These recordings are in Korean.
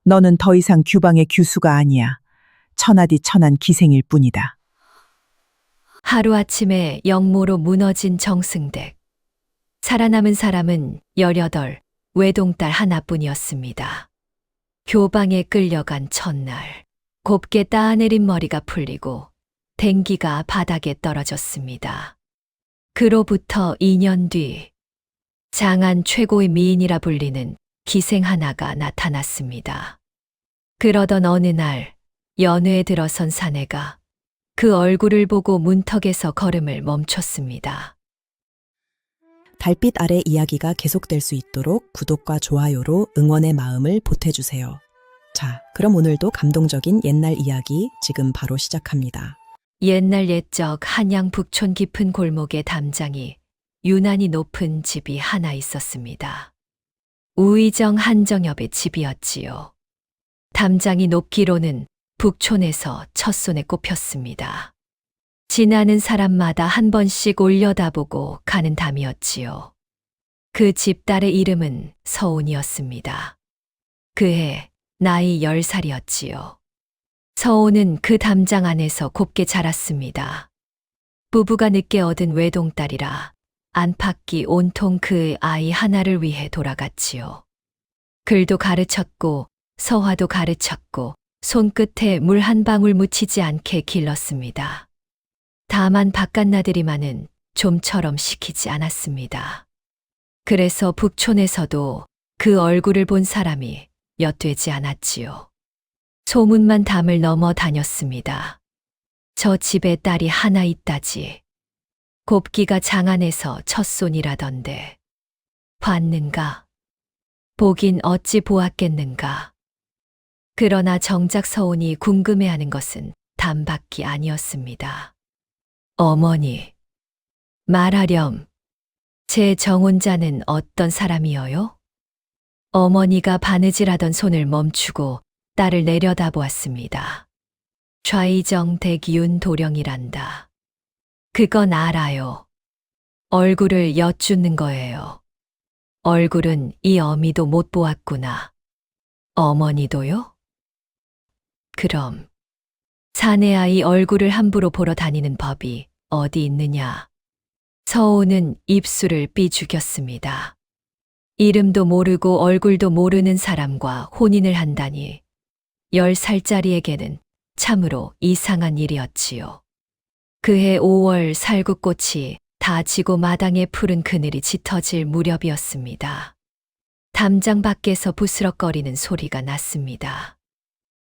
너는 더 이상 규방의 규수가 아니야. 천하디 천한 기생일 뿐이다. 하루아침에 역모로 무너진 정승댁. 살아남은 사람은 18 외동딸 하나뿐이었습니다. 교방에 끌려간 첫날, 곱게 따내린 머리가 풀리고 댕기가 바닥에 떨어졌습니다. 그로부터 2년 뒤, 장안 최고의 미인이라 불리는 기생 하나가 나타났습니다. 그러던 어느 날, 연회에 들어선 사내가 그 얼굴을 보고 문턱에서 걸음을 멈췄습니다. 달빛 아래 이야기가 계속될 수 있도록 구독과 좋아요로 응원의 마음을 보태주세요. 자, 그럼 오늘도 감동적인 옛날 이야기 지금 바로 시작합니다. 옛날 옛적 한양 북촌 깊은 골목에 담장이 유난히 높은 집이 하나 있었습니다. 우의정 한정엽의 집이었지요. 담장이 높기로는 북촌에서 첫손에 꼽혔습니다. 지나는 사람마다 한 번씩 올려다보고 가는 담이었지요. 그 집 딸의 이름은 서온이었습니다. 그해 나이 10살이었지요. 서온은 그 담장 안에서 곱게 자랐습니다. 부부가 늦게 얻은 외동딸이라 안팎이 온통 그의 아이 하나를 위해 돌아갔지요. 글도 가르쳤고 서화도 가르쳤고 손끝에 물 한 방울 묻히지 않게 길렀습니다. 다만 바깥나들이만은 좀처럼 시키지 않았습니다. 그래서 북촌에서도 그 얼굴을 본 사람이 엿되지 않았지요. 소문만 담을 넘어 다녔습니다. 저 집에 딸이 하나 있다지. 곱기가 장안에서 첫손이라던데. 봤는가? 보긴 어찌 보았겠는가? 그러나 정작 서온이 궁금해하는 것은 담밖이 아니었습니다. 어머니, 말하렴. 제 정혼자는 어떤 사람이어요? 어머니가 바느질하던 손을 멈추고 딸을 내려다보았습니다. 좌이정 대기운 도령이란다. 그건 알아요. 얼굴을 엿주는 거예요. 얼굴은 이 어미도 못 보았구나. 어머니도요? 그럼 사내 아이 얼굴을 함부로 보러 다니는 법이 어디 있느냐? 서온은 입술을 삐죽였습니다. 이름도 모르고 얼굴도 모르는 사람과 혼인을 한다니 10살짜리에게는 참으로 이상한 일이었지요. 그해 5월 살구꽃이 다 지고 마당에 푸른 그늘이 짙어질 무렵이었습니다. 담장 밖에서 부스럭거리는 소리가 났습니다.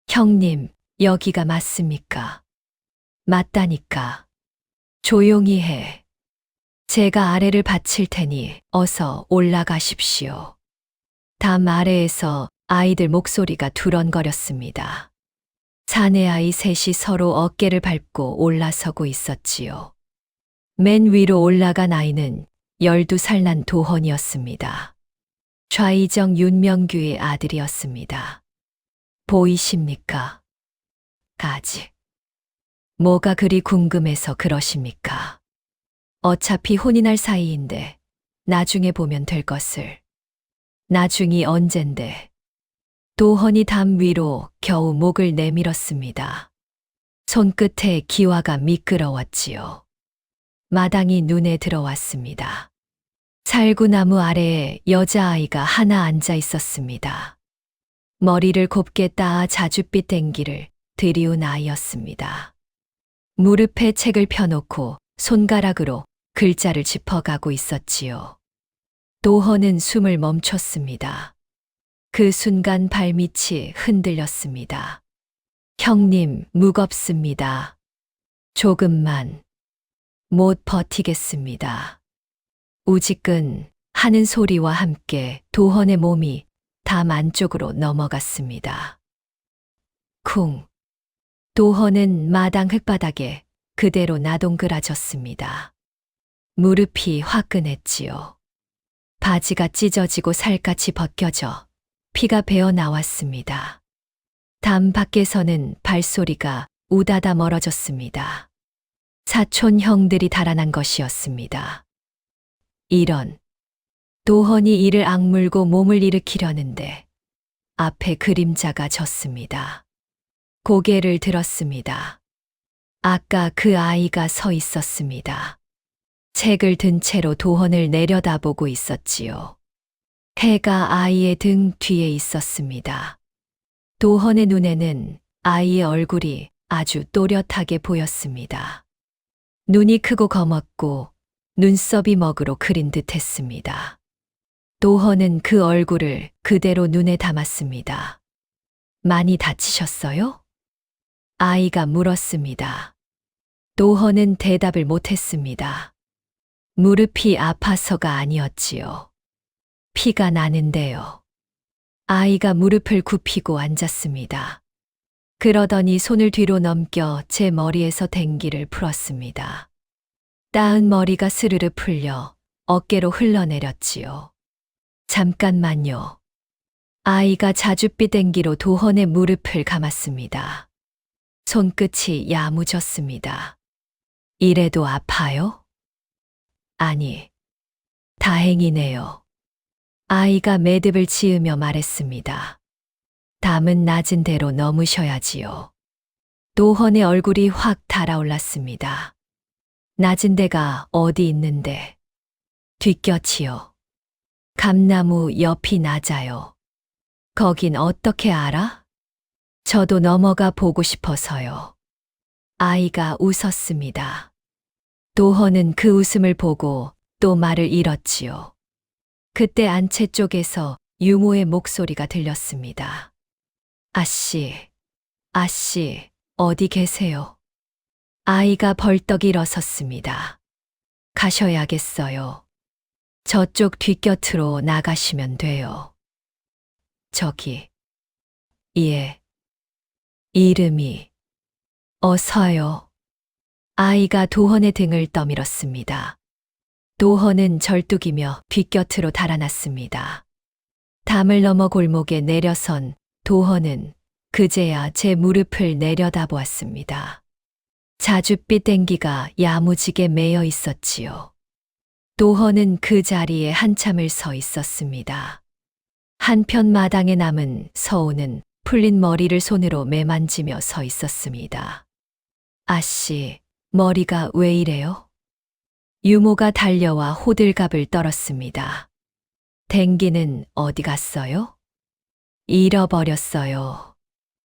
형님, 여기가 맞습니까? 맞다니까. 조용히 해. 제가 아래를 받칠 테니 어서 올라가십시오. 담 아래에서 아이들 목소리가 두런거렸습니다. 사내 아이 셋이 서로 어깨를 밟고 올라서고 있었지요. 맨 위로 올라간 아이는 12살 난 도헌이었습니다. 좌이정 윤명규의 아들이었습니다. 보이십니까? 아직. 뭐가 그리 궁금해서 그러십니까? 어차피 혼인할 사이인데 나중에 보면 될 것을. 나중이 언젠데. 도헌이 담 위로 겨우 목을 내밀었습니다. 손끝에 기와가 미끄러웠지요. 마당이 눈에 들어왔습니다. 살구나무 아래에 여자아이가 하나 앉아 있었습니다. 머리를 곱게 따아 자줏빛 댕기를 들이운 아이였습니다. 무릎에 책을 펴놓고 손가락으로 글자를 짚어가고 있었지요. 도헌은 숨을 멈췄습니다. 그 순간 발밑이 흔들렸습니다. 형님, 무겁습니다. 조금만. 못 버티겠습니다. 우지끈 하는 소리와 함께 도헌의 몸이 담 안쪽으로 넘어갔습니다. 쿵. 도헌은 마당 흙바닥에 그대로 나동그라졌습니다. 무릎이 화끈했지요. 바지가 찢어지고 살갗이 벗겨져 피가 배어 나왔습니다. 담 밖에서는 발소리가 우다다 멀어졌습니다. 사촌 형들이 달아난 것이었습니다. 이런. 도헌이 이를 악물고 몸을 일으키려는데 앞에 그림자가 졌습니다. 고개를 들었습니다. 아까 그 아이가 서 있었습니다. 책을 든 채로 도헌을 내려다보고 있었지요. 해가 아이의 등 뒤에 있었습니다. 도헌의 눈에는 아이의 얼굴이 아주 또렷하게 보였습니다. 눈이 크고 검었고 눈썹이 먹으로 그린 듯 했습니다. 도헌은 그 얼굴을 그대로 눈에 담았습니다. 많이 다치셨어요? 아이가 물었습니다. 도헌은 대답을 못했습니다. 무릎이 아파서가 아니었지요. 피가 나는데요. 아이가 무릎을 굽히고 앉았습니다. 그러더니 손을 뒤로 넘겨 제 머리에서 댕기를 풀었습니다. 따은 머리가 스르르 풀려 어깨로 흘러내렸지요. 잠깐만요. 아이가 자줏빛 댕기로 도헌의 무릎을 감았습니다. 손끝이 야무졌습니다. 이래도 아파요? 아니, 다행이네요. 아이가 매듭을 지으며 말했습니다. 담은 낮은 대로 넘으셔야지요. 도헌의 얼굴이 확 달아올랐습니다. 낮은 데가 어디 있는데? 뒷곁이요. 감나무 옆이 낮아요. 거긴 어떻게 알아? 저도 넘어가 보고 싶어서요. 아이가 웃었습니다. 도헌은 그 웃음을 보고 또 말을 잃었지요. 그때 안채 쪽에서 유모의 목소리가 들렸습니다. 아씨, 아씨, 어디 계세요? 아이가 벌떡 일어섰습니다. 가셔야겠어요. 저쪽 뒷곁으로 나가시면 돼요. 저기, 예. 이름이, 어서요. 아이가 도헌의 등을 떠밀었습니다. 도헌은 절뚝이며 뒷곁으로 달아났습니다. 담을 넘어 골목에 내려선 도헌은 그제야 제 무릎을 내려다보았습니다. 자줏빛 댕기가 야무지게 매여 있었지요. 도헌은 그 자리에 한참을 서 있었습니다. 한편 마당에 남은 서우는 풀린 머리를 손으로 매만지며 서 있었습니다. 아씨, 머리가 왜 이래요? 유모가 달려와 호들갑을 떨었습니다. 댕기는 어디 갔어요? 잃어버렸어요.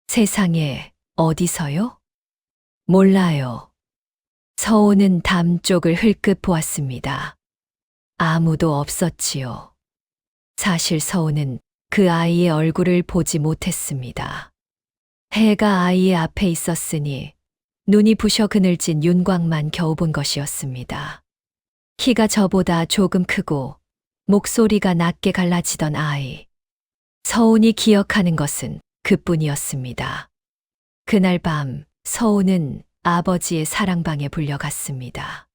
세상에 어디서요? 몰라요. 서우는 담 쪽을 흘끗 보았습니다. 아무도 없었지요. 사실 서우는 그 아이의 얼굴을 보지 못했습니다. 해가 아이의 앞에 있었으니 눈이 부셔 그늘진 윤곽만 겨우 본 것이었습니다. 키가 저보다 조금 크고 목소리가 낮게 갈라지던 아이. 서운이 기억하는 것은 그뿐이었습니다. 그날 밤 서운은 아버지의 사랑방에 불려갔습니다.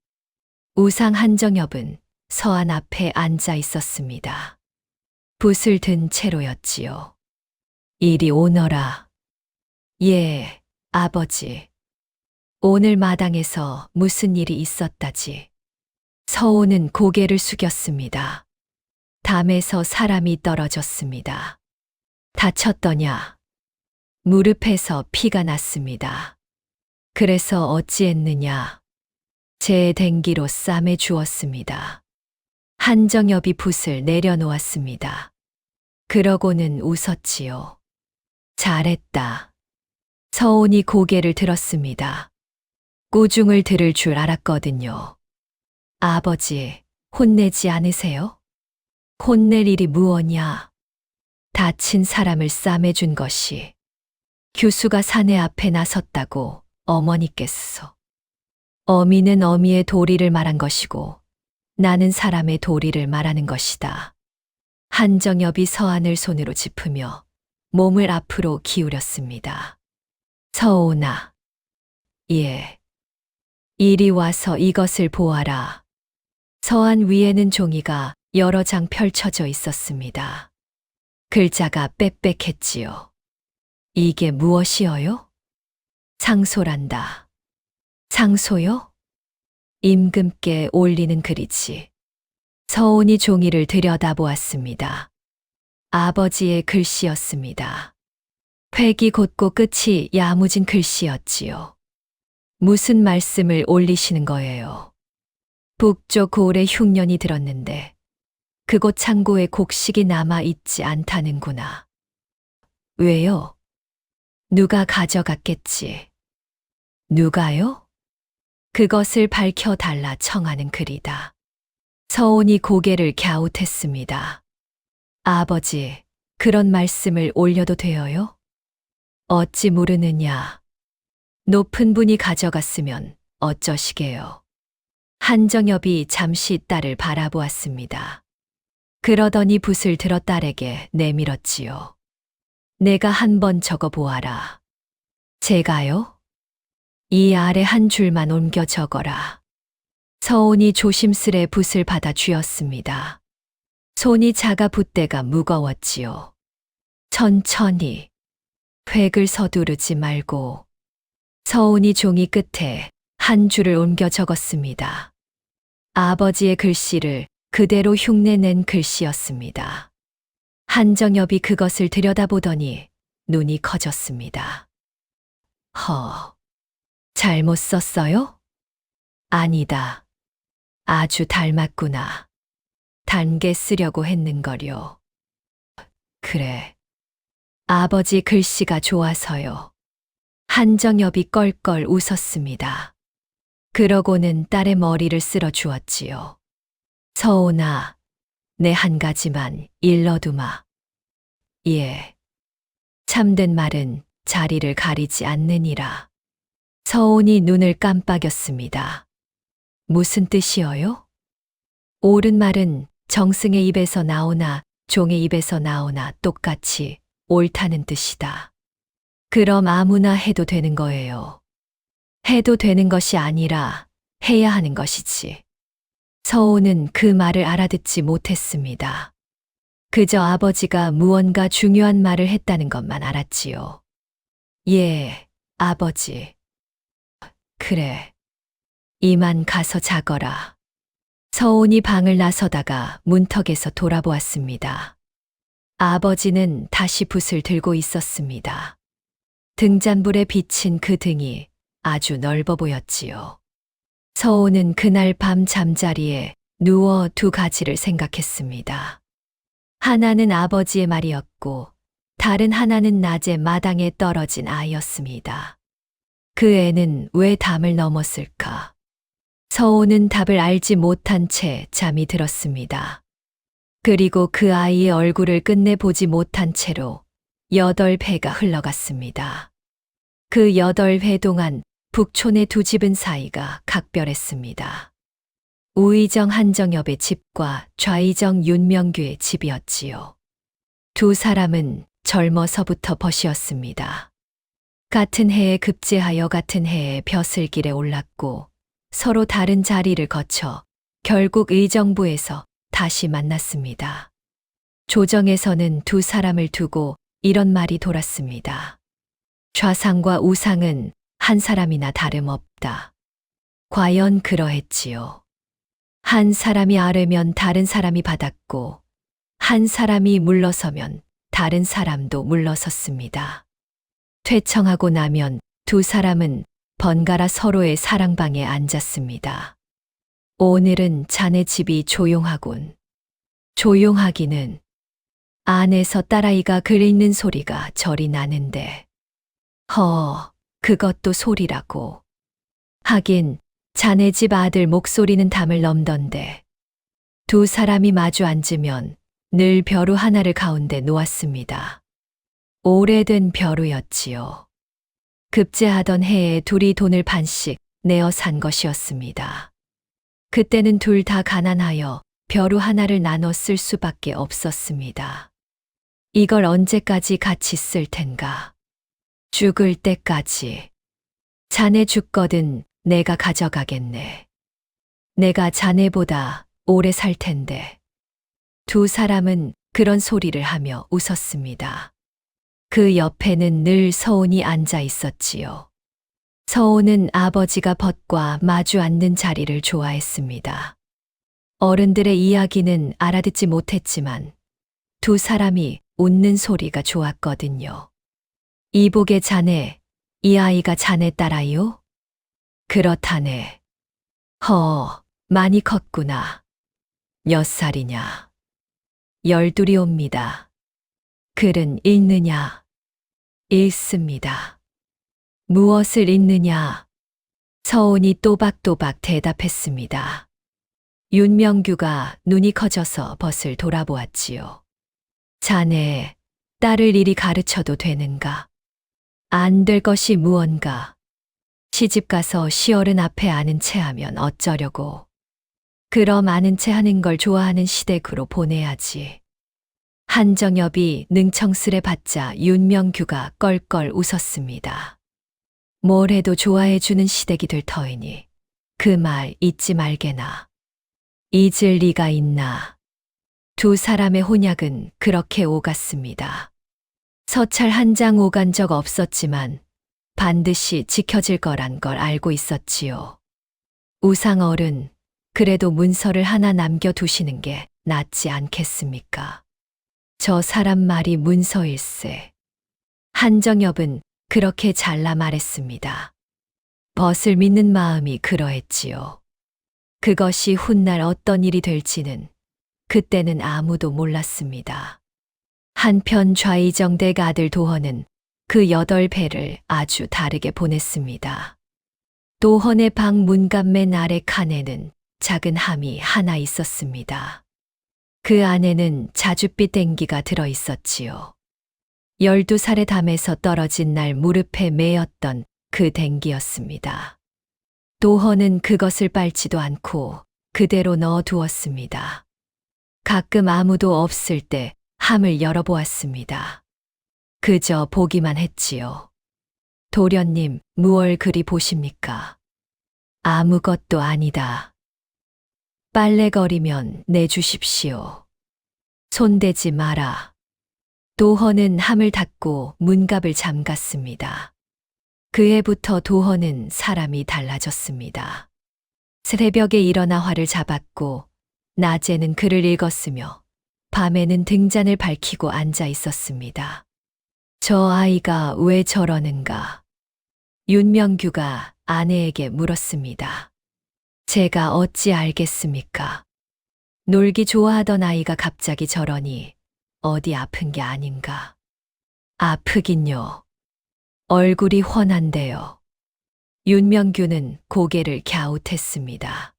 우상 한정엽은 서안 앞에 앉아 있었습니다. 붓을 든 채로였지요. 이리 오너라. 예, 아버지. 오늘 마당에서 무슨 일이 있었다지. 서우는 고개를 숙였습니다. 담에서 사람이 떨어졌습니다. 다쳤더냐? 무릎에서 피가 났습니다. 그래서 어찌했느냐? 제 댕기로 쌈에 주었습니다. 한정엽이 붓을 내려놓았습니다. 그러고는 웃었지요. 잘했다. 서운이 고개를 들었습니다. 꾸중을 들을 줄 알았거든요. 아버지, 혼내지 않으세요? 혼낼 일이 무엇냐? 다친 사람을 싸매준 것이. 규수가 사내 앞에 나섰다고 어머니께서. 어미는 어미의 도리를 말한 것이고 나는 사람의 도리를 말하는 것이다. 한정엽이 서안을 손으로 짚으며 몸을 앞으로 기울였습니다. 서운아. 예. 이리 와서 이것을 보아라. 서안 위에는 종이가 여러 장 펼쳐져 있었습니다. 글자가 빽빽했지요. 이게 무엇이어요? 상소란다. 상소요? 임금께 올리는 글이지. 서운이 종이를 들여다보았습니다. 아버지의 글씨였습니다. 획이 곧고 끝이 야무진 글씨였지요. 무슨 말씀을 올리시는 거예요? 북쪽 고을에 흉년이 들었는데 그곳 창고에 곡식이 남아 있지 않다는구나. 왜요? 누가 가져갔겠지. 누가요? 그것을 밝혀달라 청하는 글이다. 서온이 고개를 갸웃했습니다. 아버지, 그런 말씀을 올려도 되어요? 어찌 모르느냐. 높은 분이 가져갔으면 어쩌시게요. 한정엽이 잠시 딸을 바라보았습니다. 그러더니 붓을 들어 딸에게 내밀었지요. 내가 한번 적어 보아라. 제가요? 이 아래 한 줄만 옮겨 적어라. 서온이 조심스레 붓을 받아 쥐었습니다. 손이 작아 붓대가 무거웠지요. 천천히. 획을 서두르지 말고. 서온이 종이 끝에 한 줄을 옮겨 적었습니다. 아버지의 글씨를 그대로 흉내낸 글씨였습니다. 한정엽이 그것을 들여다보더니 눈이 커졌습니다. 잘못 썼어요? 아니다. 아주 닮았구나. 단게 쓰려고 했는걸요. 그래. 아버지 글씨가 좋아서요. 한정엽이 껄껄 웃었습니다. 그러고는 딸의 머리를 쓸어 주었지요. 서온아, 내 한 가지만 일러두마. 예. 참된 말은 자리를 가리지 않느니라. 서온이 눈을 깜빡였습니다. 무슨 뜻이어요? 옳은 말은 정승의 입에서 나오나 종의 입에서 나오나 똑같이 옳다는 뜻이다. 그럼 아무나 해도 되는 거예요. 해도 되는 것이 아니라 해야 하는 것이지. 서온은 그 말을 알아듣지 못했습니다. 그저 아버지가 무언가 중요한 말을 했다는 것만 알았지요. 예, 아버지. 그래. 이만 가서 자거라. 서온이 방을 나서다가 문턱에서 돌아보았습니다. 아버지는 다시 붓을 들고 있었습니다. 등잔불에 비친 그 등이 아주 넓어 보였지요. 서온은 그날 밤 잠자리에 누워 두 가지를 생각했습니다. 하나는 아버지의 말이었고 다른 하나는 낮에 마당에 떨어진 아이였습니다. 그 애는 왜 담을 넘었을까? 서온은 답을 알지 못한 채 잠이 들었습니다. 그리고 그 아이의 얼굴을 끝내 보지 못한 채로 8회가 흘러갔습니다. 그 8회 동안 북촌의 두 집은 사이가 각별했습니다. 우의정 한정엽의 집과 좌의정 윤명규의 집이었지요. 두 사람은 젊어서부터 벗이었습니다. 같은 해에 급제하여 같은 해에 벼슬길에 올랐고 서로 다른 자리를 거쳐 결국 의정부에서 다시 만났습니다. 조정에서는 두 사람을 두고 이런 말이 돌았습니다. 좌상과 우상은 한 사람이나 다름없다. 과연 그러했지요. 한 사람이 아뢰면 다른 사람이 받았고 한 사람이 물러서면 다른 사람도 물러섰습니다. 퇴청하고 나면 두 사람은 번갈아 서로의 사랑방에 앉았습니다. 오늘은 자네 집이 조용하군. 조용하기는 안에서 딸아이가 글 읽는 소리가 저리 나는데. 그것도 소리라고. 하긴 자네 집 아들 목소리는 담을 넘던데. 두 사람이 마주 앉으면 늘 벼루 하나를 가운데 놓았습니다. 오래된 벼루였지요. 급제하던 해에 둘이 돈을 반씩 내어 산 것이었습니다. 그때는 둘 다 가난하여 벼루 하나를 나눠 쓸 수밖에 없었습니다. 이걸 언제까지 같이 쓸 텐가? 죽을 때까지. 자네 죽거든 내가 가져가겠네. 내가 자네보다 오래 살 텐데. 두 사람은 그런 소리를 하며 웃었습니다. 그 옆에는 늘 서온이 앉아 있었지요. 서온은 아버지가 벗과 마주 앉는 자리를 좋아했습니다. 어른들의 이야기는 알아듣지 못했지만 두 사람이 웃는 소리가 좋았거든요. 이복의 자네, 이 아이가 자네 딸아이요? 그렇다네. 많이 컸구나. 몇 살이냐? 12이옵니다. 글은 읽느냐? 읽습니다. 무엇을 읽느냐? 서운이 또박또박 대답했습니다. 윤명규가 눈이 커져서 벗을 돌아보았지요. 자네, 딸을 이리 가르쳐도 되는가? 안 될 것이 무언가? 시집가서 시어른 앞에 아는 체 하면 어쩌려고? 그럼 아는 체 하는 걸 좋아하는 시댁으로 보내야지. 한정엽이 능청스레 받자 윤명규가 껄껄 웃었습니다. 뭘 해도 좋아해 주는 시댁이 될 터이니 그 말 잊지 말게나. 잊을 리가 있나. 두 사람의 혼약은 그렇게 오갔습니다. 서찰 한 장 오간 적 없었지만 반드시 지켜질 거란 걸 알고 있었지요. 우상어른, 그래도 문서를 하나 남겨두시는 게 낫지 않겠습니까? 저 사람 말이 문서일세. 한정엽은 그렇게 잘라 말했습니다. 벗을 믿는 마음이 그러했지요. 그것이 훗날 어떤 일이 될지는 그때는 아무도 몰랐습니다. 한편 좌이정댁 아들 도헌은 그 8배를 아주 다르게 보냈습니다. 도헌의 방 문간맨 아래 칸에는 작은 함이 하나 있었습니다. 그 안에는 자줏빛 댕기가 들어 있었지요. 12살의 담에서 떨어진 날 무릎에 매였던 그 댕기였습니다. 도헌은 그것을 빨지도 않고 그대로 넣어두었습니다. 가끔 아무도 없을 때 함을 열어보았습니다. 그저 보기만 했지요. 도련님, 무얼 그리 보십니까? 아무것도 아니다. 빨래거리면 내주십시오. 손대지 마라. 도헌은 함을 닫고 문갑을 잠갔습니다. 그 해부터 도헌은 사람이 달라졌습니다. 새벽에 일어나 화를 잡았고 낮에는 글을 읽었으며 밤에는 등잔을 밝히고 앉아 있었습니다. 저 아이가 왜 저러는가? 윤명규가 아내에게 물었습니다. 제가 어찌 알겠습니까? 놀기 좋아하던 아이가 갑자기 저러니 어디 아픈 게 아닌가? 아프긴요. 얼굴이 훤한데요. 윤명규는 고개를 갸웃했습니다.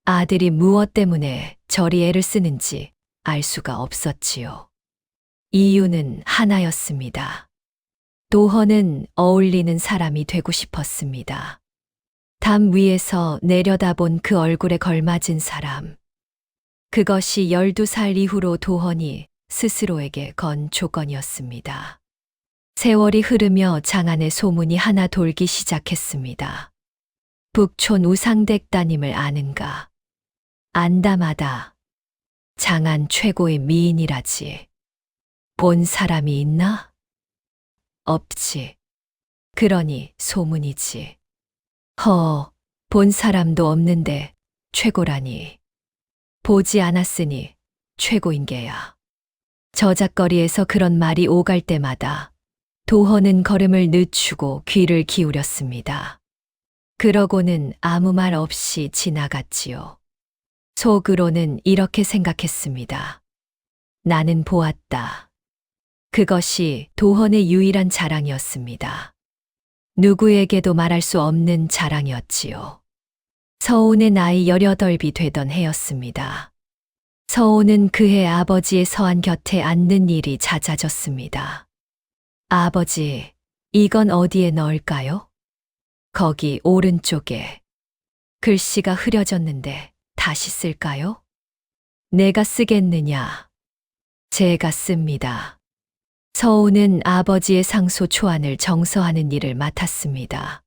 아들이 무엇 때문에 저리 애를 쓰는지 알 수가 없었지요. 이유는 하나였습니다. 도헌은 어울리는 사람이 되고 싶었습니다. 담 위에서 내려다본 그 얼굴에 걸맞은 사람. 그것이 12살 이후로 도헌이 스스로에게 건 조건이었습니다. 세월이 흐르며 장안의 소문이 하나 돌기 시작했습니다. 북촌 우상댁 따님을 아는가? 안다마다. 장안 최고의 미인이라지. 본 사람이 있나? 없지. 그러니 소문이지. 본 사람도 없는데 최고라니. 보지 않았으니 최고인 게야. 저작거리에서 그런 말이 오갈 때마다 도헌은 걸음을 늦추고 귀를 기울였습니다. 그러고는 아무 말 없이 지나갔지요. 속으로는 이렇게 생각했습니다. 나는 보았다. 그것이 도헌의 유일한 자랑이었습니다. 누구에게도 말할 수 없는 자랑이었지요. 서운의 나이 18이 되던 해였습니다. 서운은 그해 아버지의 서한 곁에 앉는 일이 잦아졌습니다. 아버지, 이건 어디에 넣을까요? 거기 오른쪽에. 글씨가 흐려졌는데 다시 쓸까요? 내가 쓰겠느냐? 제가 씁니다. 서운은 아버지의 상소 초안을 정서하는 일을 맡았습니다.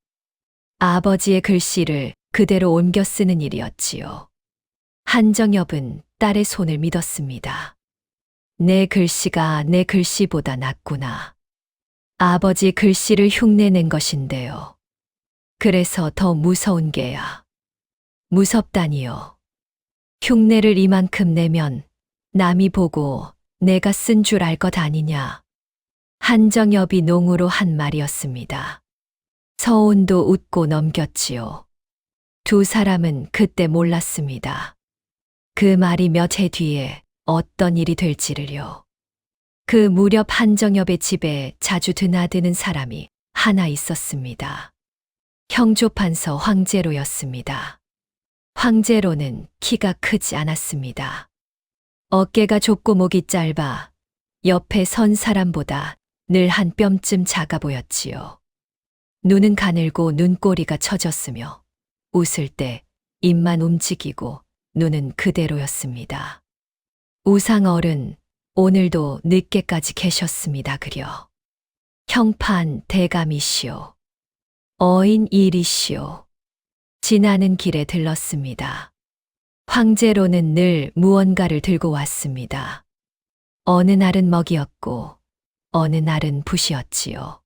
아버지의 글씨를 그대로 옮겨 쓰는 일이었지요. 한정엽은 딸의 손을 믿었습니다. 내 글씨가 내 글씨보다 낫구나. 아버지 글씨를 흉내낸 것인데요. 그래서 더 무서운 게야. 무섭다니요. 흉내를 이만큼 내면 남이 보고 내가 쓴 줄 알 것 아니냐. 한정엽이 농으로 한 말이었습니다. 서온도 웃고 넘겼지요. 두 사람은 그때 몰랐습니다. 그 말이 몇 해 뒤에 어떤 일이 될지를요. 그 무렵 한정엽의 집에 자주 드나드는 사람이 하나 있었습니다. 형조판서 황제로였습니다. 황제로는 키가 크지 않았습니다. 어깨가 좁고 목이 짧아 옆에 선 사람보다 늘 한 뼘쯤 작아 보였지요. 눈은 가늘고 눈꼬리가 처졌으며 웃을 때 입만 움직이고 눈은 그대로였습니다. 우상어른 오늘도 늦게까지 계셨습니다. 그려. 형판 대감이시오. 어인 일이시오. 지나는 길에 들렀습니다. 황제로는 늘 무언가를 들고 왔습니다. 어느 날은 먹이였고 어느 날은 붓이었지요.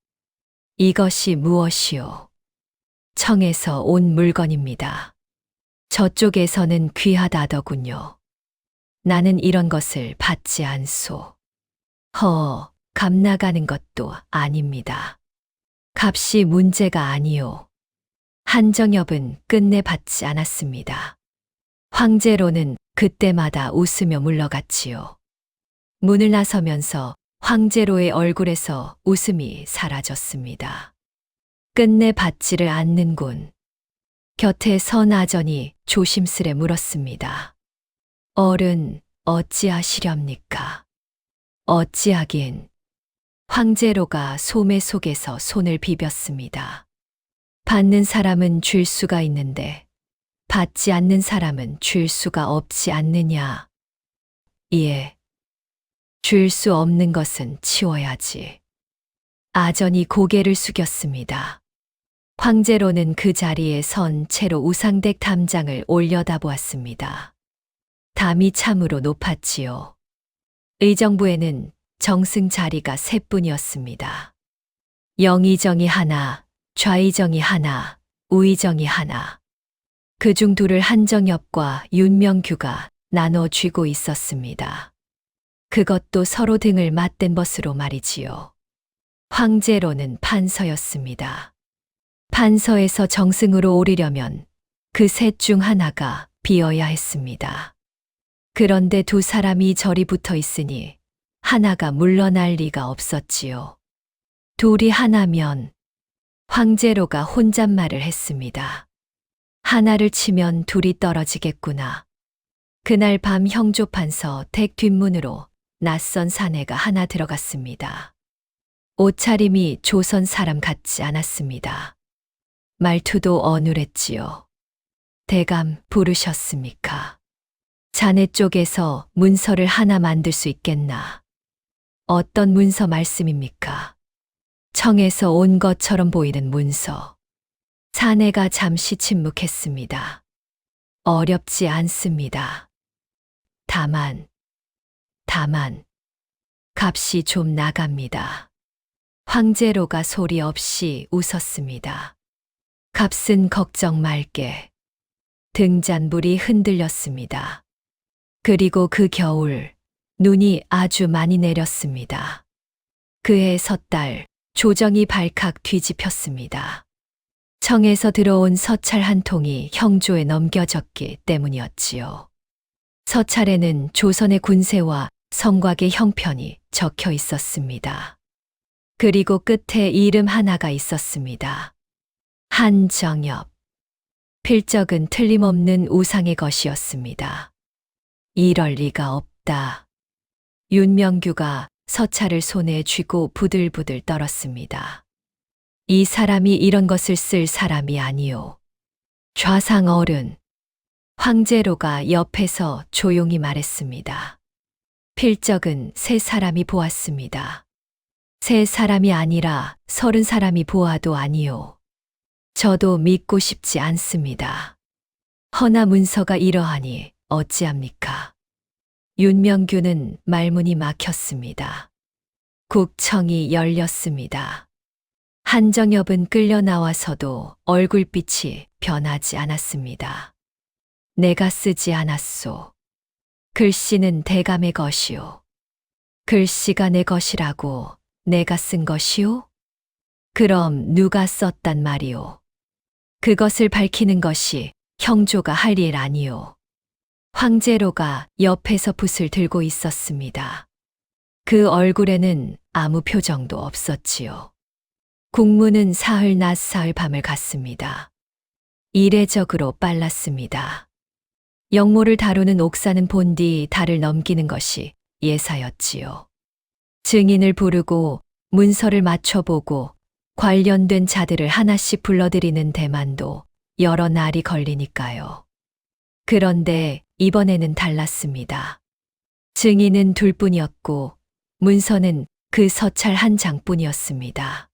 이것이 무엇이오? 청에서 온 물건입니다. 저쪽에서는 귀하다더군요. 나는 이런 것을 받지 않소. 값 나가는 것도 아닙니다. 값이 문제가 아니오. 한정엽은 끝내 받지 않았습니다. 황제로는 그때마다 웃으며 물러갔지요. 문을 나서면서 황제로의 얼굴에서 웃음이 사라졌습니다. 끝내 받지를 않는군. 곁에 선 아전이 조심스레 물었습니다. 어른, 어찌하시렵니까? 어찌하긴. 황제로가 소매 속에서 손을 비볐습니다. 받는 사람은 줄 수가 있는데 받지 않는 사람은 줄 수가 없지 않느냐. 예. 줄 수 없는 것은 치워야지. 아전이 고개를 숙였습니다. 황제로는 그 자리에 선 채로 우상댁 담장을 올려다보았습니다. 담이 참으로 높았지요. 의정부에는 정승 자리가 셋뿐이었습니다. 영의정이 하나, 좌의정이 하나, 우의정이 하나. 그중 둘을 한정엽과 윤명규가 나눠 쥐고 있었습니다. 그것도 서로 등을 맞댄 것으로 말이지요. 황제로는 판서였습니다. 판서에서 정승으로 오르려면 그 셋 중 하나가 비어야 했습니다. 그런데 두 사람이 저리 붙어 있으니 하나가 물러날 리가 없었지요. 둘이 하나면 황제로가 혼잣말을 했습니다. 하나를 치면 둘이 떨어지겠구나. 그날 밤 형조판서 댁 뒷문으로 낯선 사내가 하나 들어갔습니다. 옷차림이 조선 사람 같지 않았습니다. 말투도 어눌했지요. 대감 부르셨습니까? 자네 쪽에서 문서를 하나 만들 수 있겠나? 어떤 문서 말씀입니까? 청에서 온 것처럼 보이는 문서. 사내가 잠시 침묵했습니다. 어렵지 않습니다. 다만, 값이 좀 나갑니다. 황제로가 소리 없이 웃었습니다. 값은 걱정 말게. 등잔불이 흔들렸습니다. 그리고 그 겨울, 눈이 아주 많이 내렸습니다. 그해 섣달, 조정이 발칵 뒤집혔습니다. 청에서 들어온 서찰 한 통이 형조에 넘겨졌기 때문이었지요. 서찰에는 조선의 군세와 성곽의 형편이 적혀 있었습니다. 그리고 끝에 이름 하나가 있었습니다. 한정엽. 필적은 틀림없는 우상의 것이었습니다. 이럴 리가 없다. 윤명규가 서찰을 손에 쥐고 부들부들 떨었습니다. 이 사람이 이런 것을 쓸 사람이 아니오. 좌상 어른. 황제로가 옆에서 조용히 말했습니다. 필적은 세 사람이 보았습니다. 세 사람이 아니라 30사람이 보아도 아니오. 저도 믿고 싶지 않습니다. 허나 문서가 이러하니 어찌합니까? 윤명규는 말문이 막혔습니다. 국청이 열렸습니다. 한정엽은 끌려 나와서도 얼굴빛이 변하지 않았습니다. 내가 쓰지 않았소. 글씨는 대감의 것이오. 글씨가 내 것이라고 내가 쓴 것이오? 그럼 누가 썼단 말이오? 그것을 밝히는 것이 형조가 할 일 아니오. 황제로가 옆에서 붓을 들고 있었습니다. 그 얼굴에는 아무 표정도 없었지요. 국무는 사흘 낮 사흘 밤을 갔습니다. 이례적으로 빨랐습니다. 영모를 다루는 옥사는 본디 달을 넘기는 것이 예사였지요. 증인을 부르고 문서를 맞춰보고 관련된 자들을 하나씩 불러들이는 대만도 여러 날이 걸리니까요. 그런데 이번에는 달랐습니다. 증인은 둘뿐이었고 문서는 그 서찰 한 장뿐이었습니다.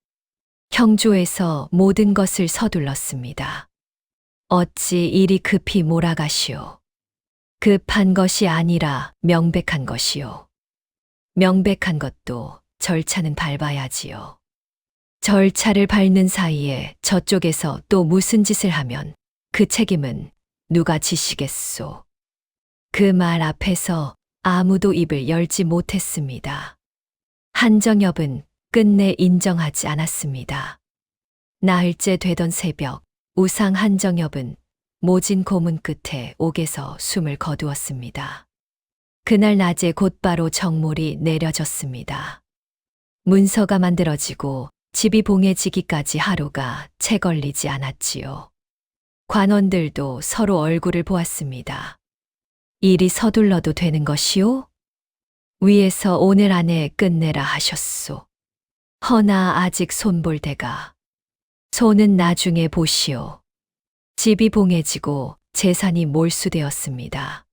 형조에서 모든 것을 서둘렀습니다. 어찌 이리 급히 몰아가시오. 급한 것이 아니라 명백한 것이요. 명백한 것도 절차는 밟아야지요. 절차를 밟는 사이에 저쪽에서 또 무슨 짓을 하면 그 책임은 누가 지시겠소. 그 말 앞에서 아무도 입을 열지 못했습니다. 한정엽은 끝내 인정하지 않았습니다. 나흘째 되던 새벽, 우상 한정엽은 모진 고문 끝에 옥에서 숨을 거두었습니다. 그날 낮에 곧바로 정몰이 내려졌습니다. 문서가 만들어지고 집이 봉해지기까지 하루가 채 걸리지 않았지요. 관원들도 서로 얼굴을 보았습니다. 일이 서둘러도 되는 것이오? 위에서 오늘 안에 끝내라 하셨소. 허나 아직 손볼 데가. 손은 나중에 보시오. 집이 봉해지고 재산이 몰수되었습니다.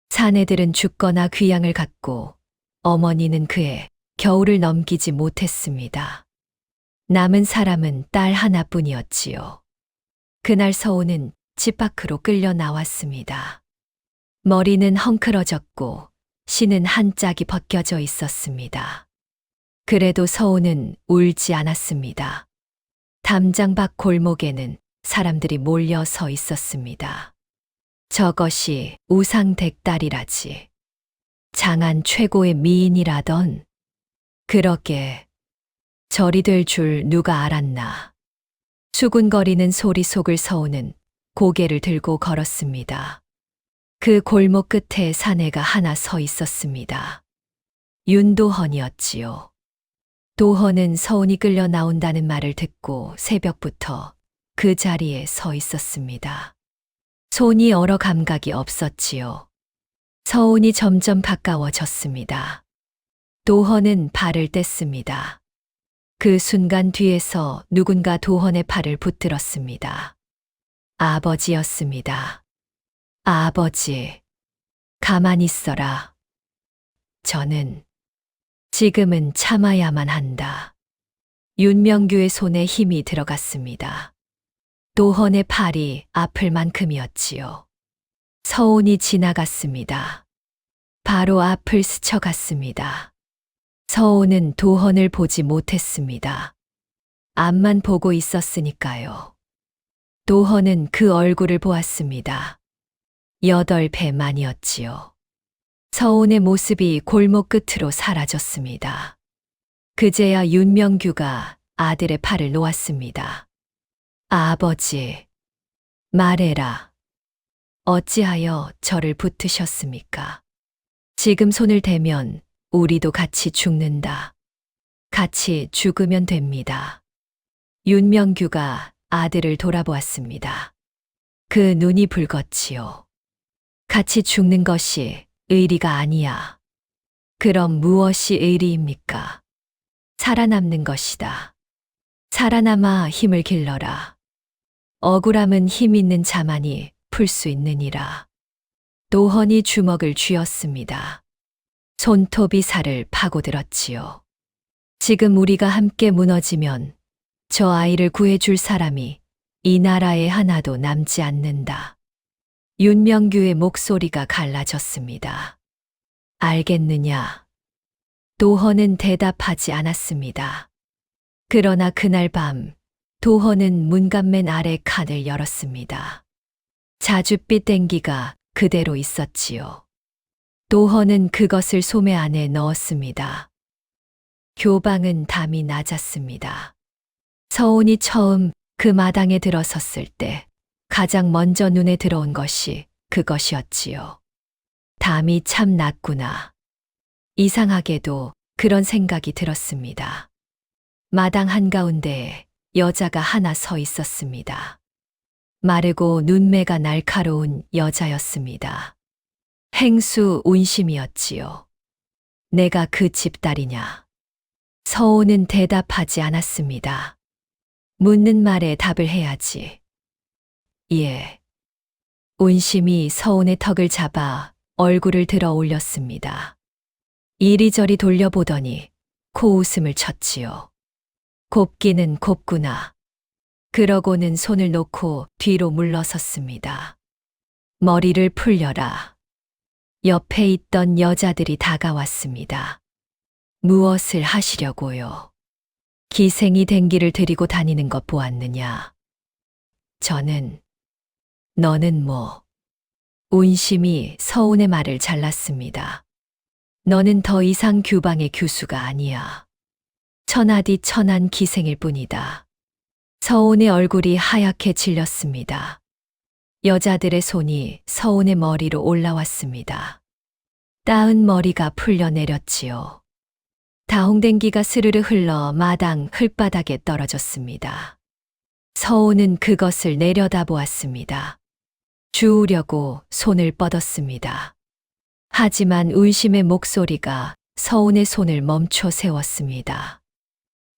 사내들은 죽거나 귀양을 갔고 어머니는 그의 겨울을 넘기지 못했습니다. 남은 사람은 딸 하나뿐이었지요. 그날 서우는 집 밖으로 끌려 나왔습니다. 머리는 헝클어졌고 신은 한 짝이 벗겨져 있었습니다. 그래도 서우는 울지 않았습니다. 담장 밖 골목에는 사람들이 몰려 서 있었습니다. 저것이 우상댁딸이라지. 장안 최고의 미인이라던. 그러게 절이 될 줄 누가 알았나. 수군거리는 소리 속을 서우는 고개를 들고 걸었습니다. 그 골목 끝에 사내가 하나 서 있었습니다. 윤도헌이었지요. 도헌은 서운이 끌려 나온다는 말을 듣고 새벽부터 그 자리에 서 있었습니다. 손이 얼어 감각이 없었지요. 서운이 점점 가까워졌습니다. 도헌은 발을 뗐습니다. 그 순간 뒤에서 누군가 도헌의 팔을 붙들었습니다. 아버지였습니다. 아버지, 가만히 있어라. 저는 지금은 참아야만 한다. 윤명규의 손에 힘이 들어갔습니다. 도헌의 팔이 아플 만큼이었지요. 서운이 지나갔습니다. 바로 앞을 스쳐갔습니다. 서운은 도헌을 보지 못했습니다. 앞만 보고 있었으니까요. 도헌은 그 얼굴을 보았습니다. 8배만이었지요. 서운의 모습이 골목 끝으로 사라졌습니다. 그제야 윤명규가 아들의 팔을 놓았습니다. 아버지, 말해라. 어찌하여 저를 붙으셨습니까? 지금 손을 대면 우리도 같이 죽는다. 같이 죽으면 됩니다. 윤명규가 아들을 돌아보았습니다. 그 눈이 붉었지요. 같이 죽는 것이 의리가 아니야. 그럼 무엇이 의리입니까? 살아남는 것이다. 살아남아 힘을 길러라. 억울함은 힘 있는 자만이 풀 수 있느니라. 도헌이 주먹을 쥐었습니다. 손톱이 살을 파고들었지요. 지금 우리가 함께 무너지면 저 아이를 구해줄 사람이 이 나라에 하나도 남지 않는다. 윤명규의 목소리가 갈라졌습니다. 알겠느냐? 도헌은 대답하지 않았습니다. 그러나 그날 밤 도헌은 문간맨 아래 칸을 열었습니다. 자줏빛 땡기가 그대로 있었지요. 도헌은 그것을 소매 안에 넣었습니다. 교방은 담이 낮았습니다. 서온이 처음 그 마당에 들어섰을 때 가장 먼저 눈에 들어온 것이 그것이었지요. 담이 참 낮구나. 이상하게도 그런 생각이 들었습니다. 마당 한가운데에 여자가 하나 서 있었습니다. 마르고 눈매가 날카로운 여자였습니다. 행수 운심이었지요. 내가 그 집딸이냐? 서온은 대답하지 않았습니다. 묻는 말에 답을 해야지. 예. 운심이 서온의 턱을 잡아 얼굴을 들어 올렸습니다. 이리저리 돌려보더니 코웃음을 쳤지요. 곱기는 곱구나. 그러고는 손을 놓고 뒤로 물러섰습니다. 머리를 풀려라. 옆에 있던 여자들이 다가왔습니다. 무엇을 하시려고요? 기생이 댕기를 들이고 다니는 것 보았느냐? 저는, 너는 뭐? 운심이 서운의 말을 잘랐습니다. 너는 더 이상 규방의 규수가 아니야. 천하디 천한 기생일 뿐이다. 서온의 얼굴이 하얗게 질렸습니다. 여자들의 손이 서온의 머리로 올라왔습니다. 따은 머리가 풀려내렸지요. 다홍댕기가 스르르 흘러 마당 흙바닥에 떨어졌습니다. 서온은 그것을 내려다보았습니다. 주우려고 손을 뻗었습니다. 하지만 운심의 목소리가 서온의 손을 멈춰 세웠습니다.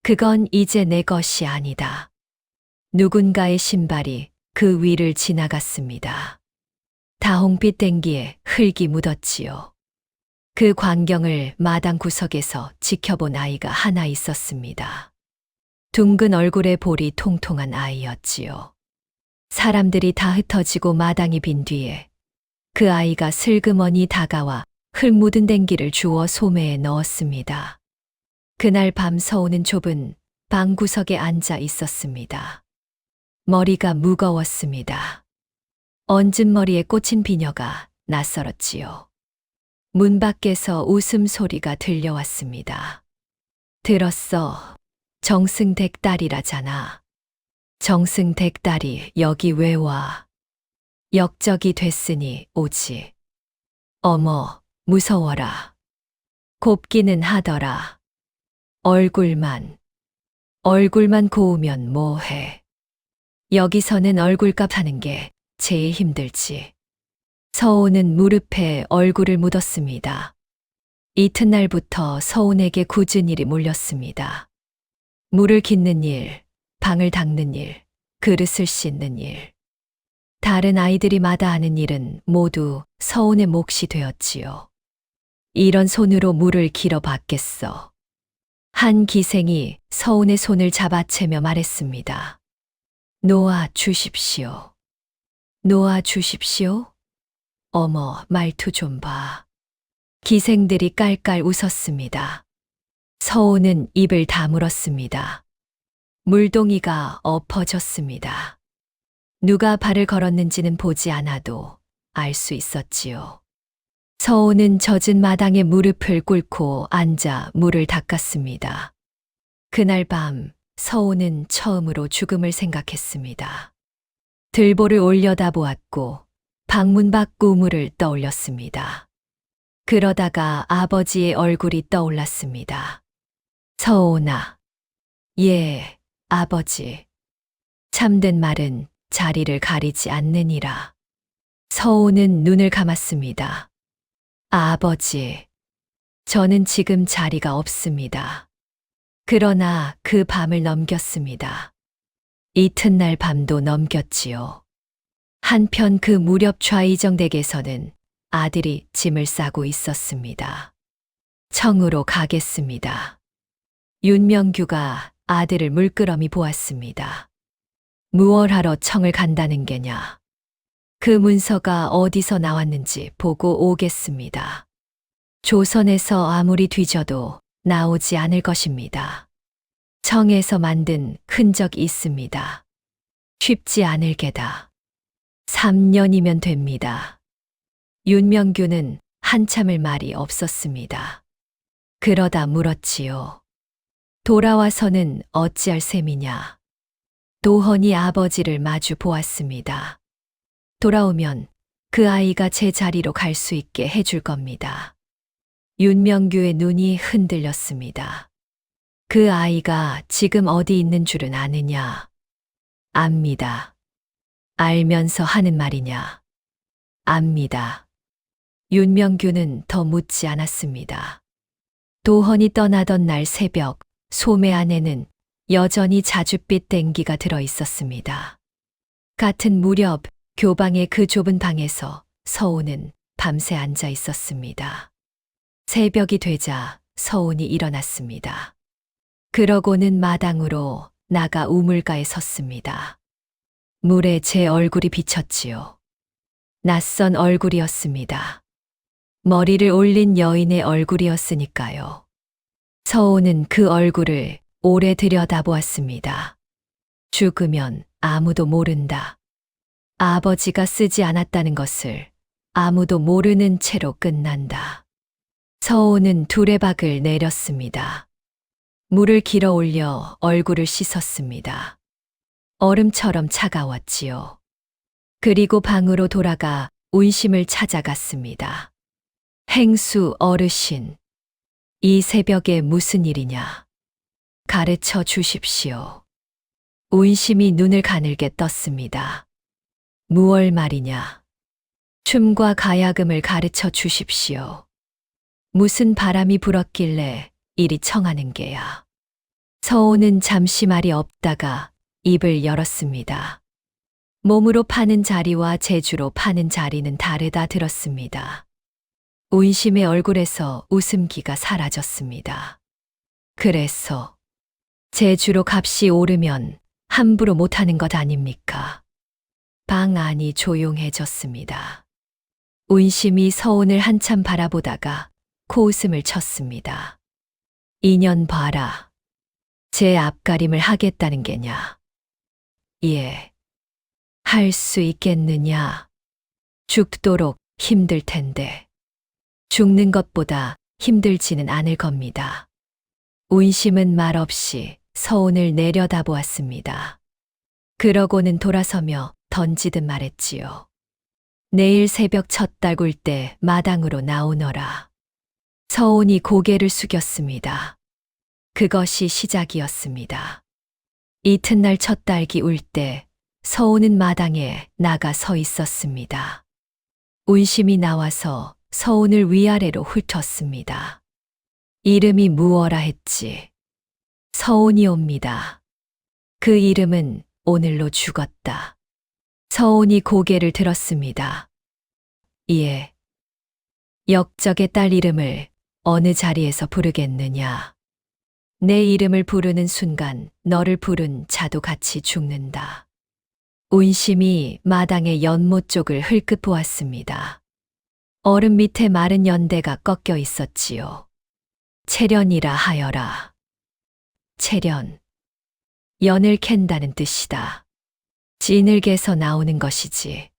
그건 이제 내 것이 아니다. 누군가의 신발이 그 위를 지나갔습니다. 다홍빛 댕기에 흙이 묻었지요. 그 광경을 마당 구석에서 지켜본 아이가 하나 있었습니다. 둥근 얼굴에 볼이 통통한 아이였지요. 사람들이 다 흩어지고 마당이 빈 뒤에 그 아이가 슬그머니 다가와 흙 묻은 댕기를 주워 소매에 넣었습니다. 그날 밤 서우는 좁은 방 구석에 앉아 있었습니다. 머리가 무거웠습니다. 얹은 머리에 꽂힌 비녀가 낯설었지요. 문 밖에서 웃음소리가 들려왔습니다. 들었어. 정승댁 딸이라잖아. 정승댁 딸이 여기 왜 와? 역적이 됐으니 오지. 어머, 무서워라. 곱기는 하더라. 얼굴만 고우면 뭐해. 여기서는 얼굴값 하는 게 제일 힘들지. 서온은 무릎에 얼굴을 묻었습니다. 이튿날부터 서온에게 굳은 일이 몰렸습니다. 물을 깃는 일, 방을 닦는 일, 그릇을 씻는 일. 다른 아이들이 마다하는 일은 모두 서온의 몫이 되었지요. 이런 손으로 물을 길어 봤겠어. 한 기생이 서온의 손을 잡아채며 말했습니다. 놓아 주십시오. 놓아 주십시오? 어머, 말투 좀 봐. 기생들이 깔깔 웃었습니다. 서온은 입을 다물었습니다. 물동이가 엎어졌습니다. 누가 발을 걸었는지는 보지 않아도 알 수 있었지요. 서온은 젖은 마당에 무릎을 꿇고 앉아 물을 닦았습니다. 그날 밤 서온은 처음으로 죽음을 생각했습니다. 들보를 올려다보았고 방문 밖 우물을 떠올렸습니다. 그러다가 아버지의 얼굴이 떠올랐습니다. 서온아. 예, 아버지. 참된 말은 자리를 가리지 않느니라. 서온은 눈을 감았습니다. 아버지. 저는 지금 자리가 없습니다. 그러나 그 밤을 넘겼습니다. 이튿날 밤도 넘겼지요. 한편 그 무렵 좌이정댁에서는 아들이 짐을 싸고 있었습니다. 청으로 가겠습니다. 윤명규가 아들을 물끄러미 보았습니다. 무얼 하러 청을 간다는 게냐. 그 문서가 어디서 나왔는지 보고 오겠습니다. 조선에서 아무리 뒤져도 나오지 않을 것입니다. 청에서 만든 흔적이 있습니다. 쉽지 않을 게다. 3년이면 됩니다. 윤명규는 한참을 말이 없었습니다. 그러다 물었지요. 돌아와서는 어찌할 셈이냐. 도헌이 아버지를 마주 보았습니다. 돌아오면 그 아이가 제 자리로 갈 수 있게 해줄 겁니다. 윤명규의 눈이 흔들렸습니다. 그 아이가 지금 어디 있는 줄은 아느냐? 압니다. 알면서 하는 말이냐? 압니다. 윤명규는 더 묻지 않았습니다. 도헌이 떠나던 날 새벽, 소매 안에는 여전히 자줏빛 땡기가 들어 있었습니다. 같은 무렵 교방의 그 좁은 방에서 서훈은 밤새 앉아 있었습니다. 새벽이 되자 서훈이 일어났습니다. 그러고는 마당으로 나가 우물가에 섰습니다. 물에 제 얼굴이 비쳤지요. 낯선 얼굴이었습니다. 머리를 올린 여인의 얼굴이었으니까요. 서훈은 그 얼굴을 오래 들여다보았습니다. 죽으면 아무도 모른다. 아버지가 쓰지 않았다는 것을 아무도 모르는 채로 끝난다. 서훈은 두레박을 내렸습니다. 물을 길어 올려 얼굴을 씻었습니다. 얼음처럼 차가웠지요. 그리고 방으로 돌아가 운심을 찾아갔습니다. 행수 어르신, 이 새벽에 무슨 일이냐? 가르쳐 주십시오. 운심이 눈을 가늘게 떴습니다. 무얼 말이냐? 춤과 가야금을 가르쳐 주십시오. 무슨 바람이 불었길래 이리 청하는 게야. 서훈은 잠시 말이 없다가 입을 열었습니다. 몸으로 파는 자리와 재주로 파는 자리는 다르다 들었습니다. 운심의 얼굴에서 웃음기가 사라졌습니다. 그래서 재주로 값이 오르면 함부로 못하는 것 아닙니까? 방 안이 조용해졌습니다. 운심이 서훈을 한참 바라보다가 코웃음을 쳤습니다. 인연 봐라. 제 앞가림을 하겠다는 게냐? 예. 할 수 있겠느냐? 죽도록 힘들 텐데. 죽는 것보다 힘들지는 않을 겁니다. 운심은 말없이 서훈을 내려다보았습니다. 그러고는 돌아서며 던지듯 말했지요. 내일 새벽 첫 달굴 때 마당으로 나오너라. 서훈이 고개를 숙였습니다. 그것이 시작이었습니다. 이튿날 첫 달기 울 때 서훈은 마당에 나가 서 있었습니다. 운심이 나와서 서훈을 위아래로 훑었습니다. 이름이 무어라 했지. 서훈이옵니다. 그 이름은 오늘로 죽었다. 서훈이 고개를 들었습니다. 예. 역적의 딸 이름을 어느 자리에서 부르겠느냐. 내 이름을 부르는 순간 너를 부른 자도 같이 죽는다. 운심이 마당의 연못 쪽을 흘끗 보았습니다. 얼음 밑에 마른 연대가 꺾여 있었지요. 채련이라 하여라. 채련. 연을 캔다는 뜻이다. 진흙에서 나오는 것이지.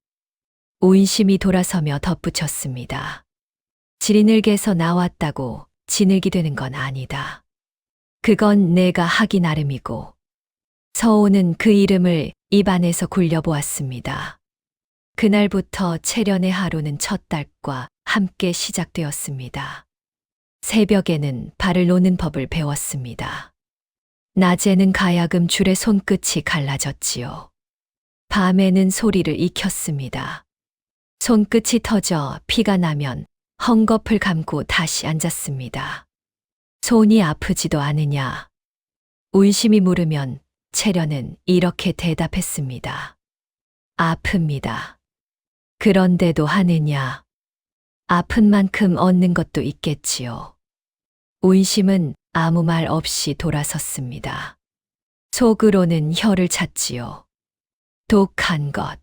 운심이 돌아서며 덧붙였습니다. 진흙에서 나왔다고 진흙이 되는 건 아니다. 그건 내가 하기 나름이고. 서훈은 그 이름을 입안에서 굴려보았습니다. 그날부터 채련의 하루는 첫 달과 함께 시작되었습니다. 새벽에는 발을 놓는 법을 배웠습니다. 낮에는 가야금 줄의 손끝이 갈라졌지요. 밤에는 소리를 익혔습니다. 손끝이 터져 피가 나면 헝겊을 감고 다시 앉았습니다. 손이 아프지도 않으냐? 운심이 물으면 채련은 이렇게 대답했습니다. 아픕니다. 그런데도 하느냐? 아픈 만큼 얻는 것도 있겠지요. 운심은 아무 말 없이 돌아섰습니다. 속으로는 혀를 찼지요. 독한 것.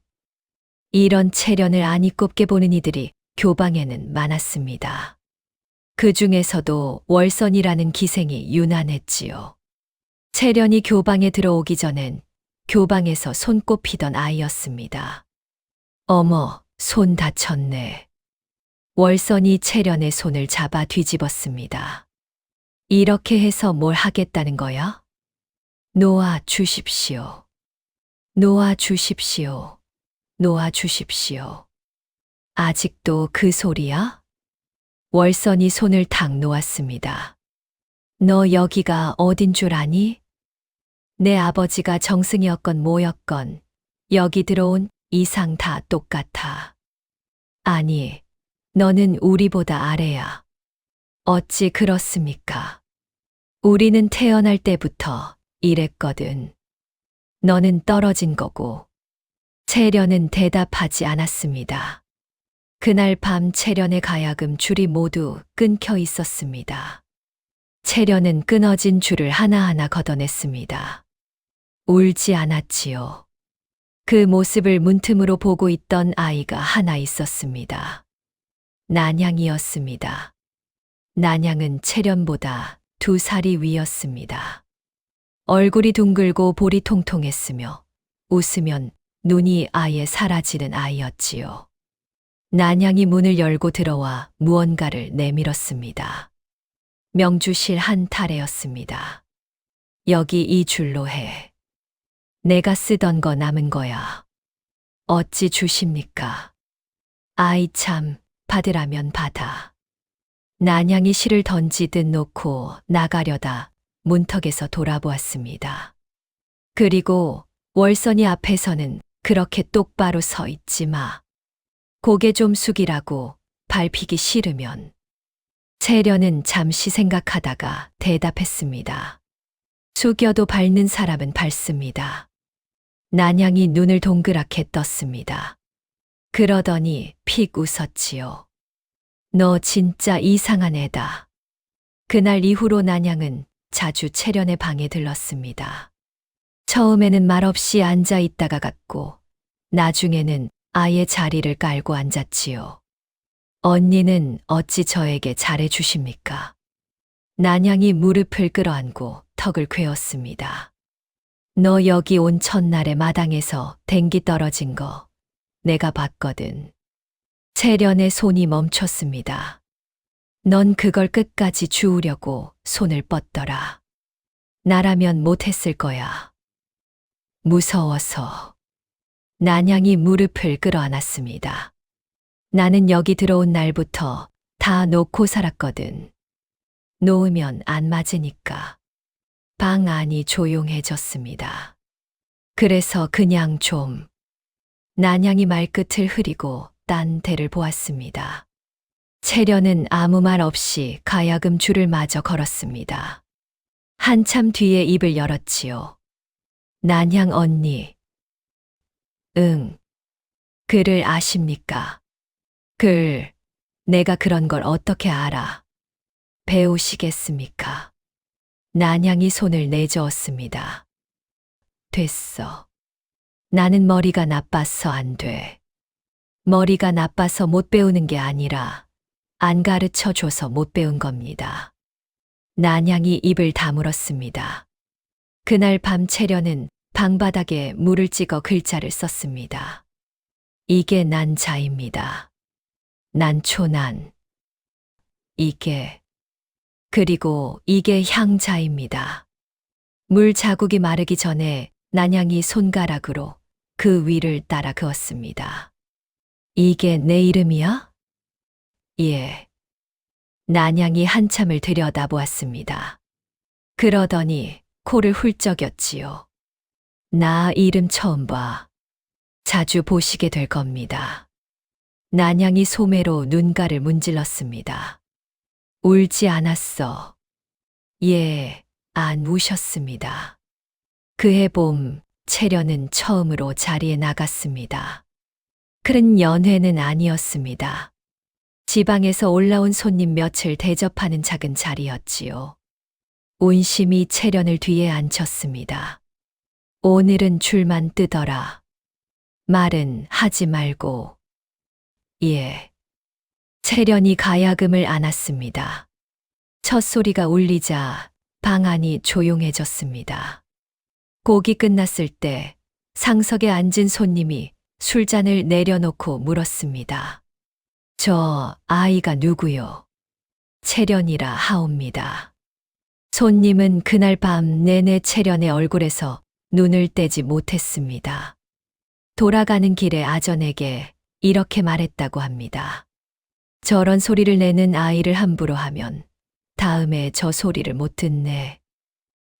이런 채련을 아니 꼽게 보는 이들이 교방에는 많았습니다. 그 중에서도 월선이라는 기생이 유난했지요. 채련이 교방에 들어오기 전엔 교방에서 손꼽히던 아이였습니다. 어머, 손 다쳤네. 월선이 채련의 손을 잡아 뒤집었습니다. 이렇게 해서 뭘 하겠다는 거야? 놓아 주십시오. 놓아 주십시오. 놓아 주십시오. 아직도 그 소리야? 월선이 손을 탁 놓았습니다. 너 여기가 어딘 줄 아니? 내 아버지가 정승이었건 뭐였건 여기 들어온 이상 다 똑같아. 아니, 너는 우리보다 아래야. 어찌 그렇습니까? 우리는 태어날 때부터 이랬거든. 너는 떨어진 거고. 채련은 대답하지 않았습니다. 그날 밤 채련의 가야금 줄이 모두 끊겨 있었습니다. 채련은 끊어진 줄을 하나하나 걷어냈습니다. 울지 않았지요. 그 모습을 문틈으로 보고 있던 아이가 하나 있었습니다. 난양이었습니다. 난양은 채련보다 2살이 위였습니다. 얼굴이 둥글고 볼이 통통했으며 웃으면 눈이 아예 사라지는 아이였지요. 난양이 문을 열고 들어와 무언가를 내밀었습니다. 명주실 한 타래였습니다. 여기 이 줄로 해. 내가 쓰던 거 남은 거야. 어찌 주십니까? 아이 참, 받으라면 받아. 난양이 실을 던지듯 놓고 나가려다 문턱에서 돌아보았습니다. 그리고 월선이 앞에서는 그렇게 똑바로 서 있지 마. 고개 좀 숙이라고, 밟히기 싫으면. 채련은 잠시 생각하다가 대답했습니다. 숙여도 밟는 사람은 밟습니다. 난양이 눈을 동그랗게 떴습니다. 그러더니 픽 웃었지요. 너 진짜 이상한 애다. 그날 이후로 난양은 자주 채련의 방에 들렀습니다. 처음에는 말없이 앉아 있다가 갔고, 나중에는 아예 자리를 깔고 앉았지요. 언니는 어찌 저에게 잘해 주십니까? 난양이 무릎을 끌어안고 턱을 괴었습니다. 너 여기 온 첫날에 마당에서 댕기 떨어진 거 내가 봤거든. 채련의 손이 멈췄습니다. 넌 그걸 끝까지 주우려고 손을 뻗더라. 나라면 못했을 거야. 무서워서. 난양이 무릎을 끌어안았습니다. 나는 여기 들어온 날부터 다 놓고 살았거든. 놓으면 안 맞으니까. 방 안이 조용해졌습니다. 그래서 그냥 좀. 난양이 말끝을 흐리고 딴 데를 보았습니다. 채련은 아무 말 없이 가야금 줄을 마저 걸었습니다. 한참 뒤에 입을 열었지요. 난양 언니. 응. 글을 아십니까? 글. 내가 그런 걸 어떻게 알아? 배우시겠습니까? 난양이 손을 내저었습니다. 됐어. 나는 머리가 나빠서 안 돼. 머리가 나빠서 못 배우는 게 아니라 안 가르쳐 줘서 못 배운 겁니다. 난양이 입을 다물었습니다. 그날 밤 채련은 방바닥에 물을 찍어 글자를 썼습니다. 이게 난자입니다. 난초난. 이게. 그리고 이게 향자입니다. 물 자국이 마르기 전에 난양이 손가락으로 그 위를 따라 그었습니다. 이게 내 이름이야? 예. 난양이 한참을 들여다보았습니다. 그러더니 코를 훌쩍였지요. 나 이름 처음 봐. 자주 보시게 될 겁니다. 난양이 소매로 눈가를 문질렀습니다. 울지 않았어. 예, 안 우셨습니다. 그해 봄, 채련은 처음으로 자리에 나갔습니다. 큰 연회는 아니었습니다. 지방에서 올라온 손님 며칠 대접하는 작은 자리였지요. 온심이 채련을 뒤에 앉혔습니다. 오늘은 줄만 뜨더라. 말은 하지 말고. 예. 채련이 가야금을 안았습니다. 첫 소리가 울리자 방 안이 조용해졌습니다. 곡이 끝났을 때 상석에 앉은 손님이 술잔을 내려놓고 물었습니다. 저 아이가 누구요? 채련이라 하옵니다. 손님은 그날 밤 내내 채련의 얼굴에서 눈을 떼지 못했습니다. 돌아가는 길에 아전에게 이렇게 말했다고 합니다. 저런 소리를 내는 아이를 함부로 하면 다음에 저 소리를 못 듣네.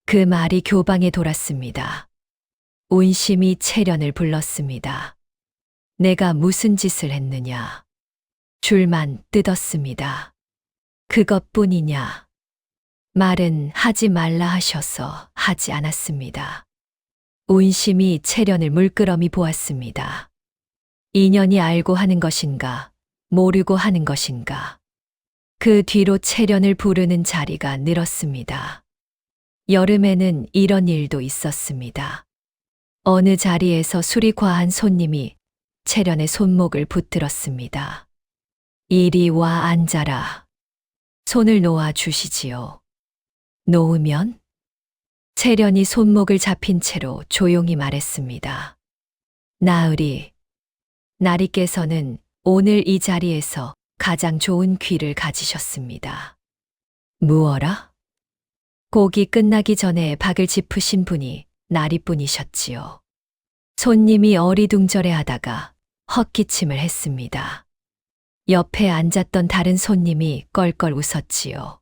그 말이 교방에 돌았습니다. 온심이 채련을 불렀습니다. 내가 무슨 짓을 했느냐? 줄만 뜯었습니다. 그것뿐이냐? 말은 하지 말라 하셔서 하지 않았습니다. 온심이 채련을 물끄러미 보았습니다. 인연이 알고 하는 것인가, 모르고 하는 것인가. 그 뒤로 채련을 부르는 자리가 늘었습니다. 여름에는 이런 일도 있었습니다. 어느 자리에서 술이 과한 손님이 채련의 손목을 붙들었습니다. 이리 와 앉아라. 손을 놓아 주시지요. 놓으면? 채련이 손목을 잡힌 채로 조용히 말했습니다. 나으리, 나리께서는 오늘 이 자리에서 가장 좋은 귀를 가지셨습니다. 무어라? 곡이 끝나기 전에 박을 짚으신 분이 나리뿐이셨지요. 손님이 어리둥절해 하다가 헛기침을 했습니다. 옆에 앉았던 다른 손님이 껄껄 웃었지요.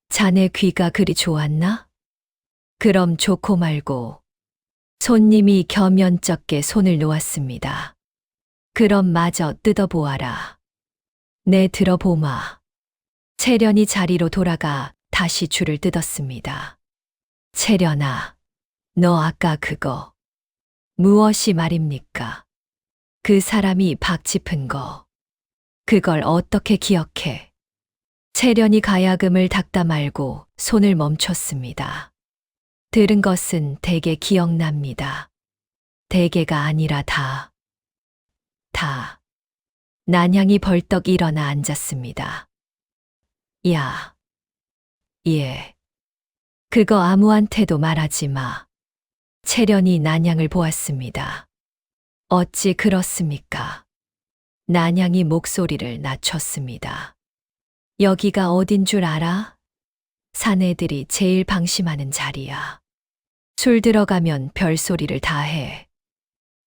자네 귀가 그리 좋았나? 그럼 좋고 말고. 손님이 겸연쩍게 손을 놓았습니다. 그럼 마저 뜯어보아라. 네, 들어보마. 채련이 자리로 돌아가 다시 줄을 뜯었습니다. 채련아, 너 아까 그거 무엇이 말입니까? 그 사람이 박 짚은 거. 그걸 어떻게 기억해? 채련이 가야금을 닦다 말고 손을 멈췄습니다. 들은 것은 대개 기억납니다. 대개가 아니라 다. 난향이 벌떡 일어나 앉았습니다. 야, 예. 그거 아무한테도 말하지 마. 채련이 난향을 보았습니다. 어찌 그렇습니까? 난향이 목소리를 낮췄습니다. 여기가 어딘 줄 알아? 사내들이 제일 방심하는 자리야. 술 들어가면 별소리를 다 해.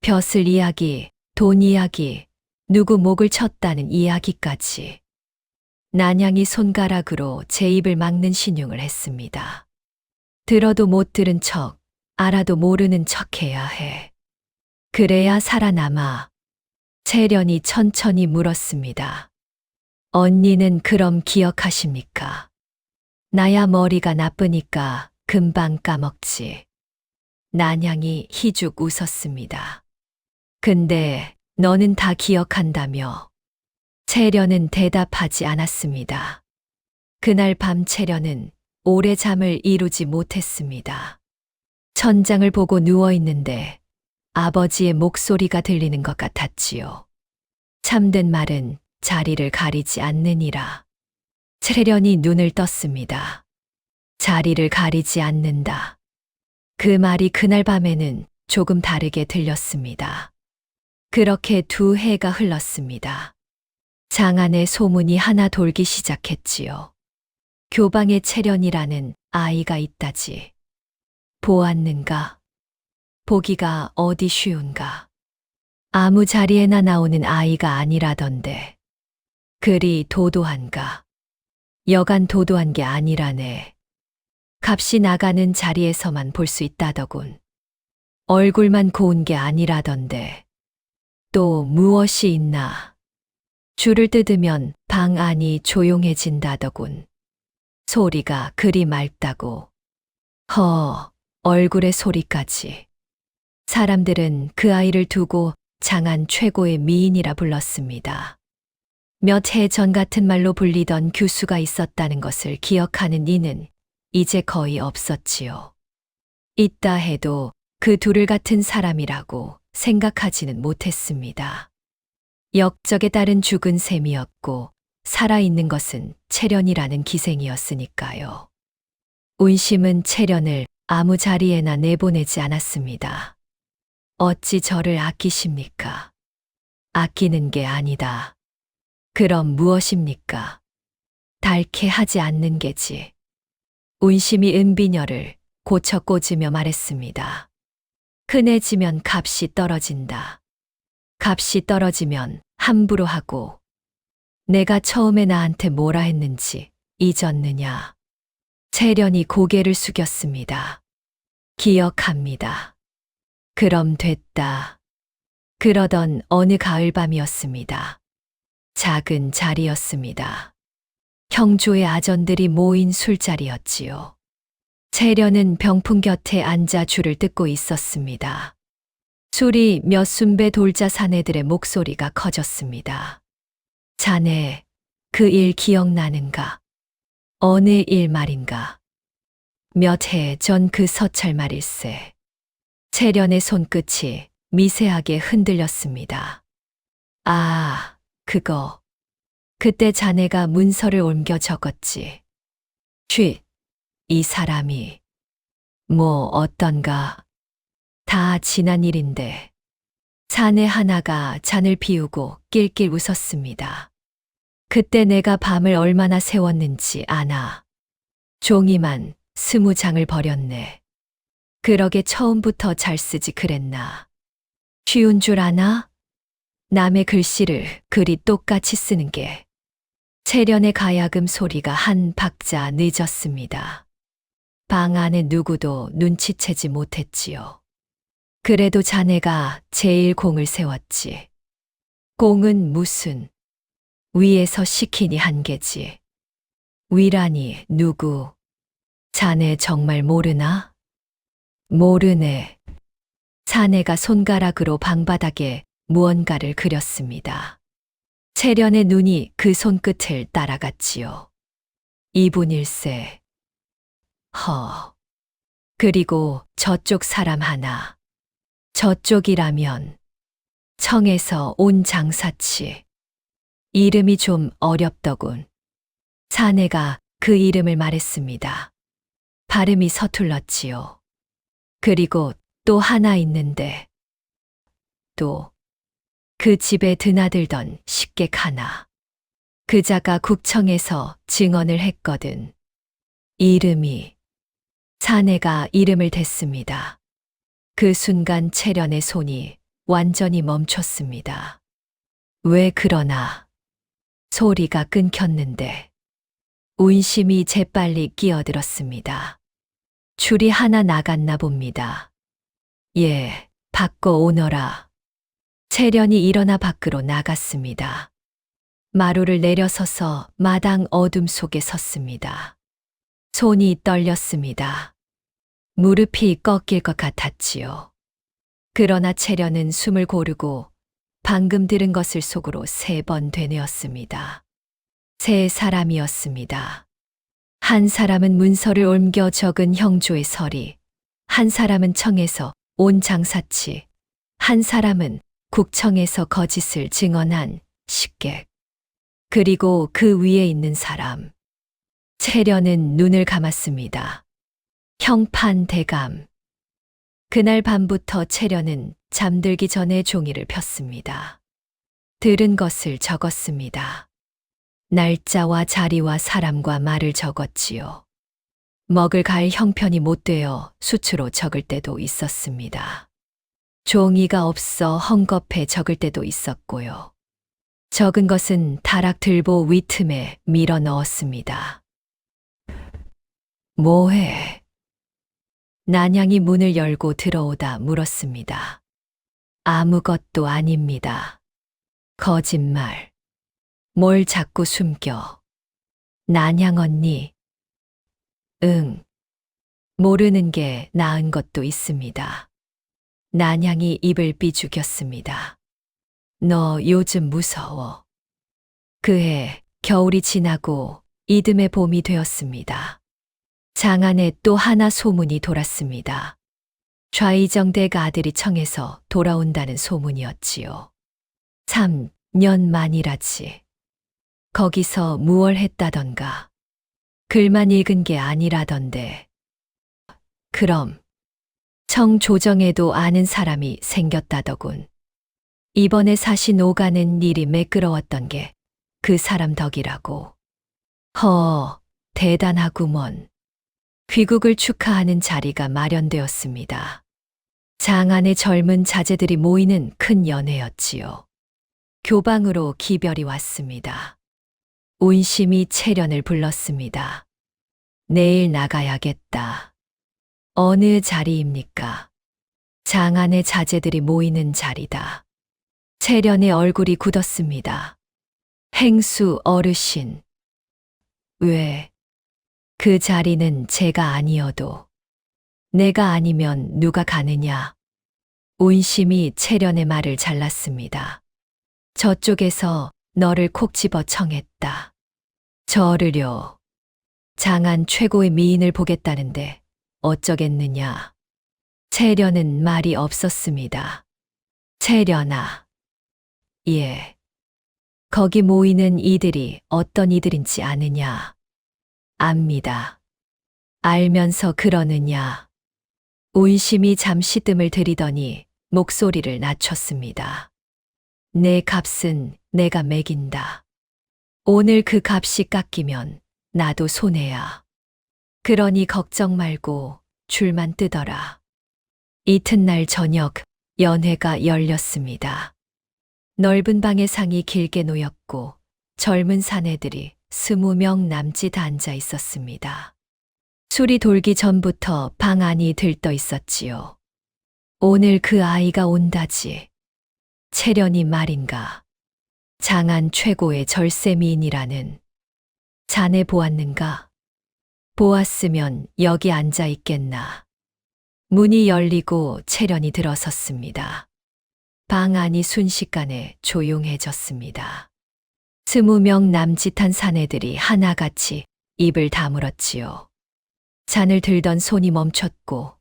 벼슬 이야기, 돈 이야기, 누구 목을 쳤다는 이야기까지. 난향이 손가락으로 제 입을 막는 신용을 했습니다. 들어도 못 들은 척, 알아도 모르는 척 해야 해. 그래야 살아남아. 채련이 천천히 물었습니다. 언니는 그럼 기억하십니까? 나야 머리가 나쁘니까 금방 까먹지. 난향이 희죽 웃었습니다. 근데 너는 다 기억한다며. 채련은 대답하지 않았습니다. 그날 밤 채련은 오래 잠을 이루지 못했습니다. 천장을 보고 누워있는데 아버지의 목소리가 들리는 것 같았지요. 참된 말은 자리를 가리지 않느니라. 채련이 눈을 떴습니다. 자리를 가리지 않는다. 그 말이 그날 밤에는 조금 다르게 들렸습니다. 그렇게 2해가 흘렀습니다. 장안에 소문이 하나 돌기 시작했지요. 교방에 채련이라는 아이가 있다지. 보았는가? 보기가 어디 쉬운가? 아무 자리에나 나오는 아이가 아니라던데. 그리 도도한가? 여간 도도한 게 아니라네. 값이 나가는 자리에서만 볼 수 있다더군. 얼굴만 고운 게 아니라던데. 또 무엇이 있나? 줄을 뜯으면 방 안이 조용해진다더군. 소리가 그리 맑다고. 얼굴의 소리까지. 사람들은 그 아이를 두고 장안 최고의 미인이라 불렀습니다. 몇 해 전 같은 말로 불리던 규수가 있었다는 것을 기억하는 이는 이제 거의 없었지요. 있다 해도 그 둘을 같은 사람이라고 생각하지는 못했습니다. 역적에 따른 죽은 셈이었고 살아있는 것은 채련이라는 기생이었으니까요. 운심은 채련을 아무 자리에나 내보내지 않았습니다. 어찌 저를 아끼십니까? 아끼는 게 아니다. 그럼 무엇입니까? 닳게 하지 않는 게지. 운심이 은비녀를 고쳐 꽂으며 말했습니다. 흔해지면 값이 떨어진다. 값이 떨어지면 함부로 하고 내가 처음에 나한테 뭐라 했는지 잊었느냐. 채련이 고개를 숙였습니다. 기억합니다. 그럼 됐다. 그러던 어느 가을밤이었습니다. 작은 자리였습니다. 형조의 아전들이 모인 술자리였지요. 채련은 병풍 곁에 앉아 줄을 뜯고 있었습니다. 술이 몇 순배 돌자 사내들의 목소리가 커졌습니다. 자네, 그 일 기억나는가? 어느 일 말인가? 몇 해 전 그 서찰 말일세. 채련의 손끝이 미세하게 흔들렸습니다. 아, 그거. 그때 자네가 문서를 옮겨 적었지. 쉿, 이 사람이. 뭐 어떤가? 다 지난 일인데. 사내 하나가 잔을 비우고 낄낄 웃었습니다. 그때 내가 밤을 얼마나 새웠는지 아나. 종이만 20장을 버렸네. 그러게 처음부터 잘 쓰지 그랬나. 쉬운 줄 아나? 남의 글씨를 그리 똑같이 쓰는 게. 채련의 가야금 소리가 한 박자 늦었습니다. 방 안에 누구도 눈치채지 못했지요. 그래도 자네가 제일 공을 세웠지. 공은 무슨 위에서 시키니 한 게지. 위라니 누구? 자네 정말 모르나? 모르네. 사내가 손가락으로 방바닥에 무언가를 그렸습니다. 채련의 눈이 그 손끝을 따라갔지요. 이분일세. 허. 그리고 저쪽 사람 하나. 저쪽이라면 청에서 온 장사치. 이름이 좀 어렵더군. 사내가 그 이름을 말했습니다. 발음이 서툴렀지요. 그리고 또 하나 있는데. 또 그 집에 드나들던 식객 하나. 그자가 국청에서 증언을 했거든. 이름이. 사내가 이름을 댔습니다. 그 순간 채련의 손이 완전히 멈췄습니다. 왜 그러나? 소리가 끊겼는데. 운심이 재빨리 끼어들었습니다. 줄이 하나 나갔나 봅니다. 예, 바꿔 오너라. 채련이 일어나 밖으로 나갔습니다. 마루를 내려서서 마당 어둠 속에 섰습니다. 손이 떨렸습니다. 무릎이 꺾일 것 같았지요. 그러나 채련은 숨을 고르고 방금 들은 것을 속으로 3번 되뇌었습니다. 3사람이었습니다. 한 사람은 문서를 옮겨 적은 형조의 서리, 한 사람은 청에서 온 장사치, 한 사람은 국청에서 거짓을 증언한 식객, 그리고 그 위에 있는 사람. 채련은 눈을 감았습니다. 형판 대감. 그날 밤부터 채련은 잠들기 전에 종이를 폈습니다. 들은 것을 적었습니다. 날짜와 자리와 사람과 말을 적었지요. 먹을 갈 형편이 못 되어 수추로 적을 때도 있었습니다. 종이가 없어 헝겊에 적을 때도 있었고요. 적은 것은 다락 들보 위틈에 밀어 넣었습니다. 뭐해? 난양이 문을 열고 들어오다 물었습니다. 아무것도 아닙니다. 거짓말. 뭘 자꾸 숨겨? 난양 언니. 응. 모르는 게 나은 것도 있습니다. 난양이 입을 삐죽였습니다. 너 요즘 무서워. 그해 겨울이 지나고 이듬해 봄이 되었습니다. 장안에 또 하나 소문이 돌았습니다. 좌이정댁 아들이 청에서 돌아온다는 소문이었지요. 3년 만이라지. 거기서 무얼 했다던가. 글만 읽은 게 아니라던데. 그럼 청 조정에도 아는 사람이 생겼다더군. 이번에 사시 오가는 일이 매끄러웠던 게 그 사람 덕이라고. 대단하구먼. 귀국을 축하하는 자리가 마련되었습니다. 장안의 젊은 자제들이 모이는 큰 연회였지요. 교방으로 기별이 왔습니다. 운심이 채련을 불렀습니다. 내일 나가야겠다. 어느 자리입니까? 장안의 자제들이 모이는 자리다. 채련의 얼굴이 굳었습니다. 행수 어르신. 왜? 그 자리는 제가 아니어도 내가 아니면 누가 가느냐? 운심이 채련의 말을 잘랐습니다. 저쪽에서 너를 콕 집어 청했다. 저르려. 장안 최고의 미인을 보겠다는데 어쩌겠느냐. 채련은 말이 없었습니다. 채련아. 예. 거기 모이는 이들이 어떤 이들인지 아느냐? 압니다. 알면서 그러느냐? 운심이 잠시 뜸을 들이더니 목소리를 낮췄습니다. 내 값은 내가 매긴다. 오늘 그 값이 깎이면 나도 손해야. 그러니 걱정 말고 줄만 뜯어라. 이튿날 저녁 연회가 열렸습니다. 넓은 방의 상이 길게 놓였고 젊은 사내들이 20명 남짓 앉아 있었습니다. 술이 돌기 전부터 방 안이 들떠 있었지요. 오늘 그 아이가 온다지. 채련이 말인가. 장안 최고의 절세미인이라는. 자네 보았는가? 보았으면 여기 앉아 있겠나. 문이 열리고 채련이 들어섰습니다. 방 안이 순식간에 조용해졌습니다. 20명 남짓한 사내들이 하나같이 입을 다물었지요. 잔을 들던 손이 멈췄고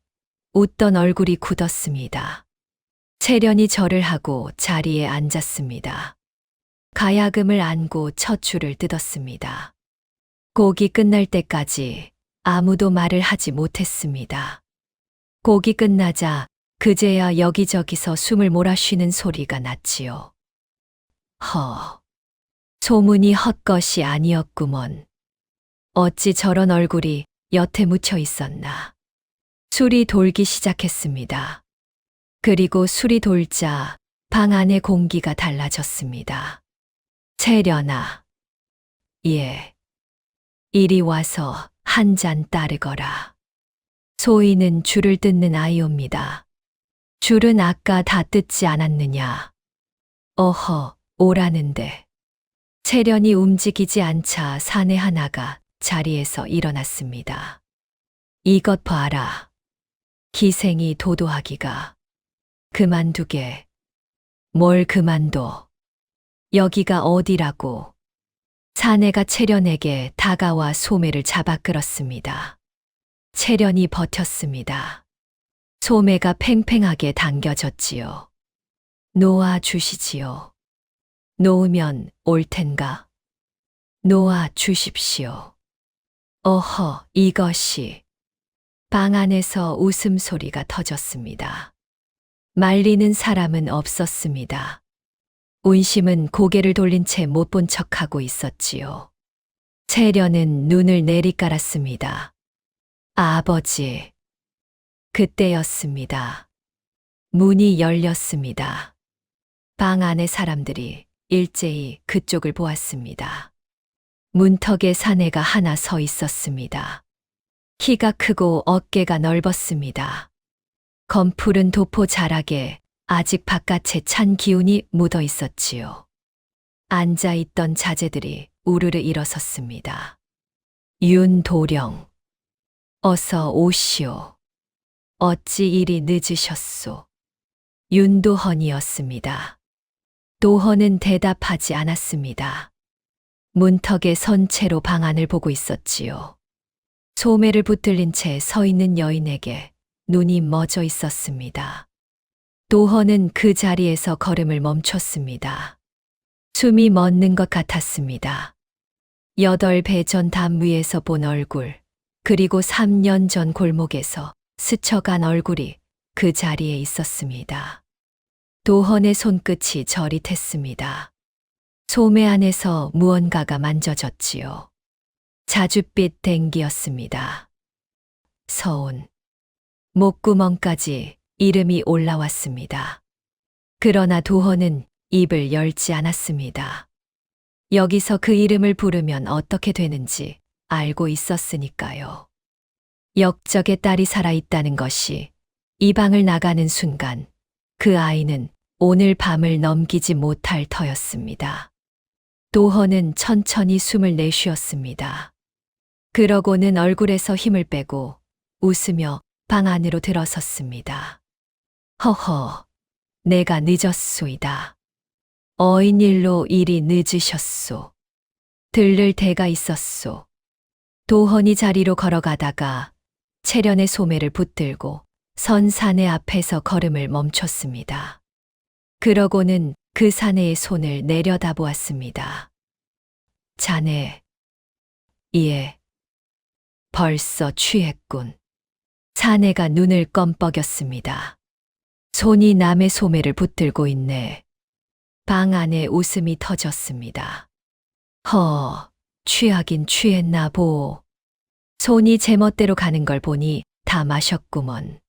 웃던 얼굴이 굳었습니다. 채련이 절을 하고 자리에 앉았습니다. 가야금을 안고 첫 줄을 뜯었습니다. 곡이 끝날 때까지 아무도 말을 하지 못했습니다. 곡이 끝나자 그제야 여기저기서 숨을 몰아쉬는 소리가 났지요. 소문이 헛것이 아니었구먼. 어찌 저런 얼굴이 여태 묻혀 있었나. 술이 돌기 시작했습니다. 그리고 술이 돌자 방 안의 공기가 달라졌습니다. 채련아. 예. 이리 와서 한 잔 따르거라. 소희는 줄을 뜯는 아이옵니다. 줄은 아까 다 뜯지 않았느냐. 오라는데. 채련이 움직이지 않자 사내 하나가 자리에서 일어났습니다. 이것 봐라. 기생이 도도하기가. 그만두게. 뭘 그만둬. 여기가 어디라고. 사내가 채련에게 다가와 소매를 잡아 끌었습니다. 채련이 버텼습니다. 소매가 팽팽하게 당겨졌지요. 놓아 주시지요. 놓으면 올 텐가. 놓아 주십시오. 이것이. 방 안에서 웃음소리가 터졌습니다. 말리는 사람은 없었습니다. 운심은 고개를 돌린 채 못 본 척하고 있었지요. 채련은 눈을 내리깔았습니다. 아버지. 그때였습니다. 문이 열렸습니다. 방 안의 사람들이 일제히 그쪽을 보았습니다. 문턱에 사내가 하나 서 있었습니다. 키가 크고 어깨가 넓었습니다. 검푸른 도포 자락에 아직 바깥에 찬 기운이 묻어 있었지요. 앉아있던 자제들이 우르르 일어섰습니다. 윤도령. 어서 오시오. 어찌 이리 늦으셨소. 윤도헌이었습니다. 도헌은 대답하지 않았습니다. 문턱에 선 채로 방 안을 보고 있었지요. 소매를 붙들린 채 서 있는 여인에게 눈이 멎어 있었습니다. 도헌은 그 자리에서 걸음을 멈췄습니다. 숨이 멎는 것 같았습니다. 8배 전 담 위에서 본 얼굴, 그리고 3년 전 골목에서 스쳐간 얼굴이 그 자리에 있었습니다. 도헌의 손끝이 저릿했습니다. 소매 안에서 무언가가 만져졌지요. 자줏빛 댕기였습니다. 서온. 목구멍까지 이름이 올라왔습니다. 그러나 도헌은 입을 열지 않았습니다. 여기서 그 이름을 부르면 어떻게 되는지 알고 있었으니까요. 역적의 딸이 살아있다는 것이 이 방을 나가는 순간 그 아이는 오늘 밤을 넘기지 못할 터였습니다. 도헌은 천천히 숨을 내쉬었습니다. 그러고는 얼굴에서 힘을 빼고 웃으며 방 안으로 들어섰습니다. 허허, 내가 늦었소이다. 어인일로 일이 늦으셨소. 들를 때가 있었소. 도헌이 자리로 걸어가다가 채련의 소매를 붙들고 선 사내 앞에서 걸음을 멈췄습니다. 그러고는 그 사내의 손을 내려다보았습니다. 자네, 예, 벌써 취했군. 사내가 눈을 껌뻑였습니다. 손이 남의 소매를 붙들고 있네. 방 안에 웃음이 터졌습니다. 취하긴 취했나 보. 손이 제멋대로 가는 걸 보니 다 마셨구먼.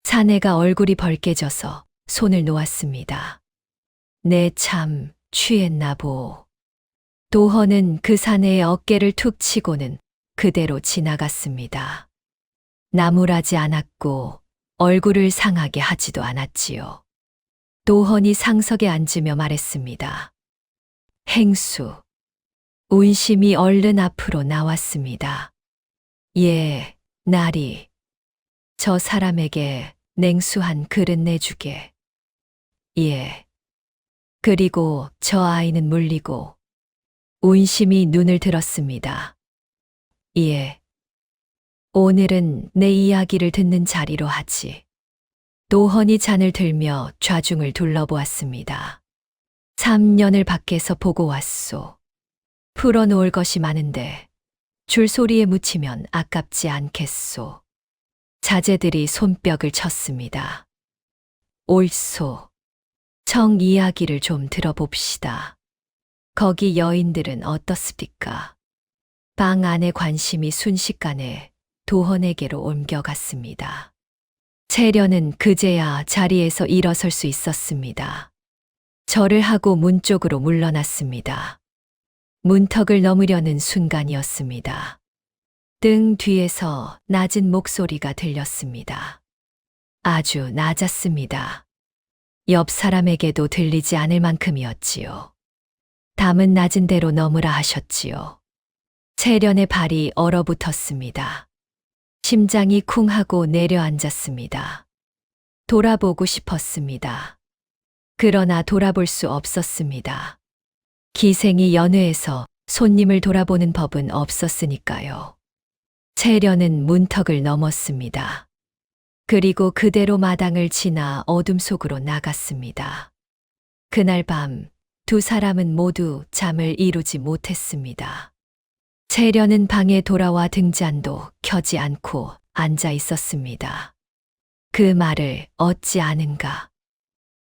사내가 얼굴이 벌개져서 손을 놓았습니다. 내 참 취했나 보. 도헌은 그 사내의 어깨를 툭 치고는 그대로 지나갔습니다. 나무라지 않았고 얼굴을 상하게 하지도 않았지요. 도헌이 상석에 앉으며 말했습니다. 행수. 운심이 얼른 앞으로 나왔습니다. 예, 나리. 저 사람에게 냉수 한 그릇 내주게. 예. 그리고 저 아이는 물리고 운심이 눈을 들었습니다. 예. 오늘은 내 이야기를 듣는 자리로 하지. 도헌이 잔을 들며 좌중을 둘러보았습니다. 3년을 밖에서 보고 왔소. 풀어놓을 것이 많은데 줄소리에 묻히면 아깝지 않겠소. 자제들이 손뼉을 쳤습니다. 옳소. 청 이야기를 좀 들어봅시다. 거기 여인들은 어떻습니까? 방 안의 관심이 순식간에 도헌에게로 옮겨갔습니다. 채련은 그제야 자리에서 일어설 수 있었습니다. 절을 하고 문 쪽으로 물러났습니다. 문턱을 넘으려는 순간이었습니다. 등 뒤에서 낮은 목소리가 들렸습니다. 아주 낮았습니다. 옆 사람에게도 들리지 않을 만큼이었지요. 담은 낮은 대로 넘으라 하셨지요. 채련의 발이 얼어붙었습니다. 심장이 쿵 하고 내려앉았습니다. 돌아보고 싶었습니다. 그러나 돌아볼 수 없었습니다. 기생이 연회에서 손님을 돌아보는 법은 없었으니까요. 채련은 문턱을 넘었습니다. 그리고 그대로 마당을 지나 어둠 속으로 나갔습니다. 그날 밤 두 사람은 모두 잠을 이루지 못했습니다. 채련은 방에 돌아와 등잔도 켜지 않고 앉아 있었습니다. 그 말을 어찌 아는가?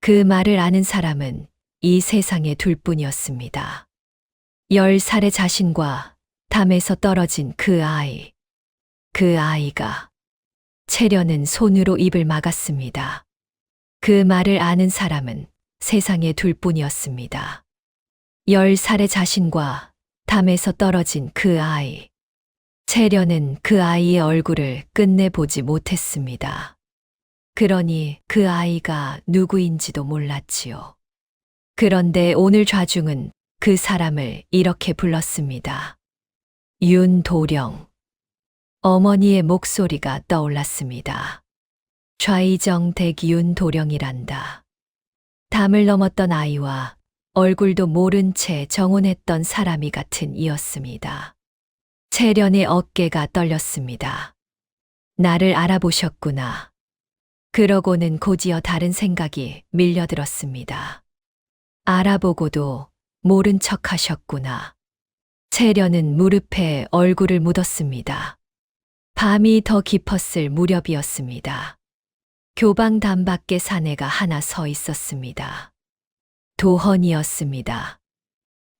그 말을 아는 사람은 이 세상에 둘뿐이었습니다. 10살의 자신과 담에서 떨어진 그 아이. 그 아이가. 채련은 손으로 입을 막았습니다. 그 말을 아는 사람은 세상에 둘뿐이었습니다. 10살의 자신과 담에서 떨어진 그 아이. 채련은 그 아이의 얼굴을 끝내 보지 못했습니다. 그러니 그 아이가 누구인지도 몰랐지요. 그런데 오늘 좌중은 그 사람을 이렇게 불렀습니다. 윤도령. 어머니의 목소리가 떠올랐습니다. 좌이정댁 윤도령이란다. 담을 넘었던 아이와 얼굴도 모른 채 정혼했던 사람이 같은 이였습니다. 채련의 어깨가 떨렸습니다. 나를 알아보셨구나. 그러고는 곧이어 다른 생각이 밀려들었습니다. 알아보고도 모른 척 하셨구나. 채련은 무릎에 얼굴을 묻었습니다. 밤이 더 깊었을 무렵이었습니다. 교방단 밖에 사내가 하나 서 있었습니다. 도헌이었습니다.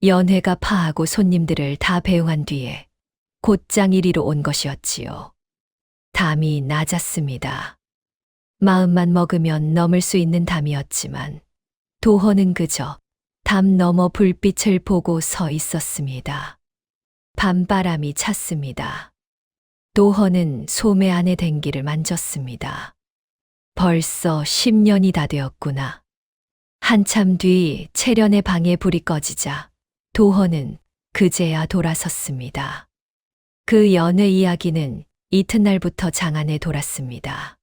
연회가 파하고 손님들을 다 배웅한 뒤에 곧장 이리로 온 것이었지요. 담이 낮았습니다. 마음만 먹으면 넘을 수 있는 담이었지만 도헌은 그저 담 너머 불빛을 보고 서 있었습니다. 밤바람이 찼습니다. 도헌은 소매 안의 댕기를 만졌습니다. 벌써 10년이 다 되었구나. 한참 뒤 채련의 방에 불이 꺼지자 도헌은 그제야 돌아섰습니다. 그 연애 이야기는 이튿날부터 장안에 돌았습니다.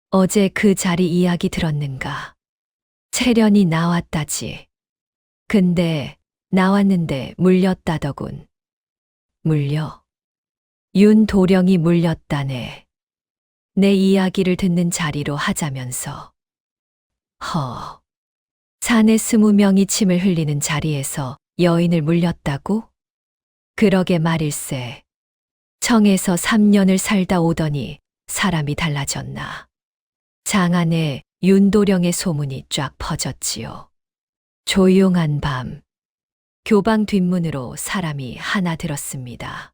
어제 그 자리 이야기 들었는가? 채련이 나왔다지. 근데 나왔는데 물렸다더군. 물려? 윤도령이 물렸다네. 내 이야기를 듣는 자리로 하자면서. 사내 20명이 침을 흘리는 자리에서 여인을 물렸다고? 그러게 말일세. 청에서 3년을 살다 오더니 사람이 달라졌나. 장안에 윤도령의 소문이 쫙 퍼졌지요. 조용한 밤, 교방 뒷문으로 사람이 하나 들었습니다.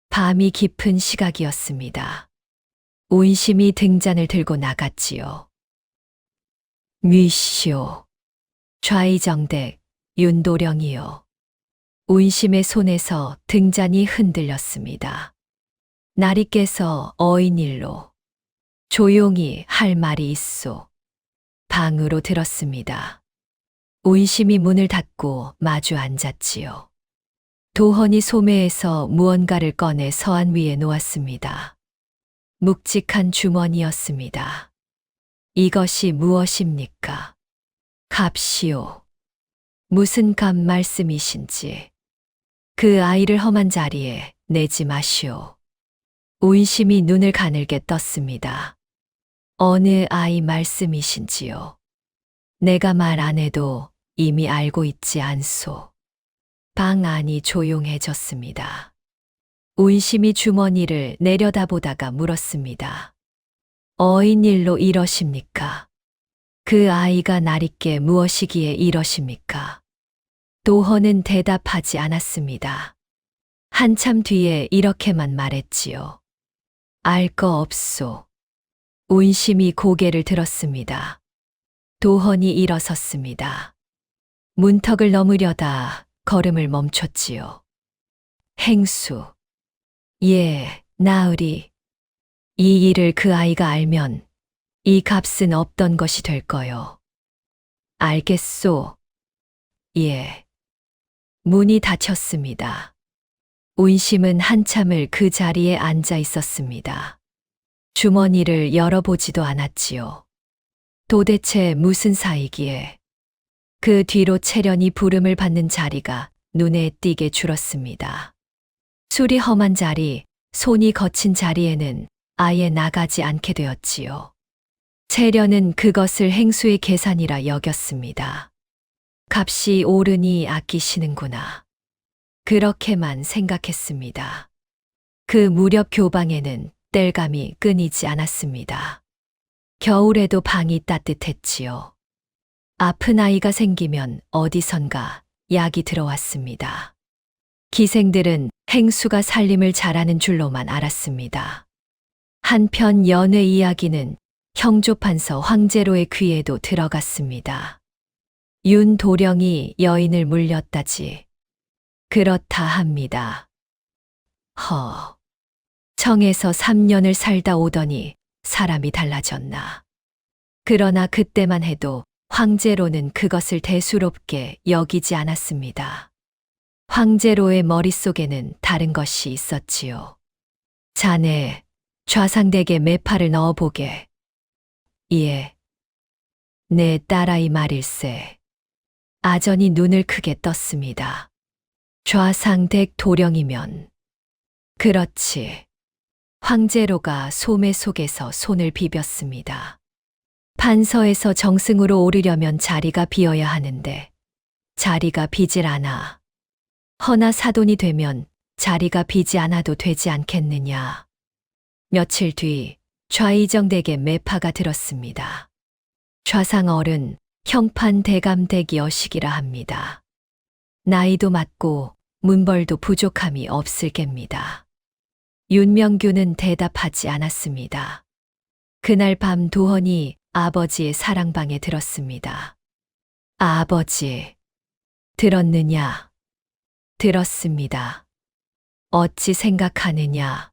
밤이 깊은 시각이었습니다. 운심이 등잔을 들고 나갔지요. 뉘시오. 좌의정댁 윤도령이요. 운심의 손에서 등잔이 흔들렸습니다. 날이 깨서 어인일로. 조용히 할 말이 있소. 방으로 들었습니다. 운심이 문을 닫고 마주 앉았지요. 도헌이 소매에서 무언가를 꺼내 서안 위에 놓았습니다. 묵직한 주머니였습니다. 이것이 무엇입니까? 값이요. 무슨 값 말씀이신지. 그 아이를 험한 자리에 내지 마시오. 운심이 눈을 가늘게 떴습니다. 어느 아이 말씀이신지요? 내가 말 안 해도 이미 알고 있지 않소. 방 안이 조용해졌습니다. 운심이 주머니를 내려다보다가 물었습니다. 어인일로 이러십니까? 그 아이가 날있게 무엇이기에 이러십니까? 도헌은 대답하지 않았습니다. 한참 뒤에 이렇게만 말했지요. 알 거 없소. 운심이 고개를 들었습니다. 도헌이 일어섰습니다. 문턱을 넘으려다 걸음을 멈췄지요. 행수. 예, 나으리. 이 일을 그 아이가 알면 이 값은 없던 것이 될 거요. 알겠소. 예. 문이 닫혔습니다. 운심은 한참을 그 자리에 앉아 있었습니다. 주머니를 열어보지도 않았지요. 도대체 무슨 사이기에. 그 뒤로 채련이 부름을 받는 자리가 눈에 띄게 줄었습니다. 술이 험한 자리, 손이 거친 자리에는 아예 나가지 않게 되었지요. 채련은 그것을 행수의 계산이라 여겼습니다. 값이 오르니 아끼시는구나. 그렇게만 생각했습니다. 그 무렵 교방에는 땔감이 끊이지 않았습니다. 겨울에도 방이 따뜻했지요. 아픈 아이가 생기면 어디선가 약이 들어왔습니다. 기생들은 행수가 살림을 잘하는 줄로만 알았습니다. 한편 연회 이야기는 형조판서 황제로의 귀에도 들어갔습니다. 윤도령이 여인을 물렸다지. 그렇다 합니다. 청에서 3년을 살다 오더니 사람이 달라졌나. 그러나 그때만 해도 황제로는 그것을 대수롭게 여기지 않았습니다. 황제로의 머릿속에는 다른 것이 있었지요. 자네, 좌상댁에 매파를 넣어보게. 예. 내 딸아이 말일세. 아전이 눈을 크게 떴습니다. 좌상댁 도령이면. 그렇지. 황제로가 소매 속에서 손을 비볐습니다. 판서에서 정승으로 오르려면 자리가 비어야 하는데 자리가 비질 않아. 허나 사돈이 되면 자리가 비지 않아도 되지 않겠느냐. 며칠 뒤 좌의정댁에 매파가 들었습니다. 좌상 어른, 형판 대감댁 여식이라 합니다. 나이도 맞고 문벌도 부족함이 없을 겁니다. 윤명규는 대답하지 않았습니다. 그날 밤 도헌이 아버지의 사랑방에 들었습니다. 아버지, 들었느냐? 들었습니다. 어찌 생각하느냐?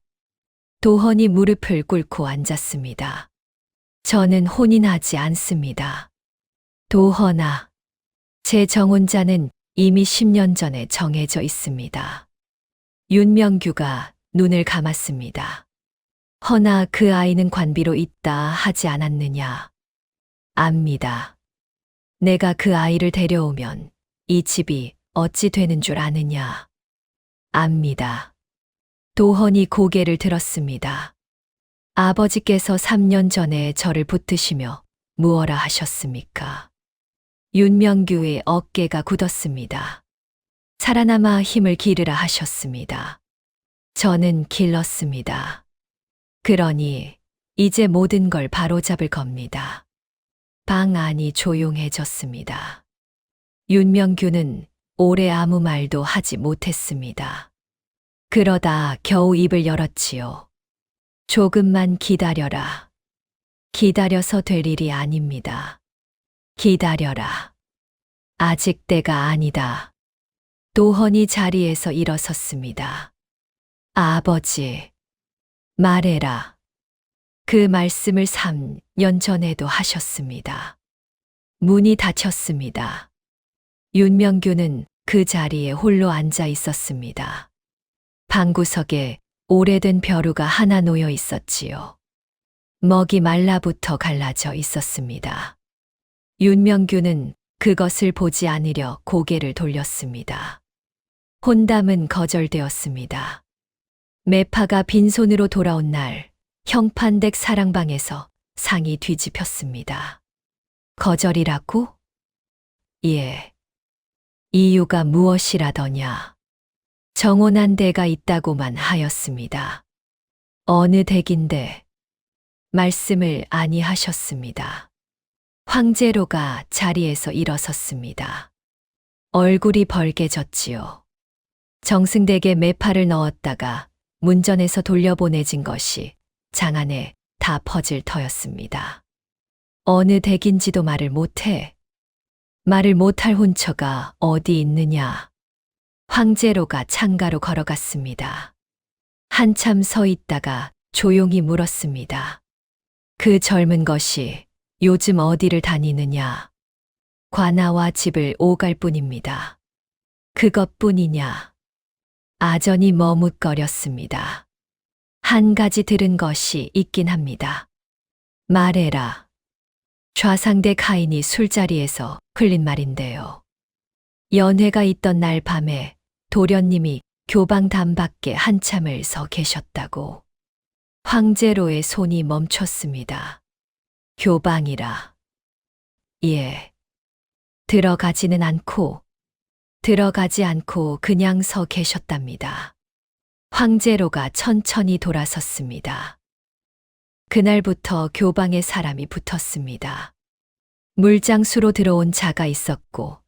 도헌이 무릎을 꿇고 앉았습니다. 저는 혼인하지 않습니다. 도헌아, 제 정혼자는 이미 10년 전에 정해져 있습니다. 윤명규가 눈을 감았습니다. 허나 그 아이는 관비로 있다 하지 않았느냐? 압니다. 내가 그 아이를 데려오면 이 집이 어찌 되는 줄 아느냐? 압니다. 도헌이 고개를 들었습니다. 아버지께서 3년 전에 저를 붙드시며 무엇라 하셨습니까? 윤명규의 어깨가 굳었습니다. 살아남아 힘을 기르라 하셨습니다. 저는 길렀습니다. 그러니 이제 모든 걸 바로잡을 겁니다. 방 안이 조용해졌습니다. 윤명규는 오래 아무 말도 하지 못했습니다. 그러다 겨우 입을 열었지요. 조금만 기다려라. 기다려서 될 일이 아닙니다. 기다려라. 아직 때가 아니다. 도헌이 자리에서 일어섰습니다. 아버지, 말해라. 그 말씀을 3년 전에도 하셨습니다. 문이 닫혔습니다. 윤명규는 그 자리에 홀로 앉아 있었습니다. 방구석에 오래된 벼루가 하나 놓여 있었지요. 먹이 말라부터 갈라져 있었습니다. 윤명규는 그것을 보지 않으려 고개를 돌렸습니다. 혼담은 거절되었습니다. 매파가 빈손으로 돌아온 날 형판댁 사랑방에서 상이 뒤집혔습니다. 거절이라고? 예. 이유가 무엇이라더냐? 정혼한 데가 있다고만 하였습니다. 어느 댁인데? 말씀을 아니하셨습니다. 황제로가 자리에서 일어섰습니다. 얼굴이 벌개졌지요. 정승댁에 매파를 넣었다가 문전에서 돌려보내진 것이 장 안에 다 퍼질 터였습니다. 어느 댁인지도 말을 못해. 말을 못할 혼처가 어디 있느냐. 황제로가 창가로 걸어갔습니다. 한참 서 있다가 조용히 물었습니다. 그 젊은 것이 요즘 어디를 다니느냐? 관아와 집을 오갈 뿐입니다. 그것뿐이냐? 아전이 머뭇거렸습니다. 한 가지 들은 것이 있긴 합니다. 말해라. 좌상대 카인이 술자리에서 흘린 말인데요. 연회가 있던 날 밤에 도련님이 교방 담 밖에 한참을 서 계셨다고. 황제로의 손이 멈췄습니다. 교방이라. 예. 들어가지 않고 그냥 서 계셨답니다. 황제로가 천천히 돌아섰습니다. 그날부터 교방에 사람이 붙었습니다. 물장수로 들어온 자가 있었고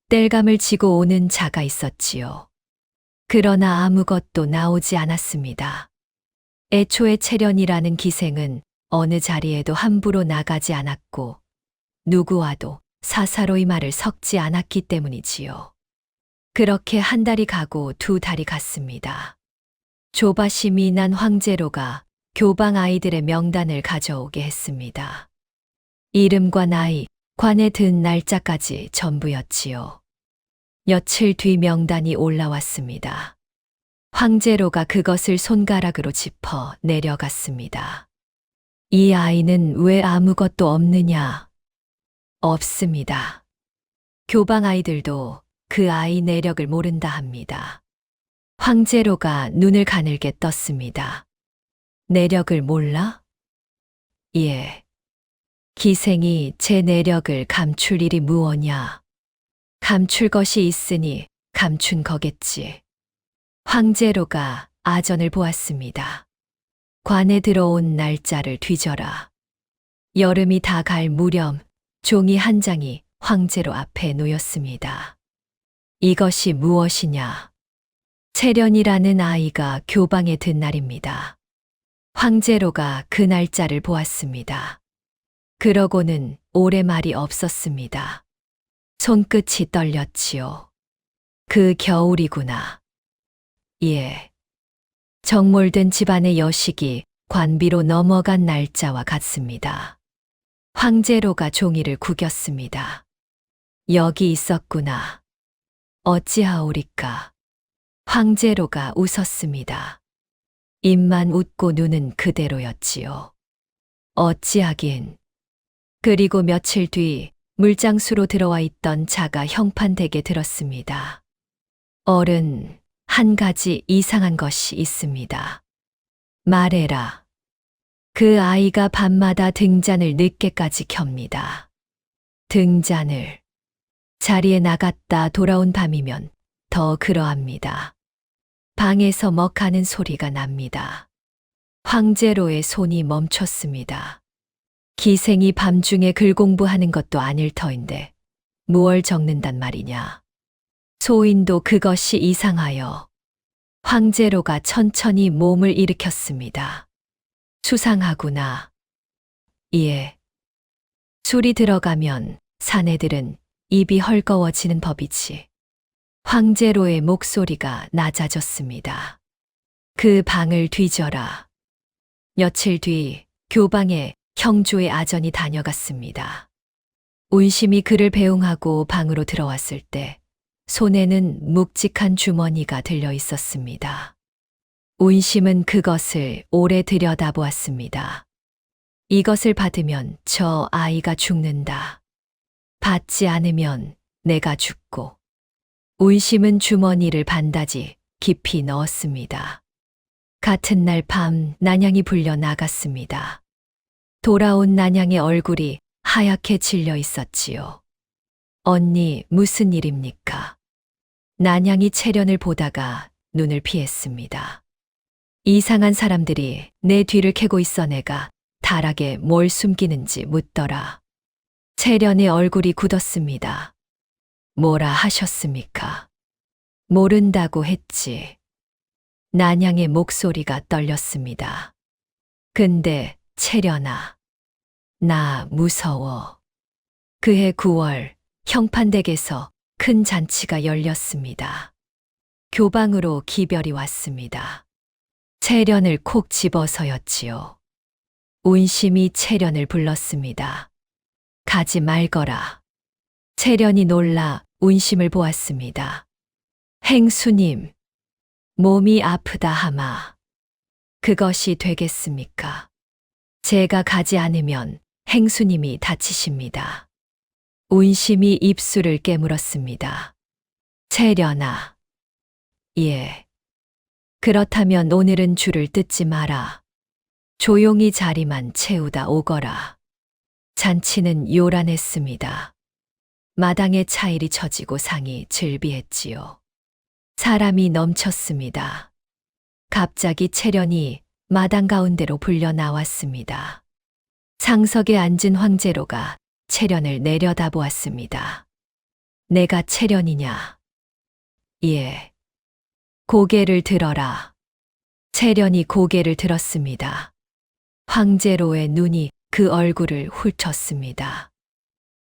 땔감을 지고 오는 자가 있었지요. 그러나 아무것도 나오지 않았습니다. 애초에 채련이라는 기생은 어느 자리에도 함부로 나가지 않았고 누구와도 사사로이 말을 섞지 않았기 때문이지요. 그렇게 한 달이 가고 두 달이 갔습니다. 조바심이 난 황제로가 교방 아이들의 명단을 가져오게 했습니다. 이름과 나이, 관에 든 날짜까지 전부였지요. 며칠 뒤 명단이 올라왔습니다. 황제로가 그것을 손가락으로 짚어 내려갔습니다. 이 아이는 왜 아무것도 없느냐? 없습니다. 교방 아이들도 그 아이 내력을 모른다 합니다. 황제로가 눈을 가늘게 떴습니다. 내력을 몰라? 예. 기생이 제 내력을 감출 일이 무엇냐? 감출 것이 있으니 감춘 거겠지. 황제로가 아전을 보았습니다. 관에 들어온 날짜를 뒤져라. 여름이 다 갈 무렵 종이 한 장이 황제로 앞에 놓였습니다. 이것이 무엇이냐? 채련이라는 아이가 교방에 든 날입니다. 황제로가 그 날짜를 보았습니다. 그러고는 오래 말이 없었습니다. 손끝이 떨렸지요. 그 겨울이구나. 예. 정몰든 집안의 여식이 관비로 넘어간 날짜와 같습니다. 황제로가 종이를 구겼습니다. 여기 있었구나. 어찌하오리까. 황제로가 웃었습니다. 입만 웃고 눈은 그대로였지요. 어찌하긴. 그리고 며칠 뒤 물장수로 들어와 있던 자가 형판댁에 들었습니다. 어른, 한 가지 이상한 것이 있습니다. 말해라. 그 아이가 밤마다 등잔을 늦게까지 켭니다. 등잔을. 자리에 나갔다 돌아온 밤이면 더 그러합니다. 방에서 먹하는 소리가 납니다. 황제로의 손이 멈췄습니다. 기생이 밤중에 글 공부하는 것도 아닐 터인데 무얼 적는단 말이냐. 소인도 그것이 이상하여. 황제로가 천천히 몸을 일으켰습니다. 수상하구나. 예. 술이 들어가면 사내들은 입이 헐거워지는 법이지. 황제로의 목소리가 낮아졌습니다. 그 방을 뒤져라. 며칠 뒤 교방에 형조의 아전이 다녀갔습니다. 운심이 그를 배웅하고 방으로 들어왔을 때 손에는 묵직한 주머니가 들려 있었습니다. 운심은 그것을 오래 들여다보았습니다. 이것을 받으면 저 아이가 죽는다. 받지 않으면 내가 죽고. 운심은 주머니를 반다지 깊이 넣었습니다. 같은 날 밤 난양이 불려 나갔습니다. 돌아온 난양의 얼굴이 하얗게 질려 있었지요. 언니, 무슨 일입니까? 난양이 채련을 보다가 눈을 피했습니다. 이상한 사람들이 내 뒤를 캐고 있어 내가 달하게 뭘 숨기는지 묻더라. 채련의 얼굴이 굳었습니다. 뭐라 하셨습니까? 모른다고 했지. 난양의 목소리가 떨렸습니다. 근데 채련아, 나 무서워. 그해 9월 형판댁에서 큰 잔치가 열렸습니다. 교방으로 기별이 왔습니다. 채련을 콕 집어서였지요. 운심이 채련을 불렀습니다. 가지 말거라. 채련이 놀라 운심을 보았습니다. 행수님, 몸이 아프다 하마. 그것이 되겠습니까? 제가 가지 않으면 행수님이 다치십니다. 운심이 입술을 깨물었습니다. 채련아. 예. 그렇다면 오늘은 줄을 뜯지 마라. 조용히 자리만 채우다 오거라. 잔치는 요란했습니다. 마당에 차일이 처지고 상이 즐비했지요. 사람이 넘쳤습니다. 갑자기 채련이 마당 가운데로 불려 나왔습니다. 상석에 앉은 황제로가 채련을 내려다보았습니다. 내가 채련이냐? 예. 고개를 들어라. 채련이 고개를 들었습니다. 황제로의 눈이 그 얼굴을 훑었습니다.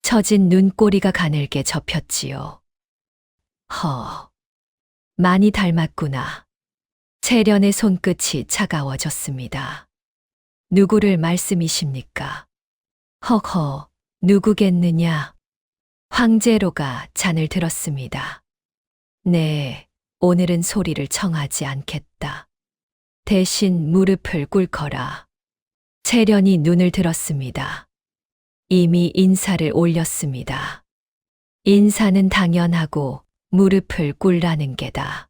처진 눈꼬리가 가늘게 접혔지요. 많이 닮았구나. 채련의 손끝이 차가워졌습니다. 누구를 말씀이십니까? 허허, 누구겠느냐? 황제로가 잔을 들었습니다. 네, 오늘은 소리를 청하지 않겠다. 대신 무릎을 꿇거라. 채련이 눈을 들었습니다. 이미 인사를 올렸습니다. 인사는 당연하고 무릎을 꿇라는 게다.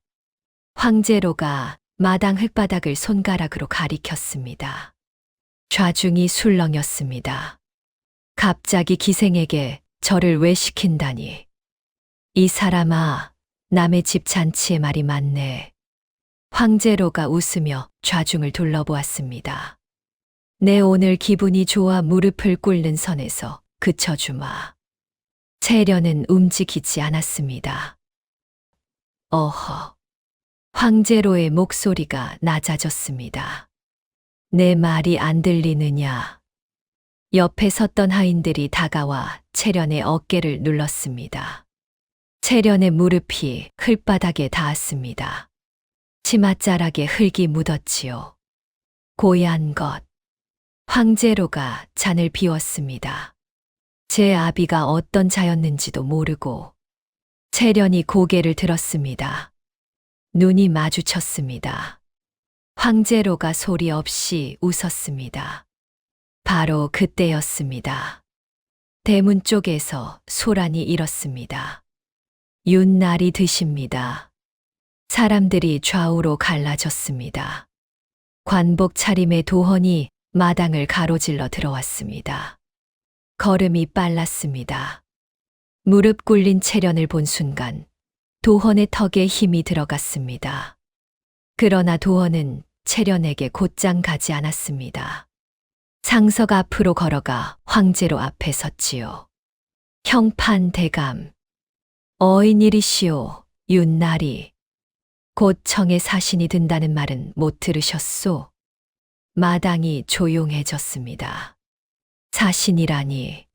황제로가 마당 흙바닥을 손가락으로 가리켰습니다. 좌중이 술렁였습니다. 갑자기 기생에게 절을 왜 시킨다니. 이 사람아, 남의 집 잔치에 말이 많네. 황제로가 웃으며 좌중을 둘러보았습니다. 내 오늘 기분이 좋아 무릎을 꿇는 선에서 그쳐주마. 채련은 움직이지 않았습니다. 어허. 황제로의 목소리가 낮아졌습니다. 내 말이 안 들리느냐? 옆에 섰던 하인들이 다가와 채련의 어깨를 눌렀습니다. 채련의 무릎이 흙바닥에 닿았습니다. 치맛자락에 흙이 묻었지요. 고얀 것. 황제로가 잔을 비웠습니다. 제 아비가 어떤 자였는지도 모르고 채련이 고개를 들었습니다. 눈이 마주쳤습니다. 황제로가 소리 없이 웃었습니다. 바로 그때였습니다. 대문 쪽에서 소란이 일었습니다. 윷날이 드십니다. 사람들이 좌우로 갈라졌습니다. 관복 차림의 도헌이 마당을 가로질러 들어왔습니다. 걸음이 빨랐습니다. 무릎 꿇린 채련을 본 순간 도헌의 턱에 힘이 들어갔습니다. 그러나 도헌은 채련에게 곧장 가지 않았습니다. 상석 앞으로 걸어가 황제로 앞에 섰지요. 형판 대감. 어인일이시오, 윷날이. 곧 청에 사신이 든다는 말은 못 들으셨소? 마당이 조용해졌습니다. 사신이라니.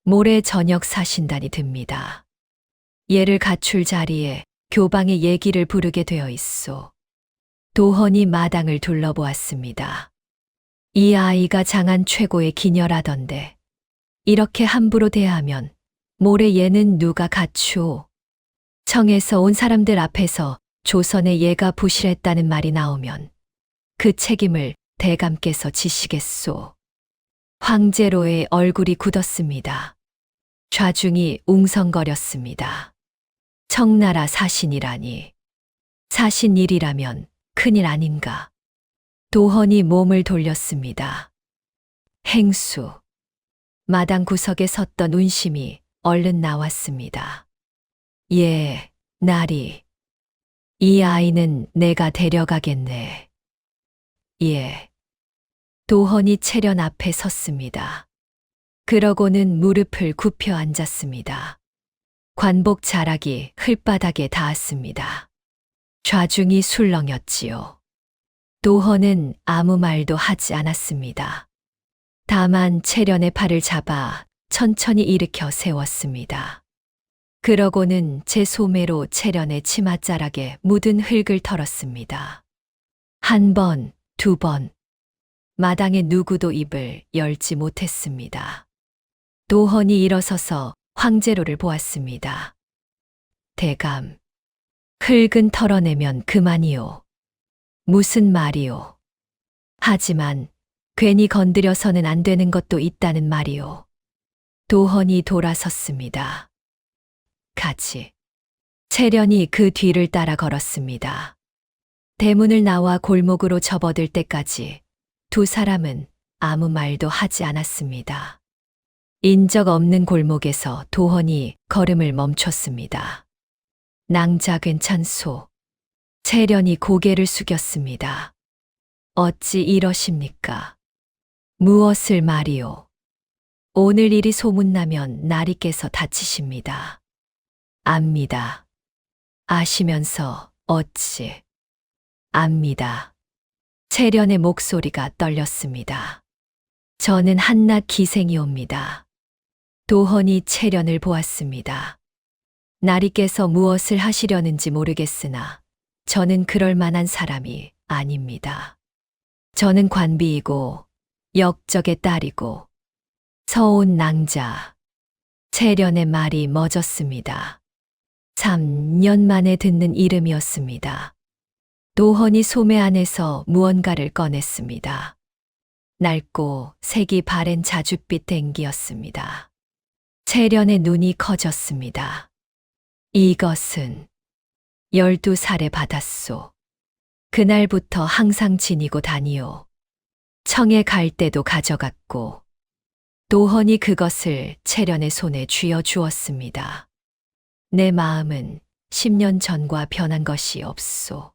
모레 저녁 사신단이 듭니다. 예를 갖출 자리에 교방의 얘기를 부르게 되어 있소. 도헌이 마당을 둘러보았습니다. 이 아이가 장안 최고의 기녀라던데 이렇게 함부로 대하면 모레 얘는 누가 갖추오? 청에서 온 사람들 앞에서 조선의 예가 부실했다는 말이 나오면 그 책임을 대감께서 지시겠소. 황제로의 얼굴이 굳었습니다. 좌중이 웅성거렸습니다. 청나라 사신이라니. 사신일이라면 큰일 아닌가. 도헌이 몸을 돌렸습니다. 행수. 마당 구석에 섰던 운심이 얼른 나왔습니다. 예, 나리. 이 아이는 내가 데려가겠네. 예. 도헌이 채련 앞에 섰습니다. 그러고는 무릎을 굽혀 앉았습니다. 관복 자락이 흙바닥에 닿았습니다. 좌중이 술렁였지요. 도헌은 아무 말도 하지 않았습니다. 다만 채련의 팔을 잡아 천천히 일으켜 세웠습니다. 그러고는 제 소매로 채련의 치맛자락에 묻은 흙을 털었습니다. 한 번, 두 번. 마당에 누구도 입을 열지 못했습니다. 도헌이 일어서서 황제로를 보았습니다. 대감. 흙은 털어내면 그만이오. 무슨 말이오. 하지만 괜히 건드려서는 안 되는 것도 있다는 말이오. 도헌이 돌아섰습니다. 같이. 채련이 그 뒤를 따라 걸었습니다. 대문을 나와 골목으로 접어들 때까지 두 사람은 아무 말도 하지 않았습니다. 인적 없는 골목에서 도헌이 걸음을 멈췄습니다. 낭자 괜찮소? 채련이 고개를 숙였습니다. 어찌 이러십니까? 무엇을 말이오? 오늘 일이 소문나면 나리께서 다치십니다. 압니다. 아시면서 어찌? 압니다. 채련의 목소리가 떨렸습니다. 저는 한낱 기생이옵니다. 도헌이 채련을 보았습니다. 나리께서 무엇을 하시려는지 모르겠으나 저는 그럴 만한 사람이 아닙니다. 저는 관비이고 역적의 딸이고 서온 낭자. 채련의 말이 멎었습니다. 3년 만에 듣는 이름이었습니다. 도헌이 소매 안에서 무언가를 꺼냈습니다. 낡고 색이 바랜 자줏빛 댕기였습니다. 채련의 눈이 커졌습니다. 이것은 12살에 받았소. 그날부터 항상 지니고 다니오. 청에 갈 때도 가져갔고 도헌이 그것을 채련의 손에 쥐어 주었습니다. 내 마음은 10년 전과 변한 것이 없소.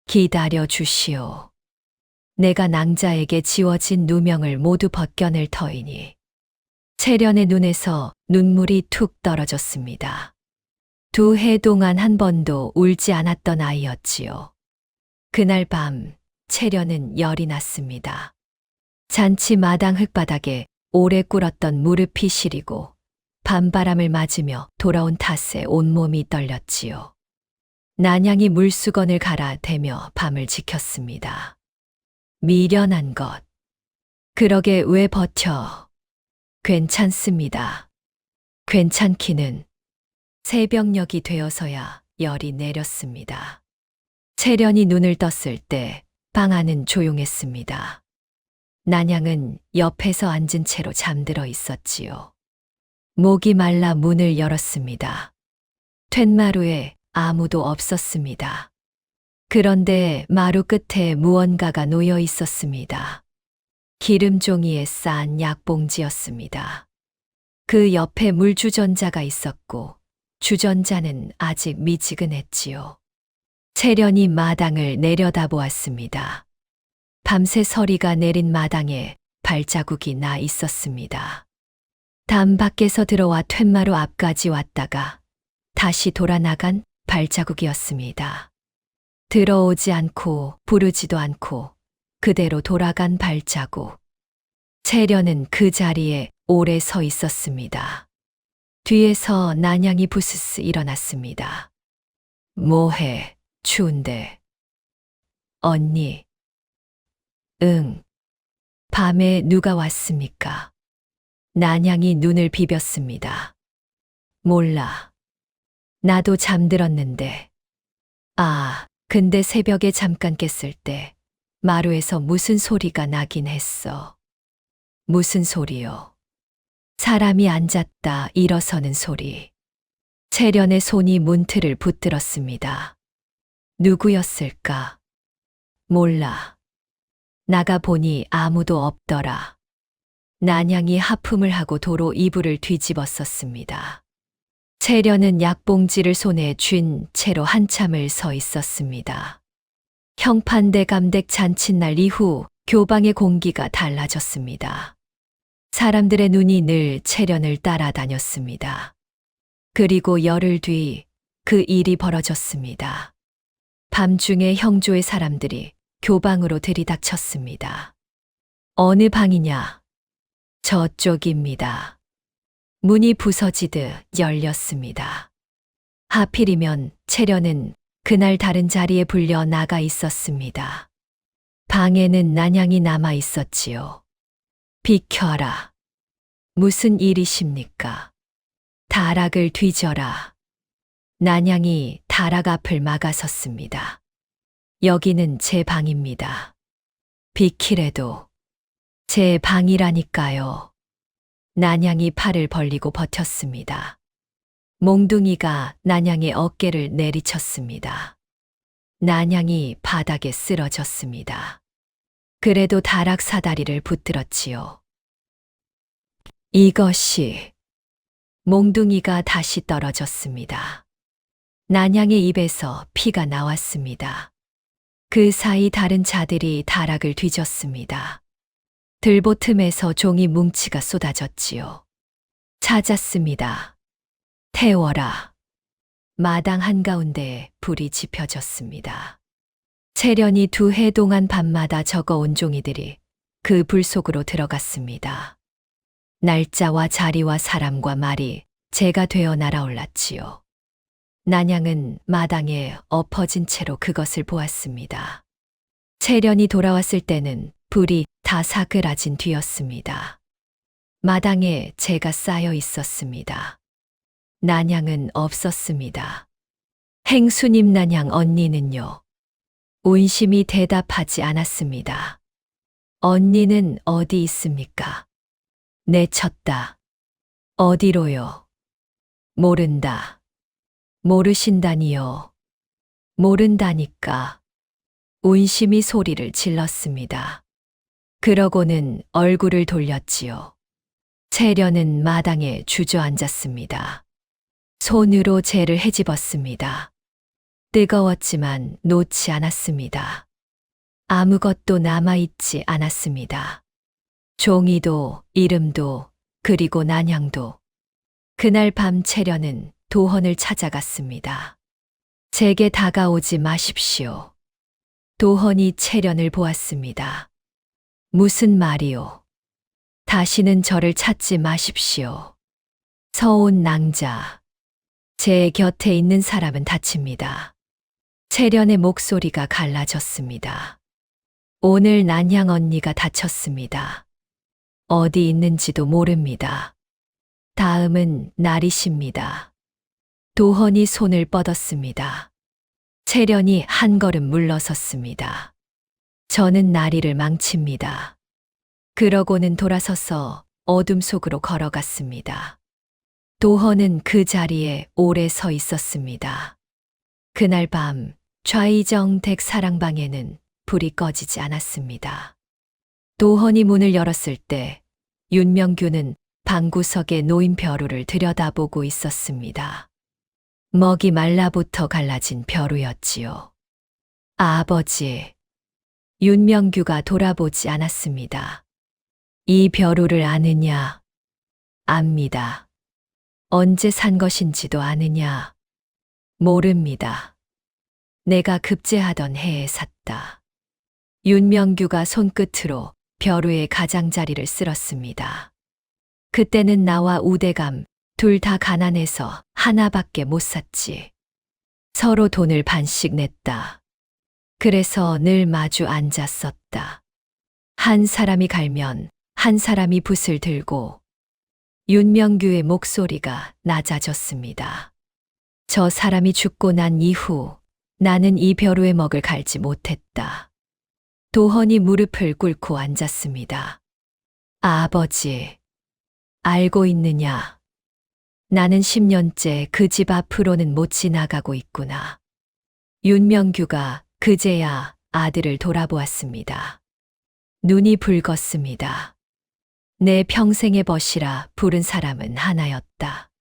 기다려 주시오. 내가 낭자에게 지워진 누명을 모두 벗겨낼 터이니. 채련의 눈에서 눈물이 툭 떨어졌습니다. 2해 동안 한 번도 울지 않았던 아이였지요. 그날 밤 채련은 열이 났습니다. 잔치 마당 흙바닥에 오래 꿇었던 무릎이 시리고 밤바람을 맞으며 돌아온 탓에 온몸이 떨렸지요. 난양이 물수건을 갈아대며 밤을 지켰습니다. 미련한 것. 그러게 왜 버텨? 괜찮습니다. 괜찮기는. 새벽녘이 되어서야 열이 내렸습니다. 채련이 눈을 떴을 때 방 안은 조용했습니다. 난양은 옆에서 앉은 채로 잠들어 있었지요. 목이 말라 문을 열었습니다. 툇마루에 아무도 없었습니다. 그런데 마루 끝에 무언가가 놓여 있었습니다. 기름종이에 싼 약봉지였습니다. 그 옆에 물주전자가 있었고 주전자는 아직 미지근했지요. 채련이 마당을 내려다보았습니다. 밤새 서리가 내린 마당에 발자국이 나 있었습니다. 담 밖에서 들어와 툇마루 앞까지 왔다가 다시 돌아 나간 발자국이었습니다. 들어오지 않고 부르지도 않고 그대로 돌아간 발자국. 채련은 그 자리에 오래 서 있었습니다. 뒤에서 난양이 부스스 일어났습니다. 뭐해, 추운데. 언니. 응. 밤에 누가 왔습니까? 난양이 눈을 비볐습니다. 몰라. 나도 잠들었는데. 아, 근데 새벽에 잠깐 깼을 때 마루에서 무슨 소리가 나긴 했어. 무슨 소리요? 사람이 앉았다 일어서는 소리. 채련의 손이 문틀을 붙들었습니다. 누구였을까? 몰라. 나가 보니 아무도 없더라. 난양이 하품을 하고 도로 이불을 뒤집었었습니다. 채련은 약봉지를 손에 쥔 채로 한참을 서 있었습니다. 형판대감댁 잔칫날 이후 교방의 공기가 달라졌습니다. 사람들의 눈이 늘 채련을 따라다녔습니다. 그리고 열흘 뒤 그 일이 벌어졌습니다. 밤중에 형조의 사람들이 교방으로 들이닥쳤습니다. 어느 방이냐? 저쪽입니다. 문이 부서지듯 열렸습니다. 하필이면 채련은 그날 다른 자리에 불려 나가 있었습니다. 방에는 난양이 남아 있었지요. 비켜라. 무슨 일이십니까? 다락을 뒤져라. 난양이 다락 앞을 막아섰습니다. 여기는 제 방입니다. 비키래도 제 방이라니까요. 난양이 팔을 벌리고 버텼습니다. 몽둥이가 난양의 어깨를 내리쳤습니다. 난양이 바닥에 쓰러졌습니다. 그래도 다락 사다리를 붙들었지요. 이것이. 몽둥이가 다시 떨어졌습니다. 난양의 입에서 피가 나왔습니다. 그 사이 다른 자들이 다락을 뒤졌습니다. 들보틈에서 종이 뭉치가 쏟아졌지요. 찾았습니다. 태워라. 마당 한가운데에 불이 지펴졌습니다. 채련이 2해 동안 밤마다 적어온 종이들이 그 불 속으로 들어갔습니다. 날짜와 자리와 사람과 말이 재가 되어 날아올랐지요. 난양은 마당에 엎어진 채로 그것을 보았습니다. 채련이 돌아왔을 때는 불이 다 사그라진 뒤였습니다. 마당에 재가 쌓여 있었습니다. 난양은 없었습니다. 행수님 난양 언니는요? 운심이 대답하지 않았습니다. 언니는 어디 있습니까? 내쳤다. 어디로요? 모른다. 모르신다니요. 모른다니까. 운심이 소리를 질렀습니다. 그러고는 얼굴을 돌렸지요. 채련은 마당에 주저앉았습니다. 손으로 재를 헤집었습니다. 뜨거웠지만 놓지 않았습니다. 아무것도 남아있지 않았습니다. 종이도, 이름도, 그리고 난향도. 그날 밤 채련은 도헌을 찾아갔습니다. 제게 다가오지 마십시오. 도헌이 채련을 보았습니다. 무슨 말이오? 다시는 저를 찾지 마십시오. 서온 낭자. 제 곁에 있는 사람은 다칩니다. 채련의 목소리가 갈라졌습니다. 오늘 난향 언니가 다쳤습니다. 어디 있는지도 모릅니다. 다음은 나리십니다. 도헌이 손을 뻗었습니다. 채련이 한 걸음 물러섰습니다. 저는 나리를 망칩니다. 그러고는 돌아서서 어둠 속으로 걸어갔습니다. 도헌은 그 자리에 오래 서 있었습니다. 그날 밤 좌이정 댁 사랑방에는 불이 꺼지지 않았습니다. 도헌이 문을 열었을 때 윤명규는 방구석에 놓인 벼루를 들여다보고 있었습니다. 먹이 말라부터 갈라진 벼루였지요. 아버지. 윤명규가 돌아보지 않았습니다. 이 벼루를 아느냐? 압니다. 언제 산 것인지도 아느냐? 모릅니다. 내가 급제하던 해에 샀다. 윤명규가 손끝으로 벼루의 가장자리를 쓸었습니다. 그때는 나와 우대감 둘 다 가난해서 하나밖에 못 샀지. 서로 돈을 반씩 냈다. 그래서 늘 마주 앉았었다. 한 사람이 갈면 한 사람이 붓을 들고. 윤명규의 목소리가 낮아졌습니다. 저 사람이 죽고 난 이후 나는 이 벼루의 먹을 갈지 못했다. 도헌이 무릎을 꿇고 앉았습니다. 아버지, 알고 있느냐? 나는 10년째 그 집 앞으로는 못 지나가고 있구나. 윤명규가 그제야 아들을 돌아보았습니다. 눈이 붉었습니다. 내 평생의 벗이라 부른 사람은 하나였다.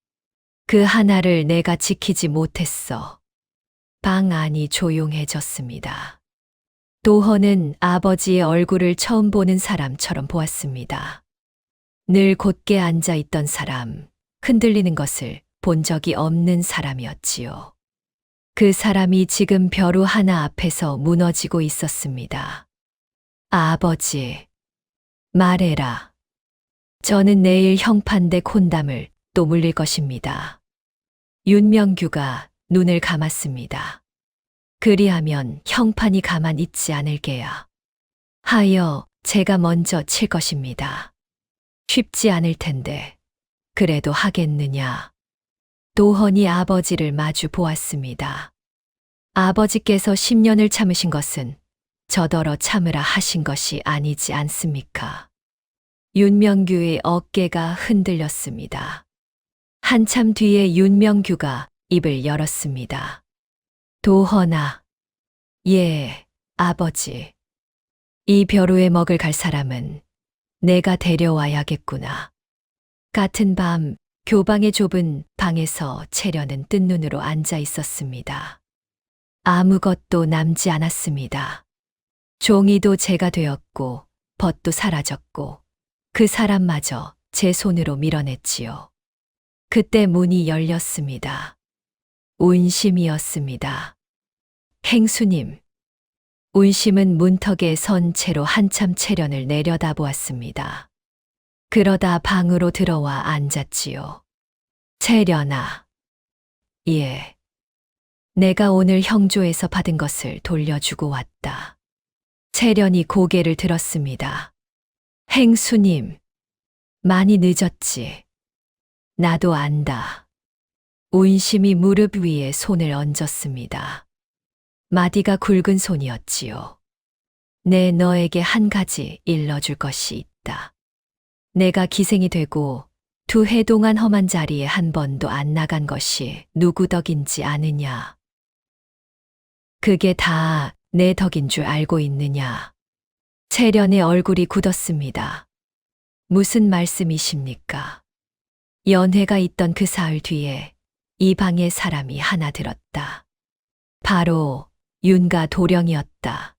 그 하나를 내가 지키지 못했어. 방 안이 조용해졌습니다. 도헌은 아버지의 얼굴을 처음 보는 사람처럼 보았습니다. 늘 곧게 앉아 있던 사람, 흔들리는 것을 본 적이 없는 사람이었지요. 그 사람이 지금 벼루 하나 앞에서 무너지고 있었습니다. 아버지, 말해라. 저는 내일 형판대 콘담을 또 물릴 것입니다. 윤명규가 눈을 감았습니다. 그리하면 형판이 가만 있지 않을 게야. 하여 제가 먼저 칠 것입니다. 쉽지 않을 텐데 그래도 하겠느냐. 도헌이 아버지를 마주 보았습니다. 아버지께서 10년을 참으신 것은 저더러 참으라 하신 것이 아니지 않습니까? 윤명규의 어깨가 흔들렸습니다. 한참 뒤에 윤명규가 입을 열었습니다. 도헌아. 예, 아버지. 이 벼루에 먹을 갈 사람은 내가 데려와야겠구나. 같은 밤 교방의 좁은 방에서 채련은 뜬 눈으로 앉아 있었습니다. 아무것도 남지 않았습니다. 종이도 제가 되었고 벗도 사라졌고 그 사람마저 제 손으로 밀어냈지요. 그때 문이 열렸습니다. 운심이었습니다. 행수님. 운심은 문턱에 선 채로 한참 채련을 내려다보았습니다. 그러다 방으로 들어와 앉았지요. 채련아. 예. 내가 오늘 형조에서 받은 것을 돌려주고 왔다. 채련이 고개를 들었습니다. 행수님. 많이 늦었지. 나도 안다. 운심이 무릎 위에 손을 얹었습니다. 마디가 굵은 손이었지요. 내 너에게 한 가지 일러줄 것이 있다. 내가 기생이 되고 2해 동안 험한 자리에 한 번도 안 나간 것이 누구 덕인지 아느냐? 그게 다 내 덕인 줄 알고 있느냐? 채련의 얼굴이 굳었습니다. 무슨 말씀이십니까? 연회가 있던 그 사흘 뒤에 이 방에 사람이 하나 들었다. 바로 윤가 도령이었다.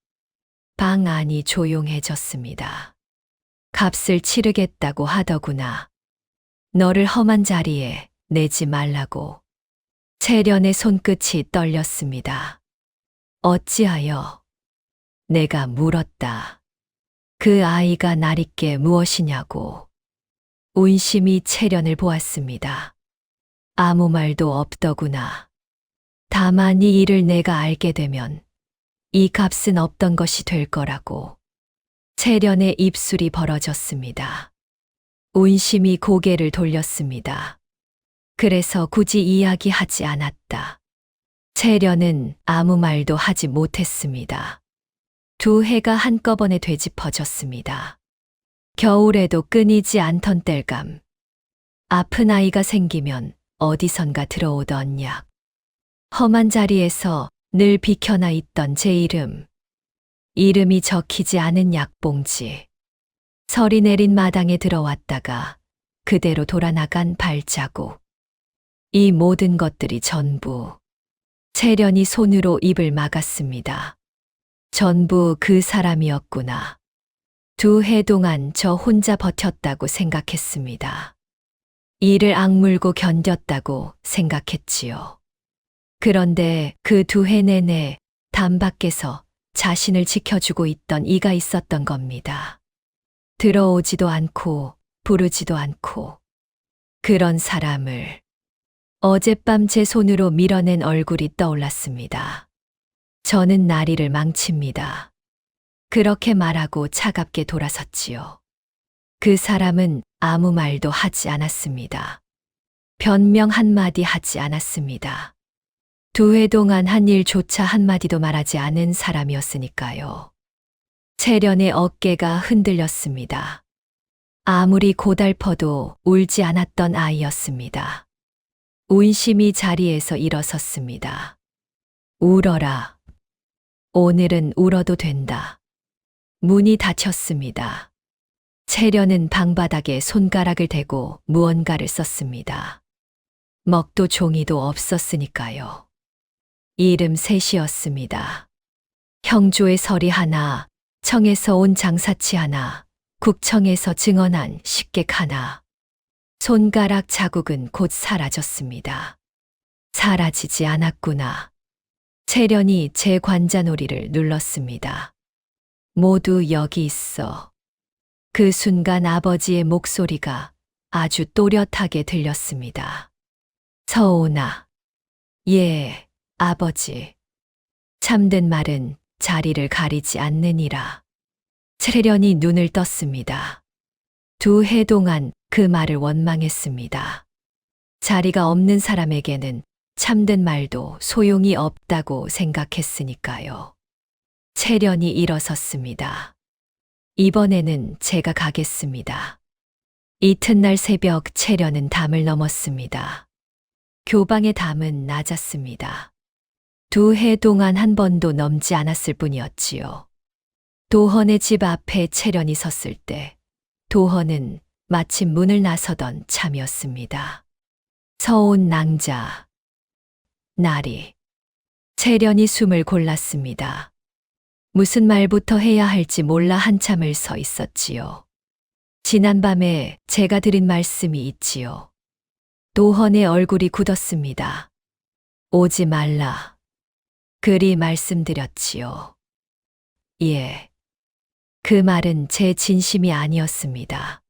방 안이 조용해졌습니다. 값을 치르겠다고 하더구나. 너를 험한 자리에 내지 말라고. 채련의 손끝이 떨렸습니다. 어찌하여? 내가 물었다. 그 아이가 나리께 무엇이냐고. 운심이 채련을 보았습니다. 아무 말도 없더구나. 다만 이 일을 내가 알게 되면 이 값은 없던 것이 될 거라고. 채련의 입술이 벌어졌습니다. 운심이 고개를 돌렸습니다. 그래서 굳이 이야기하지 않았다. 채련은 아무 말도 하지 못했습니다. 두 해가 한꺼번에 되짚어졌습니다. 겨울에도 끊이지 않던 땔감. 아픈 아이가 생기면 어디선가 들어오던 약. 험한 자리에서 늘 비켜나 있던 제 이름. 이름이 적히지 않은 약봉지. 설이 내린 마당에 들어왔다가 그대로 돌아나간 발자국. 이 모든 것들이 전부. 채련이 손으로 입을 막았습니다. 전부 그 사람이었구나. 두 해 동안 저 혼자 버텼다고 생각했습니다. 이를 악물고 견뎠다고 생각했지요. 그런데 그 두 해 내내 담 밖에서 자신을 지켜주고 있던 이가 있었던 겁니다. 들어오지도 않고 부르지도 않고. 그런 사람을 어젯밤 제 손으로 밀어낸 얼굴이 떠올랐습니다. 저는 나리를 망칩니다. 그렇게 말하고 차갑게 돌아섰지요. 그 사람은 아무 말도 하지 않았습니다. 변명 한마디 하지 않았습니다. 두 해 동안 한 일조차 한마디도 말하지 않은 사람이었으니까요. 채련의 어깨가 흔들렸습니다. 아무리 고달퍼도 울지 않았던 아이였습니다. 운심이 자리에서 일어섰습니다. 울어라. 오늘은 울어도 된다. 문이 닫혔습니다. 채련은 방바닥에 손가락을 대고 무언가를 썼습니다. 먹도 종이도 없었으니까요. 이름 셋이었습니다. 형조의 서리 하나, 청에서 온 장사치 하나, 국청에서 증언한 식객 하나. 손가락 자국은 곧 사라졌습니다. 사라지지 않았구나. 채련이 제 관자놀이를 눌렀습니다. 모두 여기 있어. 그 순간 아버지의 목소리가 아주 또렷하게 들렸습니다. 서온아. 예, 아버지. 참된 말은 자리를 가리지 않느니라. 채련이 눈을 떴습니다. 두 해 동안 그 말을 원망했습니다. 자리가 없는 사람에게는 참된 말도 소용이 없다고 생각했으니까요. 채련이 일어섰습니다. 이번에는 제가 가겠습니다. 이튿날 새벽 채련은 담을 넘었습니다. 교방의 담은 낮았습니다. 두 해 동안 한 번도 넘지 않았을 뿐이었지요. 도헌의 집 앞에 채련이 섰을 때 도헌은 마침 문을 나서던 참이었습니다. 서온 낭자. 나리. 채련이 숨을 골랐습니다. 무슨 말부터 해야 할지 몰라 한참을 서 있었지요. 지난밤에 제가 드린 말씀이 있지요. 도헌의 얼굴이 굳었습니다. 오지 말라. 그리 말씀드렸지요. 예. 그 말은 제 진심이 아니었습니다.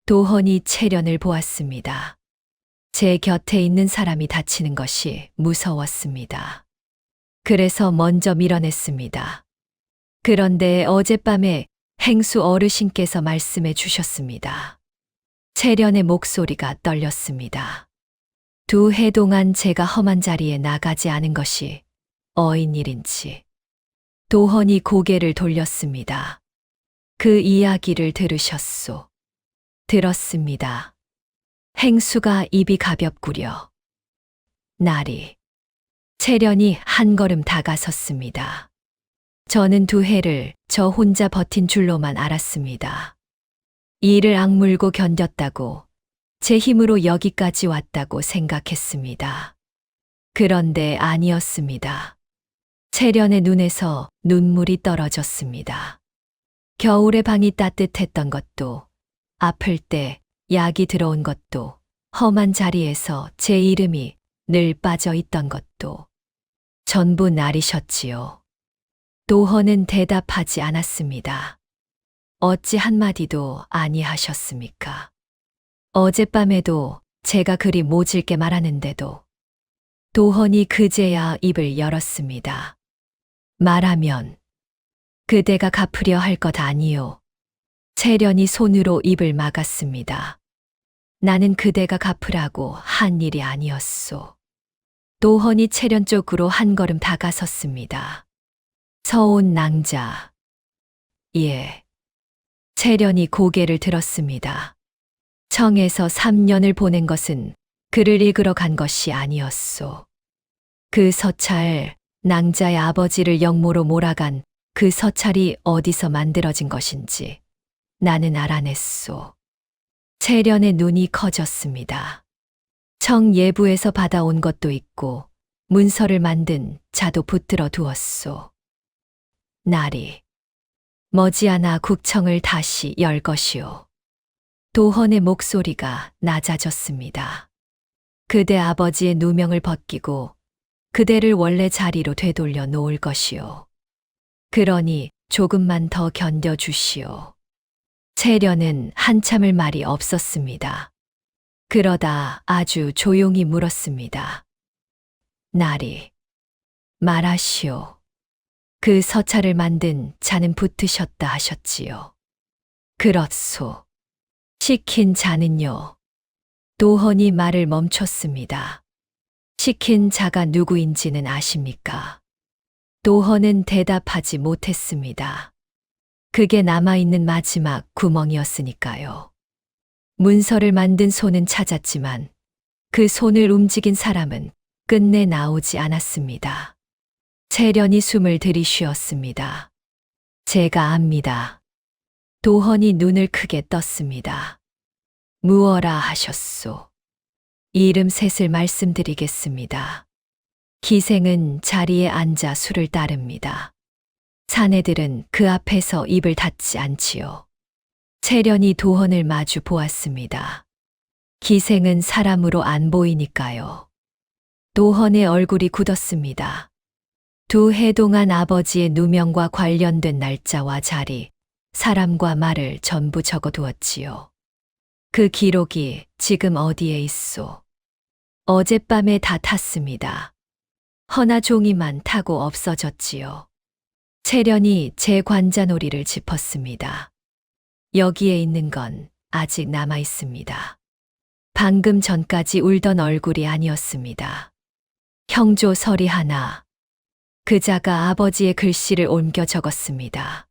도헌이 채련을 보았습니다. 제 곁에 있는 사람이 다치는 것이 무서웠습니다. 그래서 먼저 밀어냈습니다. 그런데 어젯밤에 행수 어르신께서 말씀해 주셨습니다. 채련의 목소리가 떨렸습니다. 두 해 동안 제가 험한 자리에 나가지 않은 것이 어인 일인지. 도헌이 고개를 돌렸습니다. 그 이야기를 들으셨소. 들었습니다. 행수가 입이 가볍구려. 나리. 채련이 한 걸음 다가섰습니다. 저는 두 해를 저 혼자 버틴 줄로만 알았습니다. 이를 악물고 견뎠다고, 제 힘으로 여기까지 왔다고 생각했습니다. 그런데 아니었습니다. 채련의 눈에서 눈물이 떨어졌습니다. 겨울에 방이 따뜻했던 것도, 아플 때 약이 들어온 것도, 험한 자리에서 제 이름이 늘 빠져 있던 것도 전부 날이셨지요. 도헌은 대답하지 않았습니다. 어찌 한마디도 아니하셨습니까? 어젯밤에도 제가 그리 모질게 말하는데도 도헌이 그제야 입을 열었습니다. 말하면 그대가 갚으려 할 것 아니요. 채련이 손으로 입을 막았습니다. 나는 그대가 갚으라고 한 일이 아니었소. 도헌이 채련 쪽으로 한 걸음 다가섰습니다. 서온 낭자. 예. 채련이 고개를 들었습니다. 청에서 3년을 보낸 것은 글을 읽으러 간 것이 아니었소. 그 서찰, 낭자의 아버지를 영모로 몰아간 그 서찰이 어디서 만들어진 것인지 나는 알아냈소. 채련의 눈이 커졌습니다. 청 예부에서 받아온 것도 있고 문서를 만든 자도 붙들어 두었소. 날이 머지않아 국청을 다시 열 것이오. 도헌의 목소리가 낮아졌습니다. 그대 아버지의 누명을 벗기고 그대를 원래 자리로 되돌려 놓을 것이오. 그러니 조금만 더 견뎌주시오. 채련은 한참을 말이 없었습니다. 그러다 아주 조용히 물었습니다. 날이 말하시오. 그 서찰을 만든 자는 붙으셨다 하셨지요. 그렇소. 시킨 자는요. 도헌이 말을 멈췄습니다. 시킨 자가 누구인지는 아십니까? 도헌은 대답하지 못했습니다. 그게 남아있는 마지막 구멍이었으니까요. 문서를 만든 손은 찾았지만 그 손을 움직인 사람은 끝내 나오지 않았습니다. 채련이 숨을 들이쉬었습니다. 제가 압니다. 도헌이 눈을 크게 떴습니다. 무어라 하셨소. 이름 셋을 말씀드리겠습니다. 기생은 자리에 앉아 술을 따릅니다. 사내들은 그 앞에서 입을 닫지 않지요. 채련이 도헌을 마주 보았습니다. 기생은 사람으로 안 보이니까요. 도헌의 얼굴이 굳었습니다. 2해 동안 아버지의 누명과 관련된 날짜와 자리, 사람과 말을 전부 적어두었지요. 그 기록이 지금 어디에 있소? 어젯밤에 다 탔습니다. 허나 종이만 타고 없어졌지요. 채련이 제 관자놀이를 짚었습니다. 여기에 있는 건 아직 남아 있습니다. 방금 전까지 울던 얼굴이 아니었습니다. 형조 서리 하나. 그자가 아버지의 글씨를 옮겨 적었습니다.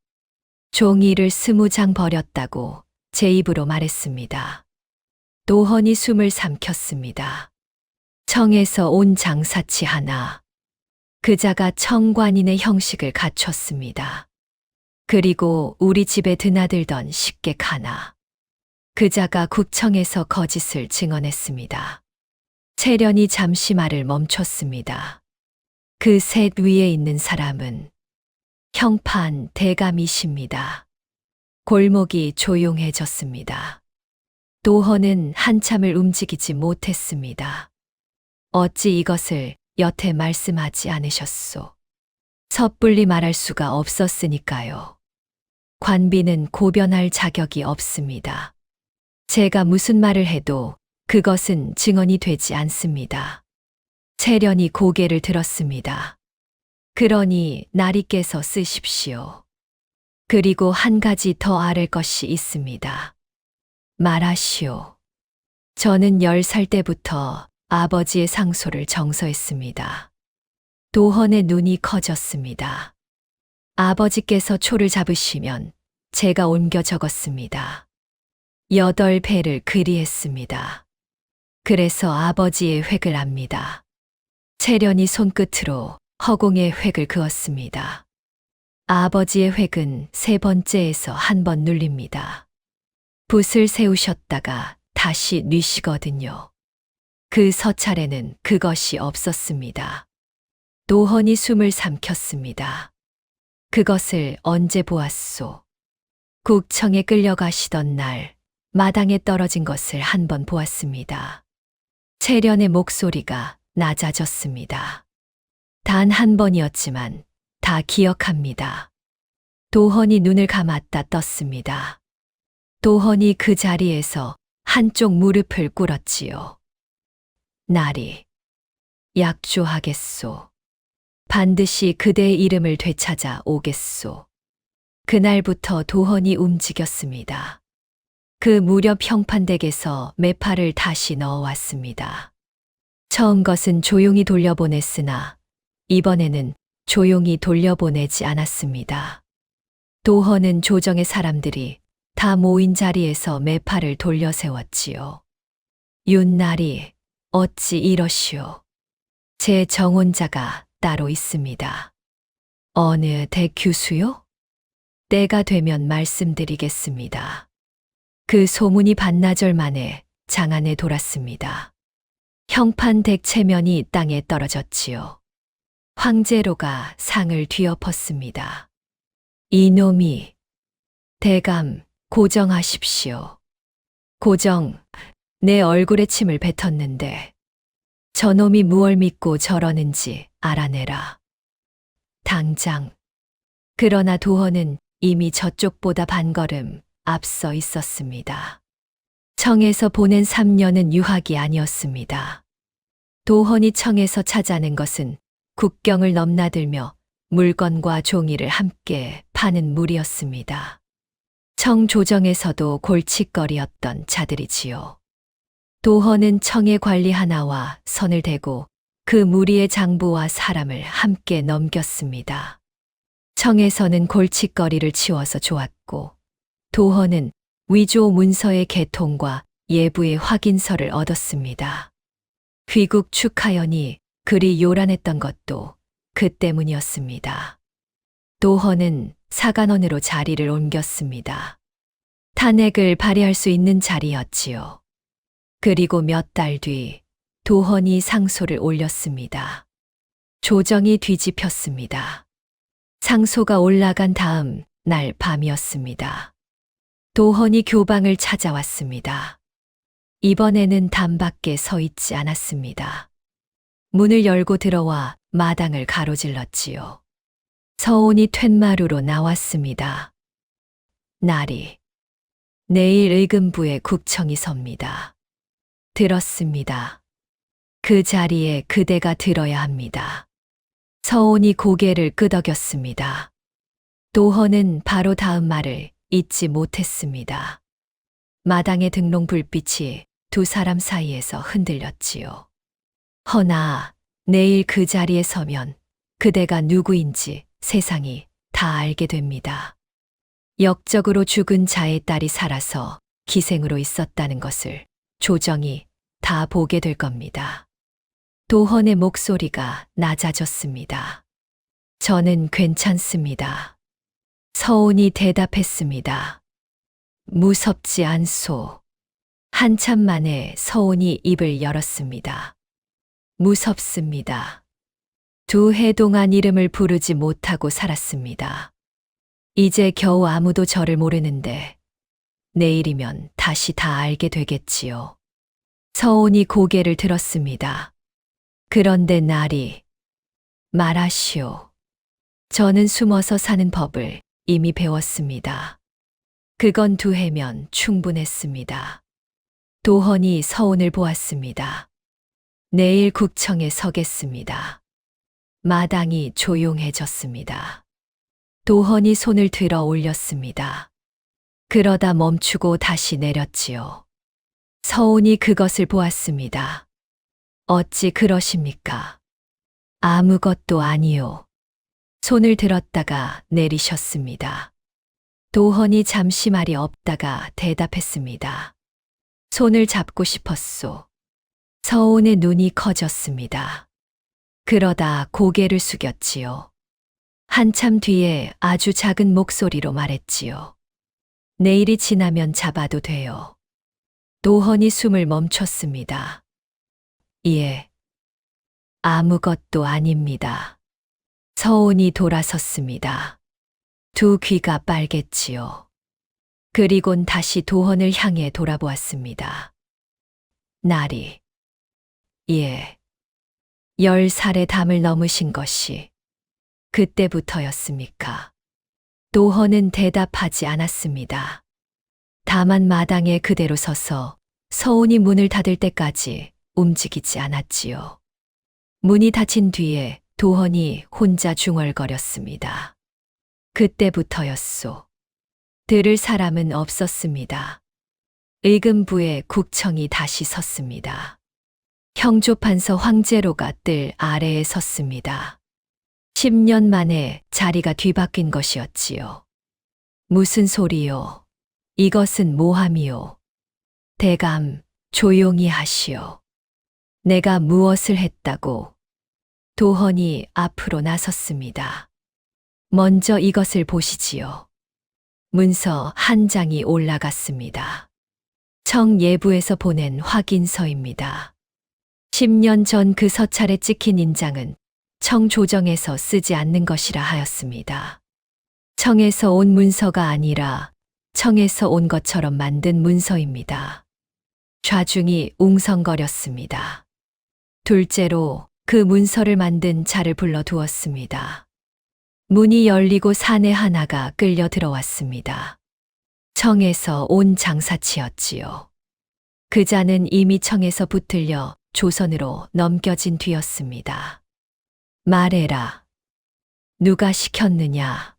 종이를 20장 버렸다고 제 입으로 말했습니다. 도헌이 숨을 삼켰습니다. 청에서 온 장사치 하나. 그자가 청관인의 형식을 갖췄습니다. 그리고 우리 집에 드나들던 식객 하나. 그자가 국청에서 거짓을 증언했습니다. 채련이 잠시 말을 멈췄습니다. 그 셋 위에 있는 사람은 형판 대감이십니다. 골목이 조용해졌습니다. 도헌은 한참을 움직이지 못했습니다. 어찌 이것을 여태 말씀하지 않으셨소? 섣불리 말할 수가 없었으니까요. 관비는 고변할 자격이 없습니다. 제가 무슨 말을 해도 그것은 증언이 되지 않습니다. 채련이 고개를 들었습니다. 그러니 나리께서 쓰십시오. 그리고 한 가지 더 아를 것이 있습니다. 말하시오. 저는 10살 때부터 아버지의 상소를 정서했습니다. 도헌의 눈이 커졌습니다. 아버지께서 초를 잡으시면 제가 옮겨 적었습니다. 8배를 그리했습니다. 그래서 아버지의 획을 압니다. 채련이 손끝으로 허공에 획을 그었습니다. 아버지의 획은 3번째에서 한 번 눌립니다. 붓을 세우셨다가 다시 뉘시거든요. 그 서찰에는 그것이 없었습니다. 도헌이 숨을 삼켰습니다. 그것을 언제 보았소? 국청에 끌려가시던 날 마당에 떨어진 것을 한 번 보았습니다. 채련의 목소리가 낮아졌습니다. 단 한 번이었지만 다 기억합니다. 도헌이 눈을 감았다 떴습니다. 도헌이 그 자리에서 한쪽 무릎을 꿇었지요. 나리, 약조하겠소. 반드시 그대의 이름을 되찾아 오겠소. 그날부터 도헌이 움직였습니다. 그 무렵 형판댁에서 매파를 다시 넣어왔습니다. 처음 것은 조용히 돌려보냈으나 이번에는 조용히 돌려보내지 않았습니다. 도헌은 조정의 사람들이 다 모인 자리에서 매파를 돌려 세웠지요. 윤나리, 어찌 이러시오. 제 정혼자가 따로 있습니다. 어느 대규수요? 때가 되면 말씀드리겠습니다. 그 소문이 반나절 만에 장안에 돌았습니다. 형판댁 체면이 땅에 떨어졌지요. 황제로가 상을 뒤엎었습니다. 이놈이, 대감, 고정하십시오. 고정, 내 얼굴에 침을 뱉었는데 저놈이 무얼 믿고 저러는지 알아내라. 당장. 그러나 도헌은 이미 저쪽보다 반걸음 앞서 있었습니다. 청에서 보낸 3년은 유학이 아니었습니다. 도헌이 청에서 찾아낸 것은 국경을 넘나들며 물건과 종이를 함께 파는 무리였습니다. 청 조정에서도 골칫거리였던 자들이지요. 도헌은 청의 관리 하나와 선을 대고 그 무리의 장부와 사람을 함께 넘겼습니다. 청에서는 골칫거리를 치워서 좋았고 도헌은 위조 문서의 개통과 예부의 확인서를 얻었습니다. 귀국 축하연이 그리 요란했던 것도 그 때문이었습니다. 도헌은 사간원으로 자리를 옮겼습니다. 탄핵을 발의할 수 있는 자리였지요. 그리고 몇 달 뒤 도헌이 상소를 올렸습니다. 조정이 뒤집혔습니다. 상소가 올라간 다음 날 밤이었습니다. 도헌이 교방을 찾아왔습니다. 이번에는 담 밖에 서 있지 않았습니다. 문을 열고 들어와 마당을 가로질렀지요. 서온이 툇마루로 나왔습니다. 나리, 내일 의금부에 국청이 섭니다. 들었습니다. 그 자리에 그대가 들어야 합니다. 서온이 고개를 끄덕였습니다. 도헌은 바로 다음 말을 잊지 못했습니다. 마당의 등롱 불빛이 두 사람 사이에서 흔들렸지요. 허나 내일 그 자리에 서면 그대가 누구인지 세상이 다 알게 됩니다. 역적으로 죽은 자의 딸이 살아서 기생으로 있었다는 것을 조정이 다 보게 될 겁니다. 도헌의 목소리가 낮아졌습니다. 저는 괜찮습니다. 서온이 대답했습니다. 무섭지 않소. 한참 만에 서온이 입을 열었습니다. 무섭습니다. 2해 동안 이름을 부르지 못하고 살았습니다. 이제 겨우 아무도 저를 모르는데 내일이면 다시 다 알게 되겠지요. 서온이 고개를 들었습니다. 그런데 나리, 말하시오. 저는 숨어서 사는 법을 이미 배웠습니다. 그건 2해면 충분했습니다. 도헌이 서온을 보았습니다. 내일 국청에 서겠습니다. 마당이 조용해졌습니다. 도헌이 손을 들어 올렸습니다. 그러다 멈추고 다시 내렸지요. 서온이 그것을 보았습니다. 어찌 그러십니까? 아무것도 아니요. 손을 들었다가 내리셨습니다. 도헌이 잠시 말이 없다가 대답했습니다. 손을 잡고 싶었소. 서온의 눈이 커졌습니다. 그러다 고개를 숙였지요. 한참 뒤에 아주 작은 목소리로 말했지요. 내일이 지나면 잡아도 돼요. 도헌이 숨을 멈췄습니다. 예. 아무것도 아닙니다. 서온이 돌아섰습니다. 두 귀가 빨갰지요. 그리곤 다시 도헌을 향해 돌아보았습니다. 날이, 예, 10살의 담을 넘으신 것이 그때부터였습니까? 도헌은 대답하지 않았습니다. 다만 마당에 그대로 서서 서온이 문을 닫을 때까지 움직이지 않았지요. 문이 닫힌 뒤에 도헌이 혼자 중얼거렸습니다. 그때부터였소. 들을 사람은 없었습니다. 의금부의 국청이 다시 섰습니다. 형조판서 황제로가 뜰 아래에 섰습니다. 10년 만에 자리가 뒤바뀐 것이었지요. 무슨 소리요? 이것은 모함이요. 대감, 조용히 하시오. 내가 무엇을 했다고? 도헌이 앞으로 나섰습니다. 먼저 이것을 보시지요. 문서 한 장이 올라갔습니다. 청 예부에서 보낸 확인서입니다. 10년 전 그 서찰에 찍힌 인장은 청 조정에서 쓰지 않는 것이라 하였습니다. 청에서 온 문서가 아니라 청에서 온 것처럼 만든 문서입니다. 좌중이 웅성거렸습니다. 둘째로 그 문서를 만든 자를 불러두었습니다. 문이 열리고 사내 하나가 끌려 들어왔습니다. 청에서 온 장사치였지요. 그 자는 이미 청에서 붙들려 조선으로 넘겨진 뒤였습니다. 말해라. 누가 시켰느냐?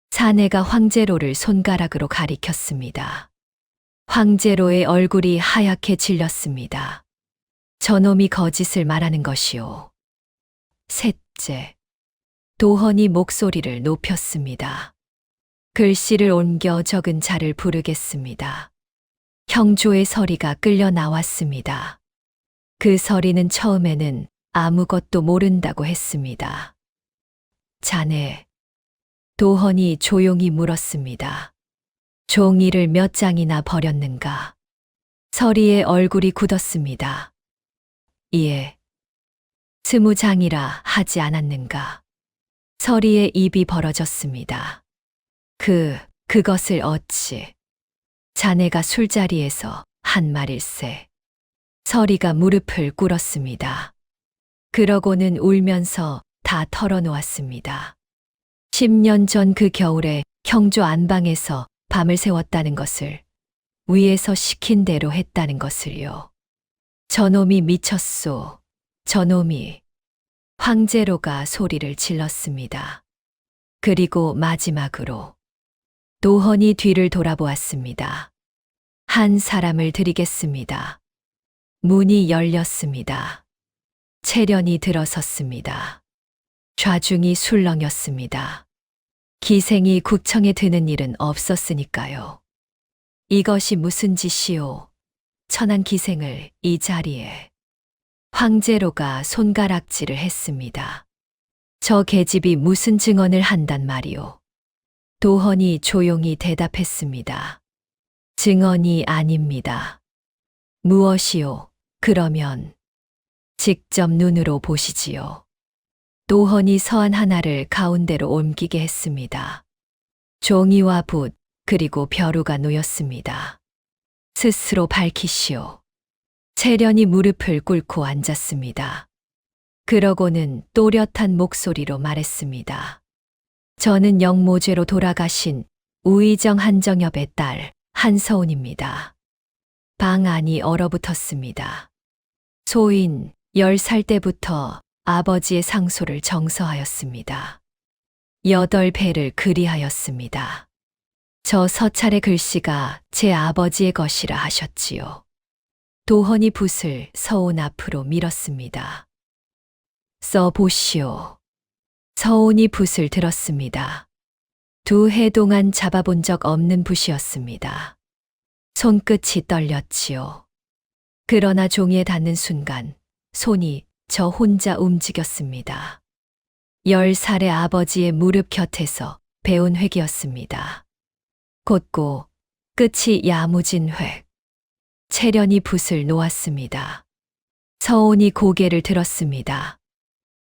사내가 황제로를 손가락으로 가리켰습니다. 황제로의 얼굴이 하얗게 질렸습니다. 저놈이 거짓을 말하는 것이오. 셋째. 도헌이 목소리를 높였습니다. 글씨를 옮겨 적은 자를 부르겠습니다. 형조의 서리가 끌려 나왔습니다. 그 서리는 처음에는 아무것도 모른다고 했습니다. 자네. 도헌이 조용히 물었습니다. 종이를 몇 장이나 버렸는가? 서리의 얼굴이 굳었습니다. 예. 20장이라 하지 않았는가? 서리의 입이 벌어졌습니다. 그것을 어찌? 자네가 술자리에서 한 말일세. 서리가 무릎을 꿇었습니다. 그러고는 울면서 다 털어놓았습니다. 10년 전 그 겨울에 형조 안방에서 밤을 새웠다는 것을, 위에서 시킨 대로 했다는 것을요. 저놈이 미쳤소. 저놈이. 황제로가 소리를 질렀습니다. 그리고 마지막으로 도헌이 뒤를 돌아보았습니다. 한 사람을 드리겠습니다. 문이 열렸습니다. 채련이 들어섰습니다. 좌중이 술렁였습니다. 기생이 국청에 드는 일은 없었으니까요. 이것이 무슨 짓이오? 천한 기생을 이 자리에. 황제로가 손가락질을 했습니다. 저 계집이 무슨 증언을 한단 말이오? 도헌이 조용히 대답했습니다. 증언이 아닙니다. 무엇이오? 그러면 직접 눈으로 보시지요. 도헌이 서한 하나를 가운데로 옮기게 했습니다. 종이와 붓 그리고 벼루가 놓였습니다. 스스로 밝히시오. 채련이 무릎을 꿇고 앉았습니다. 그러고는 또렷한 목소리로 말했습니다. 저는 영모죄로 돌아가신 우의정 한정엽의 딸 한서운입니다. 방 안이 얼어붙었습니다. 소인 10살 때부터 아버지의 상소를 정서하였습니다. 8배를 그리하였습니다. 저 서찰의 글씨가 제 아버지의 것이라 하셨지요. 도헌이 붓을 서온 앞으로 밀었습니다. 써보시오. 서온이 붓을 들었습니다. 2해 동안 잡아본 적 없는 붓이었습니다. 손끝이 떨렸지요. 그러나 종이에 닿는 순간 손이 저 혼자 움직였습니다. 10살의 아버지의 무릎 곁에서 배운 획이었습니다. 곧고 끝이 야무진 획. 채련이 붓을 놓았습니다. 서온이 고개를 들었습니다.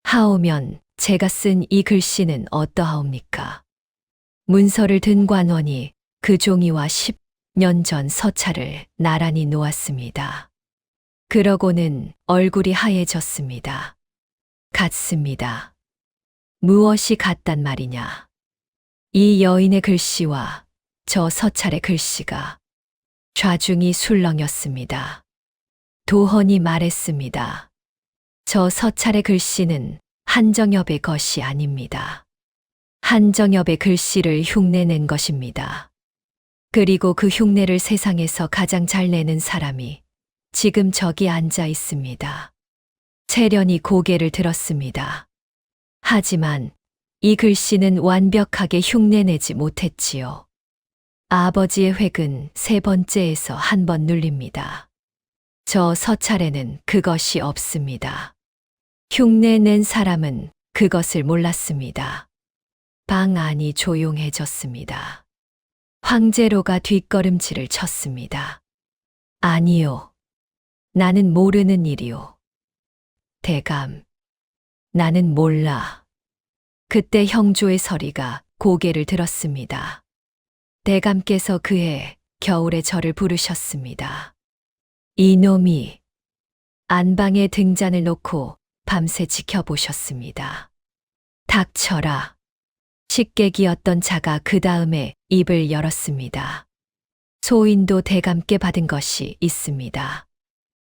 하오면 제가 쓴 이 글씨는 어떠하옵니까? 문서를 든 관원이 그 종이와 10년 전 서찰을 나란히 놓았습니다. 그러고는 얼굴이 하얘졌습니다. 같습니다. 무엇이 같단 말이냐? 이 여인의 글씨와 저 서찰의 글씨가 좌중이 술렁였습니다. 도헌이 말했습니다. 저 서찰의 글씨는 한정엽의 것이 아닙니다. 한정엽의 글씨를 흉내낸 것입니다. 그리고 그 흉내를 세상에서 가장 잘 내는 사람이 지금 저기 앉아 있습니다. 채련이 고개를 들었습니다. 하지만 이 글씨는 완벽하게 흉내내지 못했지요. 아버지의 획은 3번째에서 한 번 눌립니다. 저 서찰에는 그것이 없습니다. 흉내낸 사람은 그것을 몰랐습니다. 방 안이 조용해졌습니다. 황제로가 뒷걸음질을 쳤습니다. 아니요. 나는 모르는 일이오. 대감, 나는 몰라. 그때 형조의 서리가 고개를 들었습니다. 대감께서 그해 겨울에 저를 부르셨습니다. 이놈이 안방에 등잔을 놓고 밤새 지켜보셨습니다. 닥쳐라. 식객이었던 자가 그 다음에 입을 열었습니다. 소인도 대감께 받은 것이 있습니다.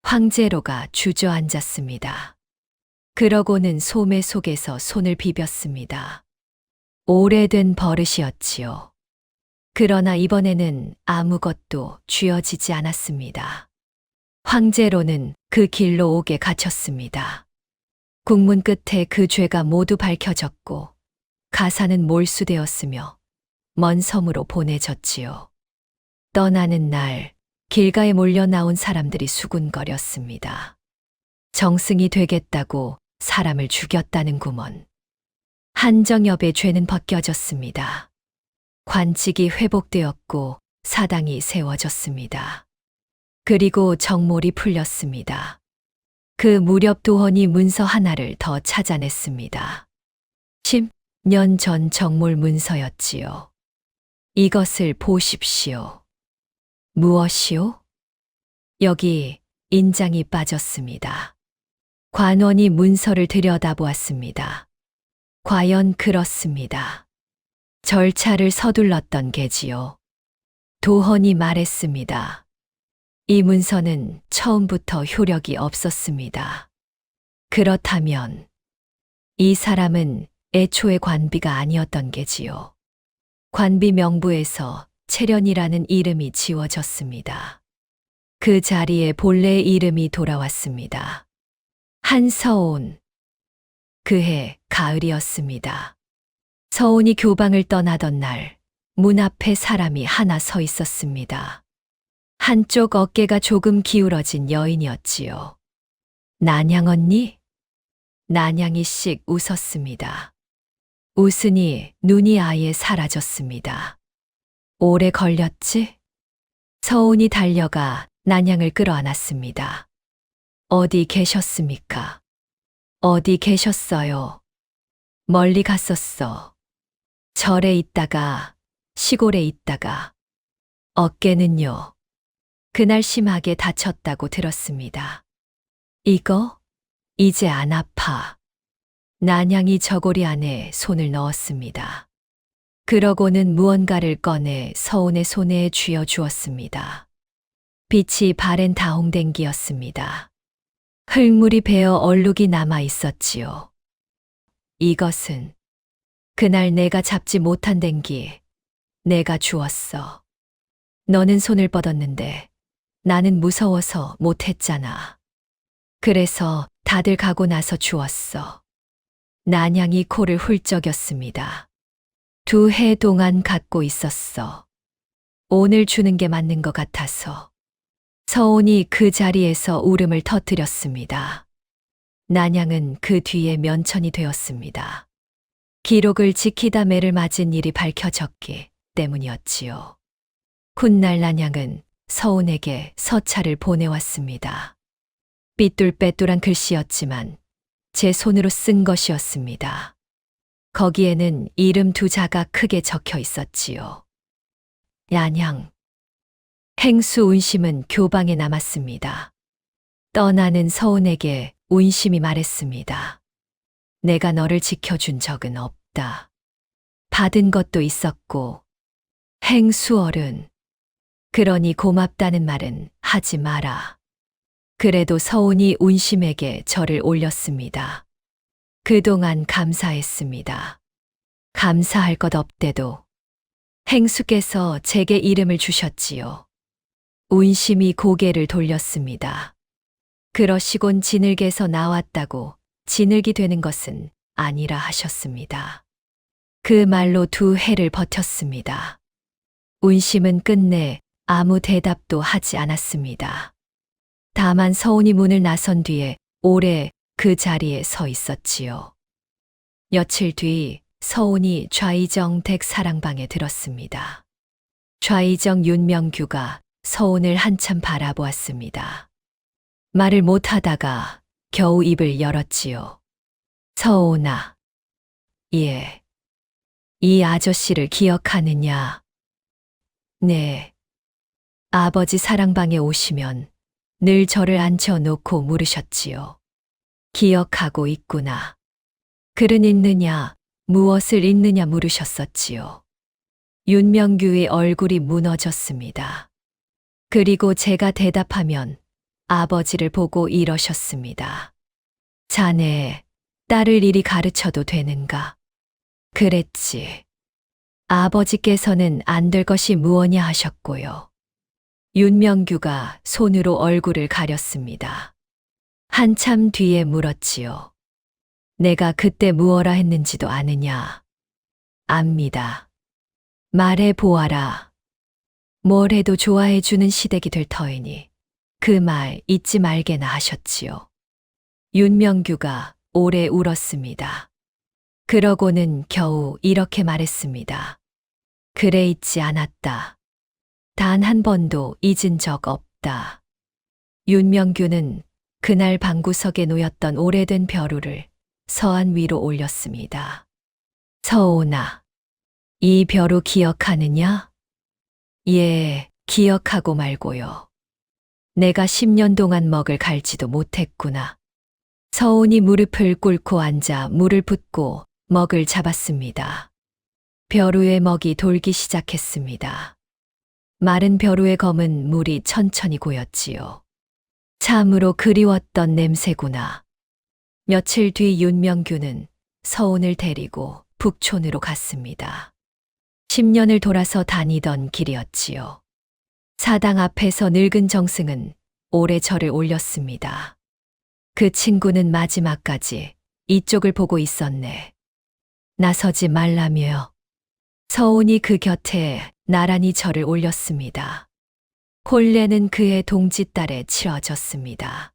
황제로가 주저앉았습니다. 그러고는 소매 속에서 손을 비볐습니다. 오래된 버릇이었지요. 그러나 이번에는 아무것도 쥐어지지 않았습니다. 황제로는 그 길로 오게 갇혔습니다. 국문 끝에 그 죄가 모두 밝혀졌고 가사는 몰수되었으며 먼 섬으로 보내졌지요. 떠나는 날 길가에 몰려 나온 사람들이 수군거렸습니다. 정승이 되겠다고 사람을 죽였다는구먼. 한정엽의 죄는 벗겨졌습니다. 관직이 회복되었고 사당이 세워졌습니다. 그리고 정몰이 풀렸습니다. 그 무렵 도헌이 문서 하나를 더 찾아냈습니다. 10년 전 정몰 문서였지요. 이것을 보십시오. 무엇이요? 여기 인장이 빠졌습니다. 관원이 문서를 들여다보았습니다. 과연 그렇습니다. 절차를 서둘렀던 게지요. 도헌이 말했습니다. 이 문서는 처음부터 효력이 없었습니다. 그렇다면 이 사람은 애초에 관비가 아니었던 게지요. 관비 명부에서 채련이라는 이름이 지워졌습니다. 그 자리에 본래의 이름이 돌아왔습니다. 한서온. 그해 가을이었습니다. 서온이 교방을 떠나던 날, 문 앞에 사람이 하나 서 있었습니다. 한쪽 어깨가 조금 기울어진 여인이었지요. 난양 언니? 난양이 씩 웃었습니다. 웃으니 눈이 아예 사라졌습니다. 오래 걸렸지? 서온이 달려가 난양을 끌어안았습니다. 어디 계셨습니까? 어디 계셨어요? 멀리 갔었어. 절에 있다가, 시골에 있다가. 어깨는요? 그날 심하게 다쳤다고 들었습니다. 이거? 이제 안 아파. 난양이 저고리 안에 손을 넣었습니다. 그러고는 무언가를 꺼내 서온의 손에 쥐어 주었습니다. 빛이 바랜 다홍댕기였습니다. 흙물이 베어 얼룩이 남아 있었지요. 이것은 그날 내가 잡지 못한 댕기, 내가 주었어. 너는 손을 뻗었는데 나는 무서워서 못했잖아. 그래서 다들 가고 나서 주었어. 난양이 코를 훌쩍였습니다. 2해 동안 갖고 있었어. 오늘 주는 게 맞는 것 같아서. 서온이 그 자리에서 울음을 터뜨렸습니다. 난양은 그 뒤에 면천이 되었습니다. 기록을 지키다 매를 맞은 일이 밝혀졌기 때문이었지요. 훗날 난양은 서온에게 서찰을 보내왔습니다. 삐뚤빼뚤한 글씨였지만 제 손으로 쓴 것이었습니다. 거기에는 이름 두 자가 크게 적혀 있었지요. 얀양. 행수 운심은 교방에 남았습니다. 떠나는 서운에게 운심이 말했습니다. 내가 너를 지켜준 적은 없다. 받은 것도 있었고, 행수 어른. 그러니 고맙다는 말은 하지 마라. 그래도 서운이 운심에게 절을 올렸습니다. 그동안 감사했습니다. 감사할 것 없대도 행수께서 제게 이름을 주셨지요. 운심이 고개를 돌렸습니다. 그러시곤 진흙에서 나왔다고 진흙이 되는 것은 아니라 하셨습니다. 그 말로 2해를 버텼습니다. 운심은 끝내 아무 대답도 하지 않았습니다. 다만 서운이 문을 나선 뒤에 오래 그 자리에 서 있었지요. 며칠 뒤 서운이 좌이정 댁 사랑방에 들었습니다. 좌이정 윤명규가 서운을 한참 바라보았습니다. 말을 못하다가 겨우 입을 열었지요. 서운아. 예. 이 아저씨를 기억하느냐? 네. 아버지 사랑방에 오시면 늘 저를 앉혀놓고 물으셨지요. 기억하고 있구나. 글은 읽느냐, 무엇을 읽느냐 물으셨었지요. 윤명규의 얼굴이 무너졌습니다. 그리고 제가 대답하면 아버지를 보고 이러셨습니다. 자네, 딸을 이리 가르쳐도 되는가? 그랬지. 아버지께서는 안 될 것이 무엇냐 하셨고요. 윤명규가 손으로 얼굴을 가렸습니다. 한참 뒤에 물었지요. 내가 그때 무엇라 했는지도 아느냐? 압니다. 말해 보아라. 뭘 해도 좋아해 주는 시댁이 될 터이니 그 말 잊지 말게나 하셨지요. 윤명규가 오래 울었습니다. 그러고는 겨우 이렇게 말했습니다. 그래 잊지 않았다. 단 한 번도 잊은 적 없다. 윤명규는 그날 방구석에 놓였던 오래된 벼루를 서안 위로 올렸습니다. 서운아, 이 벼루 기억하느냐? 예, 기억하고 말고요. 내가 10년 동안 먹을 갈지도 못했구나. 서운이 무릎을 꿇고 앉아 물을 붓고 먹을 잡았습니다. 벼루의 먹이 돌기 시작했습니다. 마른 벼루의 검은 물이 천천히 고였지요. 참으로 그리웠던 냄새구나. 며칠 뒤 윤명규는 서운을 데리고 북촌으로 갔습니다. 10년을 돌아서 다니던 길이었지요. 사당 앞에서 늙은 정승은 오래 절을 올렸습니다. 그 친구는 마지막까지 이쪽을 보고 있었네. 나서지 말라며. 서운이 그 곁에 나란히 절을 올렸습니다. 혼례는 그의 동짓딸에 치러졌습니다.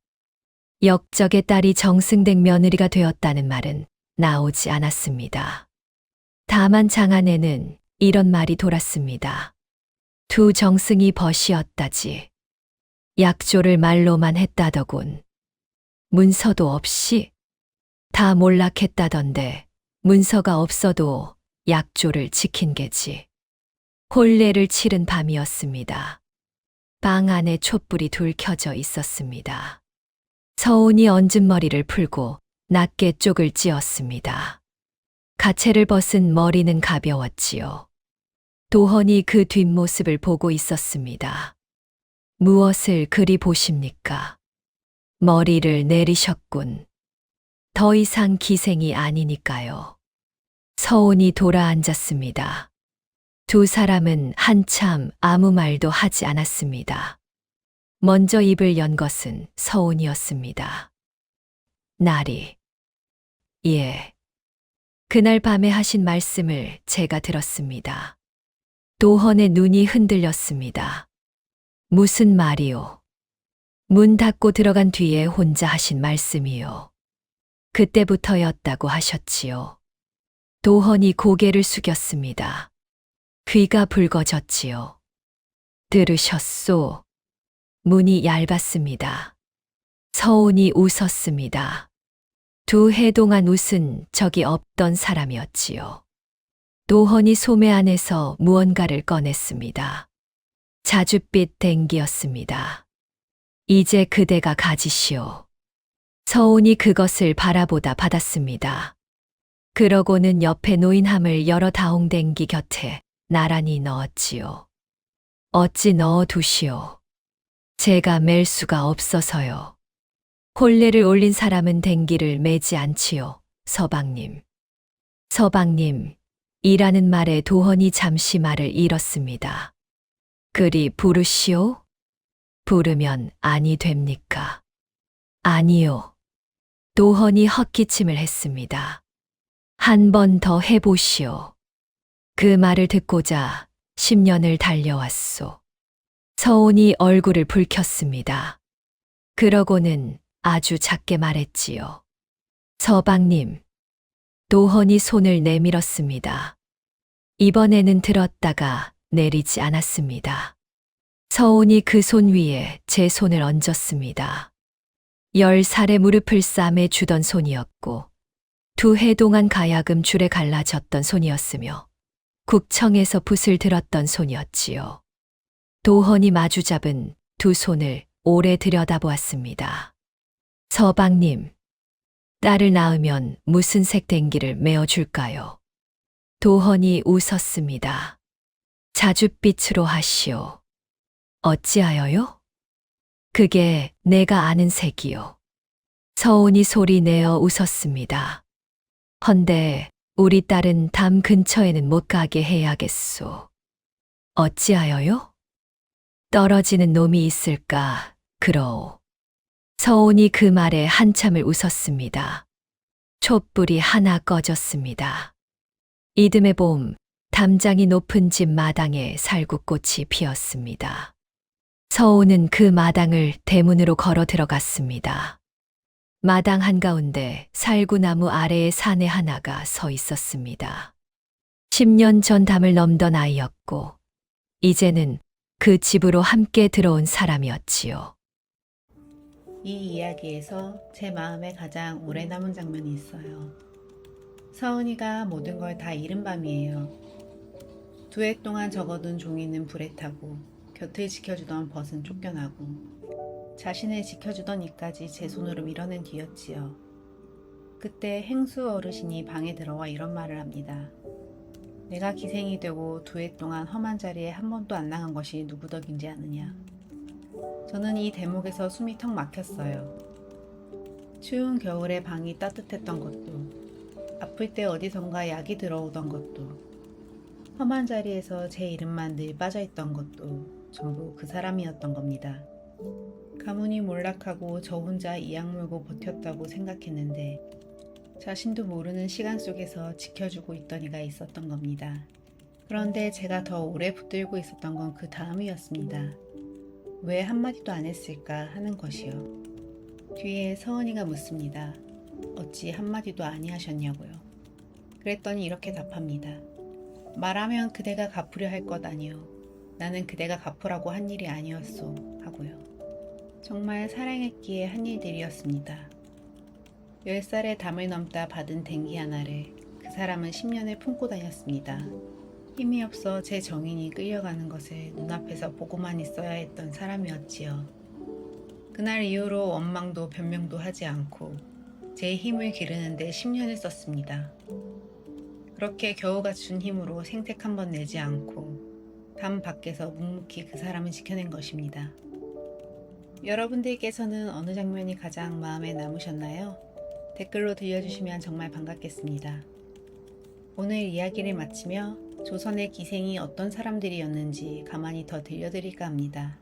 역적의 딸이 정승댁 며느리가 되었다는 말은 나오지 않았습니다. 다만 장안에는 이런 말이 돌았습니다. 두 정승이 벗이었다지. 약조를 말로만 했다더군. 문서도 없이 다 몰락했다던데 문서가 없어도 약조를 지킨 게지. 혼례를 치른 밤이었습니다. 방 안에 촛불이 둘 켜져 있었습니다. 서운이 얹은 머리를 풀고 낮게 쪽을 찧었습니다. 가채를 벗은 머리는 가벼웠지요. 도헌이 그 뒷모습을 보고 있었습니다. 무엇을 그리 보십니까? 머리를 내리셨군. 더 이상 기생이 아니니까요. 서운이 돌아앉았습니다. 두 사람은 한참 아무 말도 하지 않았습니다. 먼저 입을 연 것은 서운이었습니다. 나리. 예. 그날 밤에 하신 말씀을 제가 들었습니다. 도헌의 눈이 흔들렸습니다. 무슨 말이오? 문 닫고 들어간 뒤에 혼자 하신 말씀이요. 그때부터였다고 하셨지요. 도헌이 고개를 숙였습니다. 귀가 붉어졌지요. 들으셨소? 문이 얇았습니다. 서운이 웃었습니다. 두 해 동안 웃은 적이 없던 사람이었지요. 노헌이 소매 안에서 무언가를 꺼냈습니다. 자줏빛 댕기였습니다. 이제 그대가 가지시오. 서운이 그것을 바라보다 받았습니다. 그러고는 옆에 놓인 함을 열어 다홍댕기 곁에 나란히 넣었지요. 어찌 넣어두시오. 제가 맬 수가 없어서요. 혼례를 올린 사람은 댕기를 매지 않지요, 서방님. 서방님, 이라는 말에 도헌이 잠시 말을 잃었습니다. 그리 부르시오? 부르면 아니 됩니까? 아니요. 도헌이 헛기침을 했습니다. 한 번 더 해보시오. 그 말을 듣고자 10년을 달려왔소. 서온이 얼굴을 붉혔습니다. 그러고는 아주 작게 말했지요. 서방님. 도헌이 손을 내밀었습니다. 이번에는 들었다가 내리지 않았습니다. 서온이 그 손 위에 제 손을 얹었습니다. 10살에 무릎을 싸매 주던 손이었고 2해 동안 가야금 줄에 갈라졌던 손이었으며 국청에서 붓을 들었던 손이었지요. 도헌이 마주잡은 두 손을 오래 들여다보았습니다. 서방님, 딸을 낳으면 무슨 색 댕기를 메어줄까요? 도헌이 웃었습니다. 자줏빛으로 하시오. 어찌하여요? 그게 내가 아는 색이요. 서온이 소리 내어 웃었습니다. 헌데 우리 딸은 담 근처에는 못 가게 해야겠소. 어찌하여요? 떨어지는 놈이 있을까, 그러오. 서온이 그 말에 한참을 웃었습니다. 촛불이 하나 꺼졌습니다. 이듬해 봄, 담장이 높은 집 마당에 살구꽃이 피었습니다. 서온은 그 마당을 대문으로 걸어 들어갔습니다. 마당 한가운데 살구나무 아래에 사내 하나가 서 있었습니다. 10년 전 담을 넘던 아이였고, 이제는 그 집으로 함께 들어온 사람이었지요. 이 이야기에서 제 마음에 가장 오래 남은 장면이 있어요. 서은이가 모든 걸 다 잃은 밤이에요. 2해 동안 적어둔 종이는 불에 타고 곁을 지켜주던 벗은 쫓겨나고 자신을 지켜주던 이까지 제 손으로 밀어낸 뒤였지요. 그때 행수 어르신이 방에 들어와 이런 말을 합니다. 내가 기생이 되고 2해 동안 험한 자리에 한 번도 안 나간 것이 누구 덕인지 아느냐. 저는 이 대목에서 숨이 턱 막혔어요. 추운 겨울에 방이 따뜻했던 것도, 아플 때 어디선가 약이 들어오던 것도, 험한 자리에서 제 이름만 늘 빠져있던 것도 전부 그 사람이었던 겁니다. 가문이 몰락하고 저 혼자 이 악물고 버텼다고 생각했는데 자신도 모르는 시간 속에서 지켜주고 있던 이가 있었던 겁니다. 그런데 제가 더 오래 붙들고 있었던 건 그 다음이었습니다. 왜 한마디도 안 했을까 하는 것이요. 뒤에 서은이가 묻습니다. 어찌 한마디도 아니하셨냐고요. 그랬더니 이렇게 답합니다. 말하면 그대가 갚으려 할 것 아니요. 나는 그대가 갚으라고 한 일이 아니었소 하고요. 정말 사랑했기에 한 일들이었습니다. 10살에 담을 넘다 받은 댕기 하나를 그 사람은 10년을 품고 다녔습니다. 힘이 없어 제 정인이 끌려가는 것을 눈앞에서 보고만 있어야 했던 사람이었지요. 그날 이후로 원망도 변명도 하지 않고 제 힘을 기르는데 10년을 썼습니다. 그렇게 겨우 갖춘 힘으로 생색 한번 내지 않고 담 밖에서 묵묵히 그 사람을 지켜낸 것입니다. 여러분들께서는 어느 장면이 가장 마음에 남으셨나요? 댓글로 들려주시면 정말 반갑겠습니다. 오늘 이야기를 마치며 조선의 기생이 어떤 사람들이었는지 가만히 더 들려드릴까 합니다.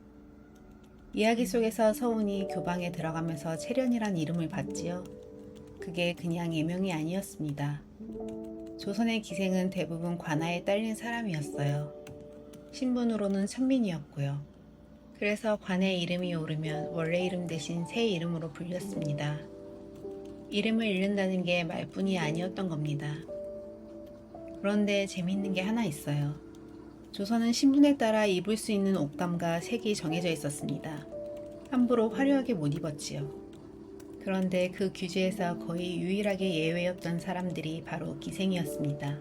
이야기 속에서 서운이 교방에 들어가면서 채련이란 이름을 받지요. 그게 그냥 예명이 아니었습니다. 조선의 기생은 대부분 관아에 딸린 사람이었어요. 신분으로는 천민이었고요. 그래서 관의 이름이 오르면 원래 이름 대신 새 이름으로 불렸습니다. 이름을 잃는다는 게 말뿐이 아니었던 겁니다. 그런데 재미있는 게 하나 있어요. 조선은 신분에 따라 입을 수 있는 옷감과 색이 정해져 있었습니다. 함부로 화려하게 못 입었지요. 그런데 그 규제에서 거의 유일하게 예외였던 사람들이 바로 기생이었습니다.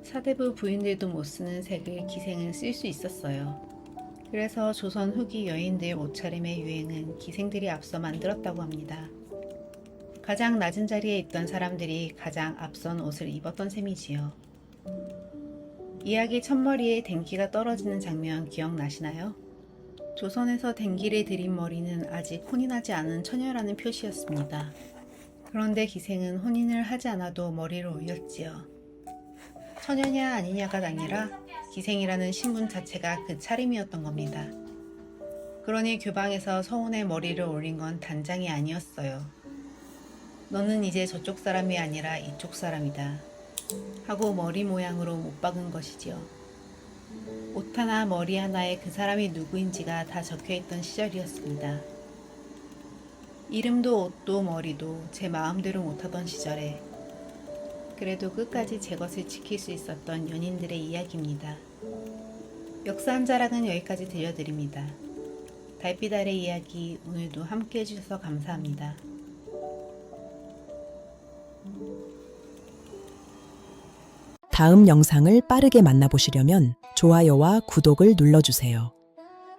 사대부 부인들도 못 쓰는 색을 기생은 쓸 수 있었어요. 그래서 조선 후기 여인들 옷차림의 유행은 기생들이 앞서 만들었다고 합니다. 가장 낮은 자리에 있던 사람들이 가장 앞선 옷을 입었던 셈이지요. 이야기 첫머리에 댕기가 떨어지는 장면 기억나시나요? 조선에서 댕기를 들인 머리는 아직 혼인하지 않은 처녀라는 표시였습니다. 그런데 기생은 혼인을 하지 않아도 머리를 올렸지요. 처녀냐 아니냐가 아니라 기생이라는 신분 자체가 그 차림이었던 겁니다. 그러니 교방에서 서운의 머리를 올린 건 단장이 아니었어요. 너는 이제 저쪽 사람이 아니라 이쪽 사람이다 하고 머리 모양으로 못 박은 것이지요. 옷 하나 머리 하나에 그 사람이 누구인지가 다 적혀있던 시절이었습니다. 이름도 옷도 머리도 제 마음대로 못하던 시절에 그래도 끝까지 제 것을 지킬 수 있었던 연인들의 이야기입니다. 역사 한 자락은 여기까지 들려드립니다. 달빛 아래 이야기 오늘도 함께 해주셔서 감사합니다. 다음 영상을 빠르게 만나보시려면 좋아요와 구독을 눌러주세요.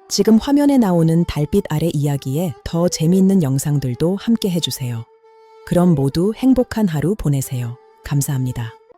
지금 화면에 나오는 달빛 아래 이야기에 더 재미있는 영상들도 함께 해주세요. 그럼 모두 행복한 하루 보내세요. 감사합니다.